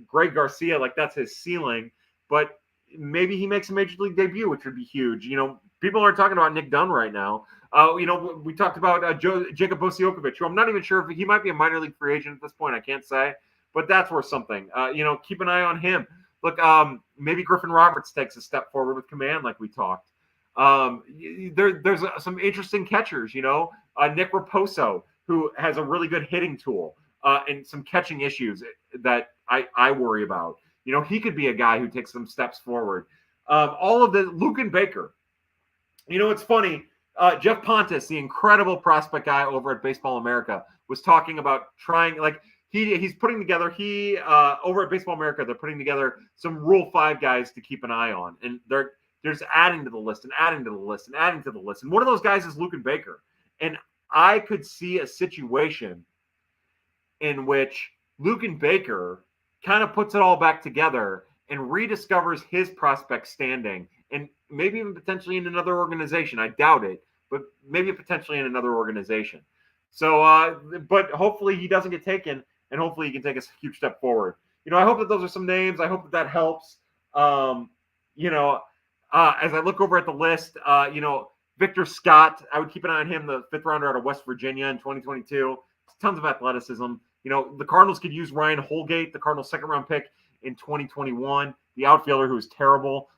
Greg Garcia, like that's his ceiling, but maybe he makes a major league debut, which would be huge. You know, people aren't talking about Nick Dunn right now. You know, we talked about Jacob Bosiokovic, who I'm not even sure if he might be a minor league free agent at this point. I can't say, but that's worth something. You know, keep an eye on him. Look, maybe Griffin Roberts takes a step forward with command, like we talked. There's some interesting catchers, Nick Raposo, who has a really good hitting tool and some catching issues that I worry about. He could be a guy who takes some steps forward. All of the Lucan Baker. It's funny. Jeff Pontus, the incredible prospect guy over at Baseball America, was talking about trying, like, he's putting together, over at Baseball America, they're putting together some Rule 5 guys to keep an eye on. And they're just adding to the list and adding to the list and adding to the list. And one of those guys is Lucan Baker. And I could see a situation in which Lucan Baker kind of puts it all back together and rediscovers his prospect standing, and maybe even potentially in another organization. I doubt it, but maybe potentially in another organization. So, but hopefully he doesn't get taken, and hopefully he can take a huge step forward. I hope that those are some names. I hope that helps. As I look over at the list, Victor Scott, I would keep an eye on him, the 5th rounder out of West Virginia in 2022. Tons of athleticism. The Cardinals could use Ryan Holgate, the Cardinals' 2nd round pick in 2021, the outfielder who is terrible.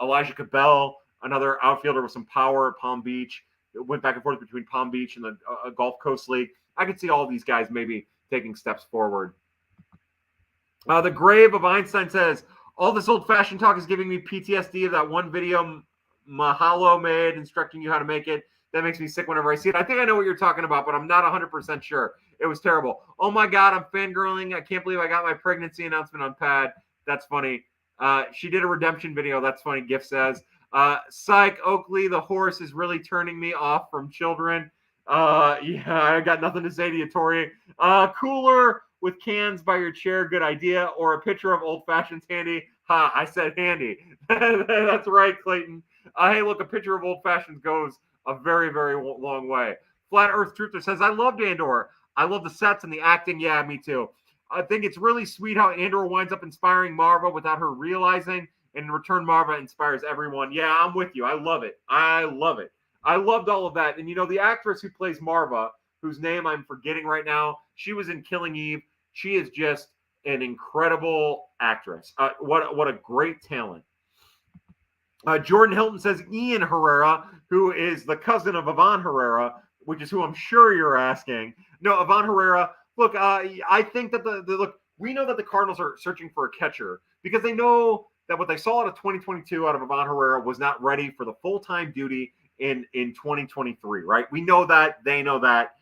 Elijah Cabell, another outfielder with some power at Palm Beach. It went back and forth between Palm Beach and the Gulf Coast League. I could see all of these guys maybe taking steps forward. The Grave of Einstein says, all this old-fashioned talk is giving me PTSD of that one video Mahalo made instructing you how to make it. That makes me sick whenever I see it. I think I know what you're talking about, but I'm not 100% sure. It was terrible. Oh, my God, I'm fangirling. I can't believe I got my pregnancy announcement on pad. That's funny. She did a redemption video. That's funny, Gift says. Psych, Oakley, the horse is really turning me off from children. Yeah, I got nothing to say to you, Tori. Cooler with cans by your chair, good idea. Or a picture of Old Fashions handy. Ha, I said handy. That's right, Clayton. Hey, look, a picture of Old Fashions goes a very, very long way. Flat Earth Truther says, I loved Andor. I love the sets and the acting. Yeah, me too. I think it's really sweet how Andor winds up inspiring Marva without her realizing. And in return, Marva inspires everyone. Yeah, I'm with you. I love it. I love it. I loved all of that. And, the actress who plays Marva, whose name I'm forgetting right now, she was in Killing Eve. She is just an incredible actress. What a great talent. Jordan Hilton says Ian Herrera, who is the cousin of Ivan Herrera, which is who I'm sure you're asking. No, Ivan Herrera. Look, I think that we know that the Cardinals are searching for a catcher because they know that what they saw out of 2022 out of Ivan Herrera was not ready for the full-time duty in 2023, right? We know that. They know that.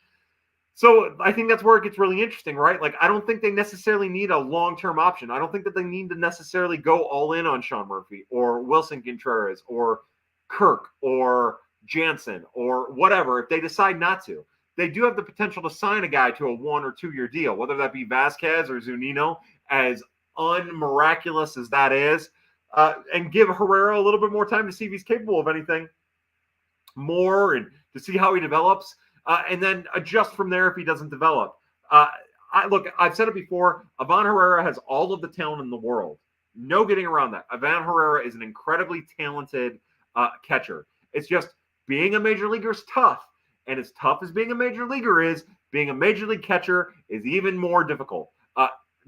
So I think that's where it gets really interesting, right? Like, I don't think they necessarily need a long-term option. I don't think that they need to necessarily go all in on Sean Murphy or Wilson Contreras or Kirk or Jansen or whatever if they decide not to. They do have the potential to sign a guy to a 1 or 2 year deal, whether that be Vasquez or Zunino, as unmiraculous as that is, and give Herrera a little bit more time to see if he's capable of anything more and to see how he develops. And then adjust from there if he doesn't develop. I've said it before. Ivan Herrera has all of the talent in the world. No getting around that. Ivan Herrera is an incredibly talented catcher. It's just being a major leaguer is tough. And as tough as being a major leaguer is, being a major league catcher is even more difficult.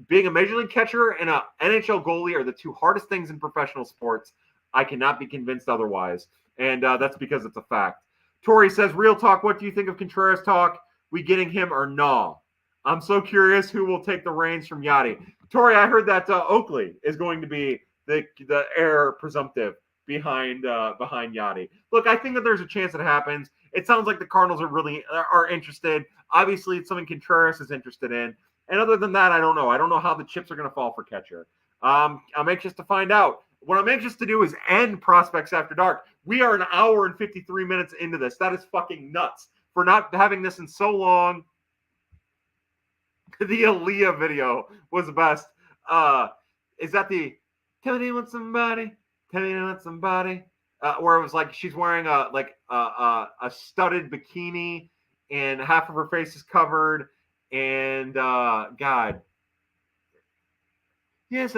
Being a major league catcher and an NHL goalie are the two hardest things in professional sports. I cannot be convinced otherwise. And that's because it's a fact. Tori says, real talk, what do you think of Contreras talk? We getting him or no? I'm so curious who will take the reins from Yachty. Tori, I heard that Oakley is going to be the heir presumptive behind Yachty. Look, I think that there's a chance it happens. It sounds like the Cardinals are interested. Obviously, it's something Contreras is interested in. And other than that, I don't know. I don't know how the chips are going to fall for catcher. I'm anxious to find out. What I'm anxious to do is end Prospects After Dark. We are an hour and 53 minutes into this. That is fucking nuts for not having this in so long. The Aaliyah video was the best. Is that the "Tell me you want somebody"? Tell me you want somebody. Where it was like she's wearing a studded bikini and half of her face is covered. And God. Yes,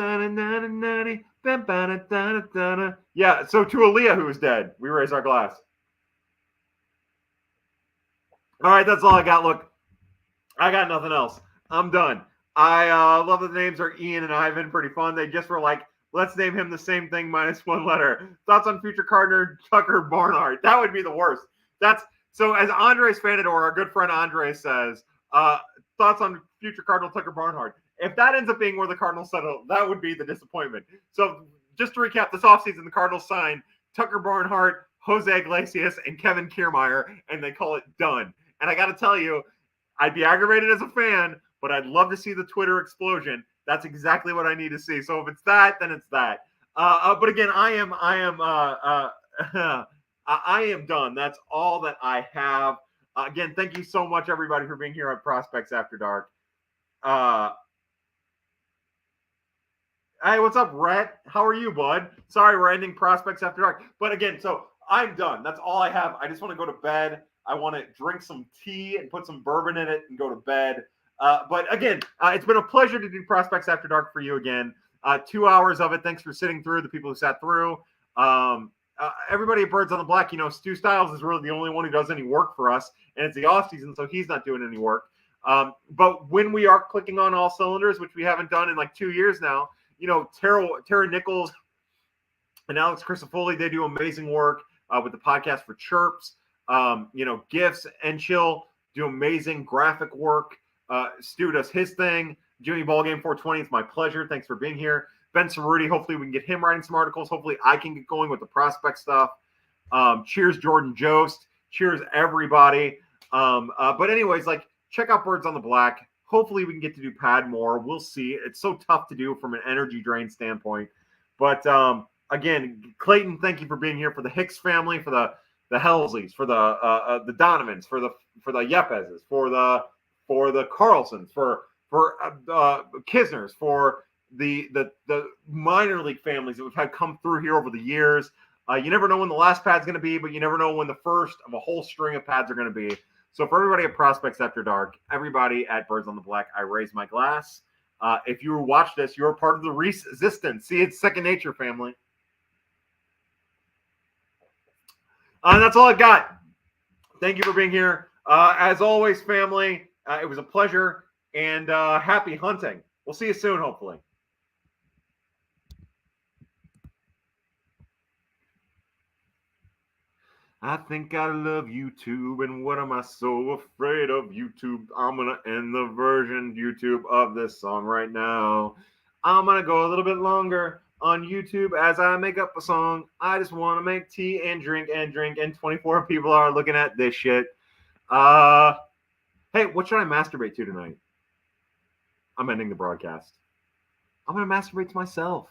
yeah, so to Aaliyah, who is dead, we raise our glass. All right, that's all I got. Look, I got nothing else. I'm done. I love that the names are Ian and Ivan. Pretty fun. They just were like Let's name him the same thing minus one letter. Thoughts on future Cardinal Tucker Barnhart? That would be the worst. That's so. As Andres Fanador, our good friend Andre says, thoughts on future Cardinal Tucker Barnhart. If that ends up being where the Cardinals settle, that would be the disappointment. So just to recap, this offseason, the Cardinals signed Tucker Barnhart, Jose Iglesias, and Kevin Kiermaier, and they call it done. And I got to tell you, I'd be aggravated as a fan, but I'd love to see the Twitter explosion. That's exactly what I need to see. So if it's that, then it's that. But again, I am done. That's all that I have. Again, thank you so much, everybody, for being here on Prospects After Dark. Hey, what's up, Rhett? How are you, bud? Sorry, we're ending Prospects After Dark. But again, so I'm done. That's all I have. I just want to go to bed. I want to drink some tea and put some bourbon in it and go to bed. But again, it's been a pleasure to do Prospects After Dark for you again. 2 hours of it. Thanks for sitting through, the people who sat through. Everybody at Birds on the Black, Stu Styles is really the only one who does any work for us, and it's the off season, so he's not doing any work. But when we are clicking on all cylinders, which we haven't done in like 2 years now, Tara Nichols and Alex Crisafulli, they do amazing work with the podcast for Chirps. Gifts and Chill do amazing graphic work. Stu does his thing. Jimmy Ballgame 420, it's my pleasure. Thanks for being here. Ben Cerruti, hopefully we can get him writing some articles. Hopefully I can get going with the prospect stuff. Cheers, Jordan Jost. Cheers, everybody. But anyways, check out Birds on the Black. Hopefully we can get to do Pad more. We'll see. It's so tough to do from an energy drain standpoint. But again, Clayton, thank you for being here, for the Hicks family, for the Helsleys, for the Donovans, for the Yepezes, for the Carlsons, for Kisners, for the minor league families that we've had come through here over the years. You never know when the last pad's going to be, but you never know when the first of a whole string of pads are going to be. So for everybody at Prospects After Dark, everybody at Birds on the Black, I raise my glass. If you watch this, you're part of the resistance. See, it's second nature, family. And that's all I've got. Thank you for being here. As always, family, it was a pleasure, and happy hunting. We'll see you soon, hopefully. I think I love YouTube, and what am I so afraid of YouTube? I'm going to end the version, YouTube, of this song right now. I'm going to go a little bit longer on YouTube as I make up a song. I just want to make tea and drink, and 24 people are looking at this shit. Hey, what should I masturbate to tonight? I'm ending the broadcast. I'm going to masturbate to myself.